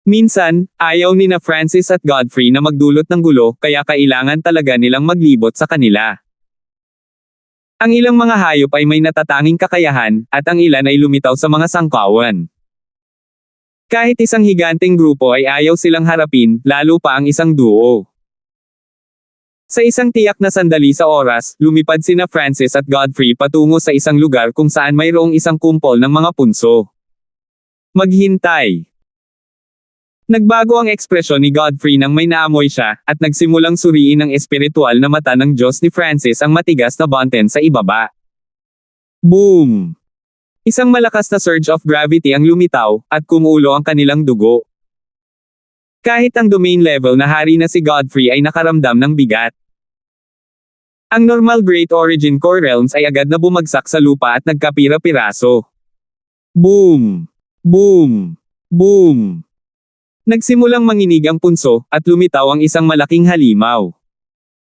Minsan, ayaw ni na Francis at Godfrey na magdulot ng gulo, kaya kailangan talaga nilang maglibot sa kanila. Ang ilang mga hayop ay may natatanging kakayahan, at ang ilan ay lumitaw sa mga sangkawan. Kahit isang higanteng grupo ay ayaw silang harapin, lalo pa ang isang duo. Sa isang tiyak na sandali sa oras, lumipad sina Francis at Godfrey patungo sa isang lugar kung saan mayroong isang kumpol ng mga punso. Maghintay. Nagbago ang ekspresyon ni Godfrey nang may naamoy siya, at nagsimulang suriin ng espiritual na mata ng Diyos ni Francis ang matigas na button sa ibaba. Boom! Isang malakas na surge of gravity ang lumitaw, at kumulo ang kanilang dugo. Kahit ang domain level na hari na si Godfrey ay nakaramdam ng bigat. Ang normal Great Origin Core Realms ay agad na bumagsak sa lupa at nagkapira-piraso. Boom! Boom! Boom! Nagsimulang manginig ang punso, at lumitaw ang isang malaking halimaw.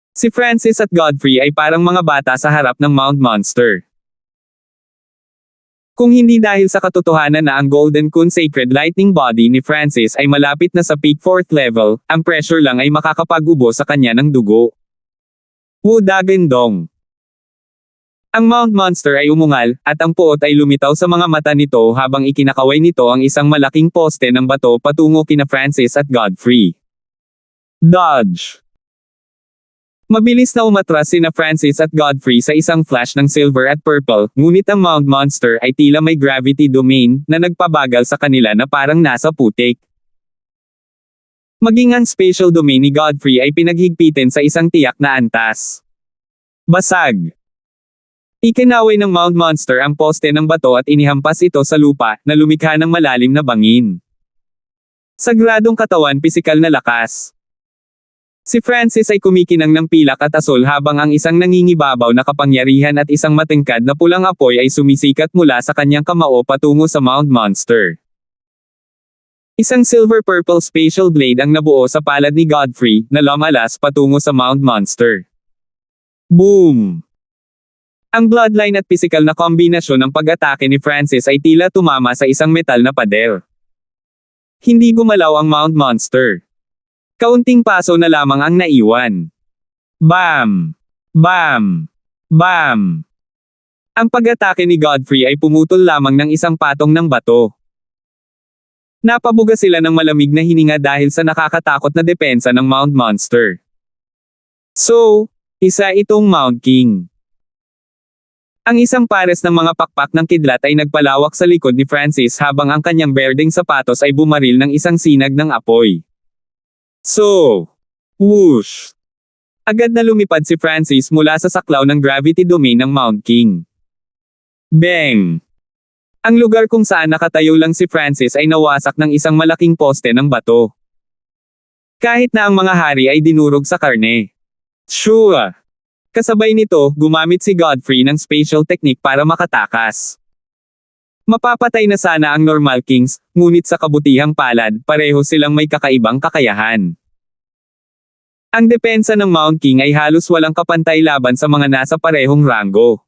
Si Francis at Godfrey ay parang mga bata sa harap ng Mount Monster. Kung hindi dahil sa katotohanan na ang Golden Kun Sacred Lightning Body ni Francis ay malapit na sa peak 4th level, ang pressure lang ay makakapag-ubo sa kanya ng dugo. Wu Dagendong. Ang Mount Monster ay umungal, at ang puot ay lumitaw sa mga mata nito habang ikinakaway nito ang isang malaking poste ng bato patungo kina Francis at Godfrey. Dodge. Mabilis na umatras sina Francis at Godfrey sa isang flash ng silver at purple, ngunit ang Mount Monster ay tila may gravity domain na nagpabagal sa kanila na parang nasa putik. Maging ang spatial domain ni Godfrey ay pinaghigpitin sa isang tiyak na antas. Basag. Ikinaway ng Mount Monster ang poste ng bato at inihampas ito sa lupa, na lumikha ng malalim na bangin. Sagradong katawan pisikal na lakas. Si Francis ay kumikinang ng pilak at asul habang ang isang nangingibabaw na kapangyarihan at isang matingkad na pulang apoy ay sumisikat mula sa kanyang kamao patungo sa Mount Monster. Isang silver-purple spatial blade ang nabuo sa palad ni Godfrey, na lumalas patungo sa Mount Monster. Boom! Ang bloodline at pisikal na kombinasyon ng pag-atake ni Francis ay tila tumama sa isang metal na pader. Hindi gumalaw ang Mount Monster. Kaunting paso na lamang ang naiwan. Bam! Bam! Bam! Ang pag-atake ni Godfrey ay pumutol lamang ng isang patong ng bato. Napabuga sila ng malamig na hininga dahil sa nakakatakot na depensa ng Mount Monster. So, isa itong Mount King. Ang isang pares ng mga pakpak ng kidlat ay nagpalawak sa likod ni Francis habang ang kanyang berdeng sapatos ay bumaril ng isang sinag ng apoy. So, whoosh! Agad na lumipad si Francis mula sa saklaw ng gravity domain ng Mount King. Bang! Ang lugar kung saan nakatayo lang si Francis ay nawasak ng isang malaking poste ng bato. Kahit na ang mga hari ay dinurog sa karne. Sure! Kasabay nito, gumamit si Godfrey ng spatial technique para makatakas. Mapapatay na sana ang normal kings, ngunit sa kabutihang palad, pareho silang may kakaibang kakayahan. Ang depensa ng Mount King ay halos walang kapantay laban sa mga nasa parehong ranggo.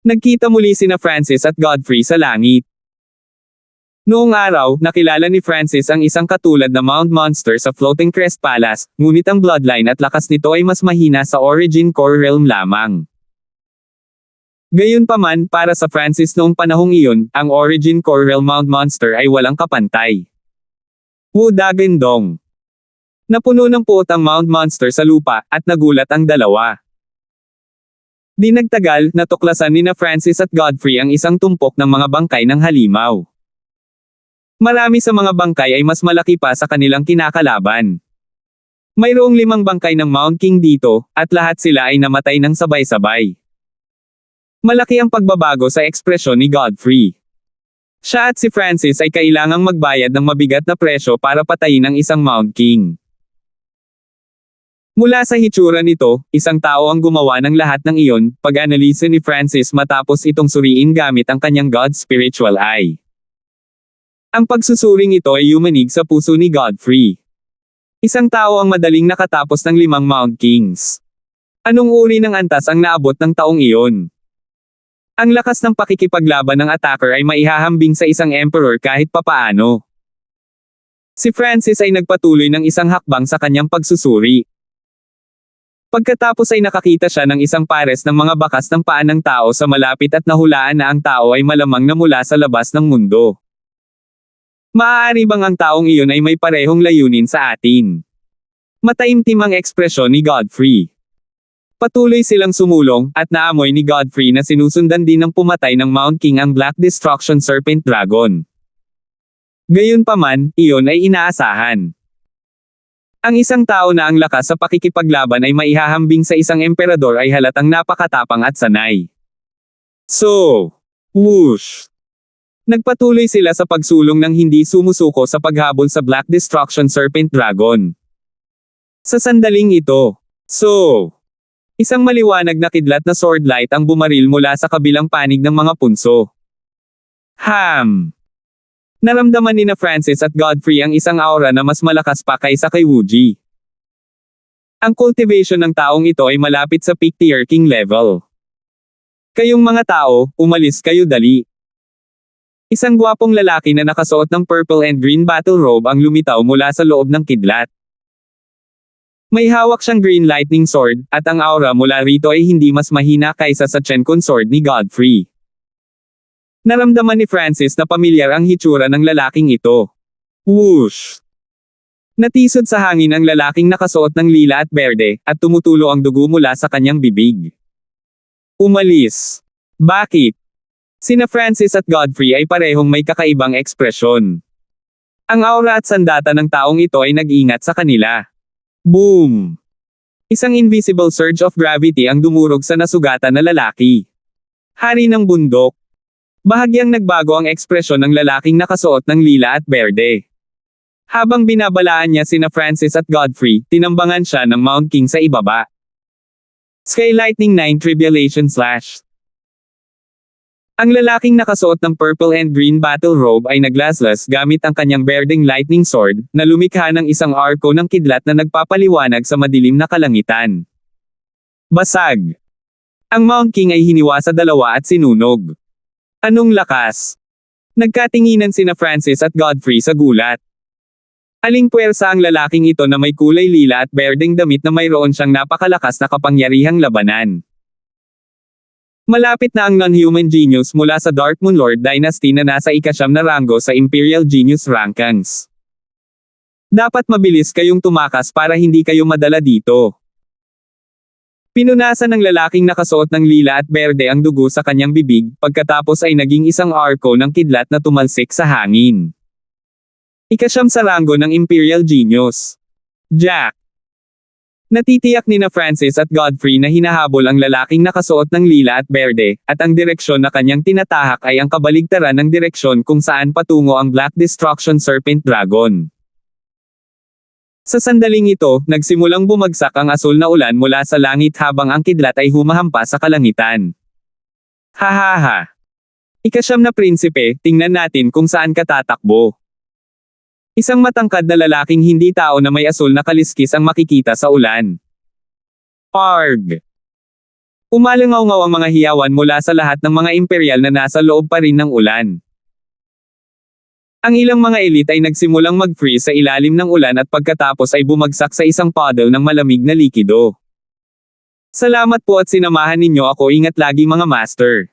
Nagkita muli sina Francis at Godfrey sa langit. Noong araw, nakilala ni Francis ang isang katulad na Mound Monster sa Floating Crest Palace, ngunit ang bloodline at lakas nito ay mas mahina sa Origin Core Realm lamang. Gayunpaman, para sa Francis noong panahong iyon, ang Origin Core Realm Mound Monster ay walang kapantay. Wu Dagendong. Napuno ng puot ang Mound Monster sa lupa, at nagulat ang dalawa. Di nagtagal, natuklasan nina Francis at Godfrey ang isang tumpok ng mga bangkay ng halimaw. Marami sa mga bangkay ay mas malaki pa sa kanilang kinakalaban. Mayroong 5 bangkay ng Mound King dito, at lahat sila ay namatay ng sabay-sabay. Malaki ang pagbabago sa ekspresyon ni Godfrey. Siya at si Francis ay kailangang magbayad ng mabigat na presyo para patayin ang isang Mound King. Mula sa hitsura nito, isang tao ang gumawa ng lahat ng iyon, pag-analisa ni Francis matapos itong suriin gamit ang kanyang God's Spiritual Eye. Ang pagsusuring ito ay yumanig sa puso ni Godfrey. Isang tao ang madaling nakatapos ng 5 Mound Kings. Anong uri ng antas ang naabot ng taong iyon? Ang lakas ng pakikipaglaban ng attacker ay maihahambing sa isang emperor kahit papaano. Si Francis ay nagpatuloy ng isang hakbang sa kanyang pagsusuri. Pagkatapos ay nakakita siya ng isang pares ng mga bakas ng paa ng tao sa malapit at nahulaan na ang tao ay malamang na mula sa labas ng mundo. Maaari bang ang taong iyon ay may parehong layunin sa atin? Mataimtim ang ekspresyon ni Godfrey. Patuloy silang sumulong, at naamoy ni Godfrey na sinusundan din ng pumatay ng Mound King ang Black Destruction Serpent Dragon. Gayunpaman, iyon ay inaasahan. Ang isang tao na ang lakas sa pakikipaglaban ay maihahambing sa isang emperador ay halatang napakatapang at sanay. So, whoosh! Nagpatuloy sila sa pagsulong ng hindi sumusuko sa paghabol sa Black Destruction Serpent Dragon. Sa sandaling ito, isang maliwanag na kidlat na sword light ang bumaril mula sa kabilang panig ng mga punso. Naramdaman nina Francis at Godfrey ang isang aura na mas malakas pa kaysa kay Wuji. Ang cultivation ng taong ito ay malapit sa peak tier king level. Kayong mga tao, umalis kayo dali. Isang gwapong lalaki na nakasuot ng purple and green battle robe ang lumitaw mula sa loob ng kidlat. May hawak siyang green lightning sword, at ang aura mula rito ay hindi mas mahina kaysa sa Chenkon sword ni Godfrey. Naramdaman ni Francis na pamilyar ang hitsura ng lalaking ito. Whoosh! Natisod sa hangin ang lalaking nakasuot ng lila at berde, at tumutulo ang dugo mula sa kanyang bibig. Umalis. Bakit? Sina Francis at Godfrey ay parehong may kakaibang ekspresyon. Ang aura at sandata ng taong ito ay nag-ingat sa kanila. Boom! Isang invisible surge of gravity ang dumurog sa nasugatan na lalaki. Hari ng bundok. Bahagyang nagbago ang ekspresyon ng lalaking nakasuot ng lila at berde. Habang binabalaan niya sina Francis at Godfrey, tinambangan siya ng Mound King sa ibaba. Sky Lightning 9 Tribulation / Ang lalaking nakasuot ng purple and green battle robe ay naglaslas gamit ang kanyang berdeng lightning sword, na lumikha ng isang arko ng kidlat na nagpapaliwanag sa madilim na kalangitan. Basag! Ang Mound King ay hiniwa sa dalawa at sinunog. Anong lakas? Nagkatinginan sina Francis at Godfrey sa gulat. Aling puwersa ang lalaking ito na may kulay lila at berdeng damit na mayroon siyang napakalakas na kapangyarihang labanan. Malapit na ang non-human genius mula sa Dark Moon Lord Dynasty na nasa ika-9 na ranggo sa Imperial Genius Rankings. Dapat mabilis kayong tumakas para hindi kayo madala dito. Pinunasan ng lalaking nakasuot ng lila at berde ang dugo sa kanyang bibig, pagkatapos ay naging isang arko ng kidlat na tumalsik sa hangin. Ika-9 sa ranggo ng Imperial Genius. Jack! Natitiyak nina Francis at Godfrey na hinahabol ang lalaking nakasuot ng lila at berde, at ang direksyon na kanyang tinatahak ay ang kabaligtaran ng direksyon kung saan patungo ang Black Destruction Serpent Dragon. Sa sandaling ito, nagsimulang bumagsak ang asul na ulan mula sa langit habang ang kidlat ay humahampas sa kalangitan. Hahaha! Ika-9 na prinsipe, tingnan natin kung saan ka tatakbo. Isang matangkad na lalaking hindi tao na may asul na kaliskis ang makikita sa ulan. Arg! Umalangaw-ngaw ang mga hiyawan mula sa lahat ng mga imperial na nasa loob pa rin ng ulan. Ang ilang mga elite ay nagsimulang mag-freeze sa ilalim ng ulan at pagkatapos ay bumagsak sa isang puddle ng malamig na likido. Salamat po at sinamahan ninyo ako, ingat lagi mga master.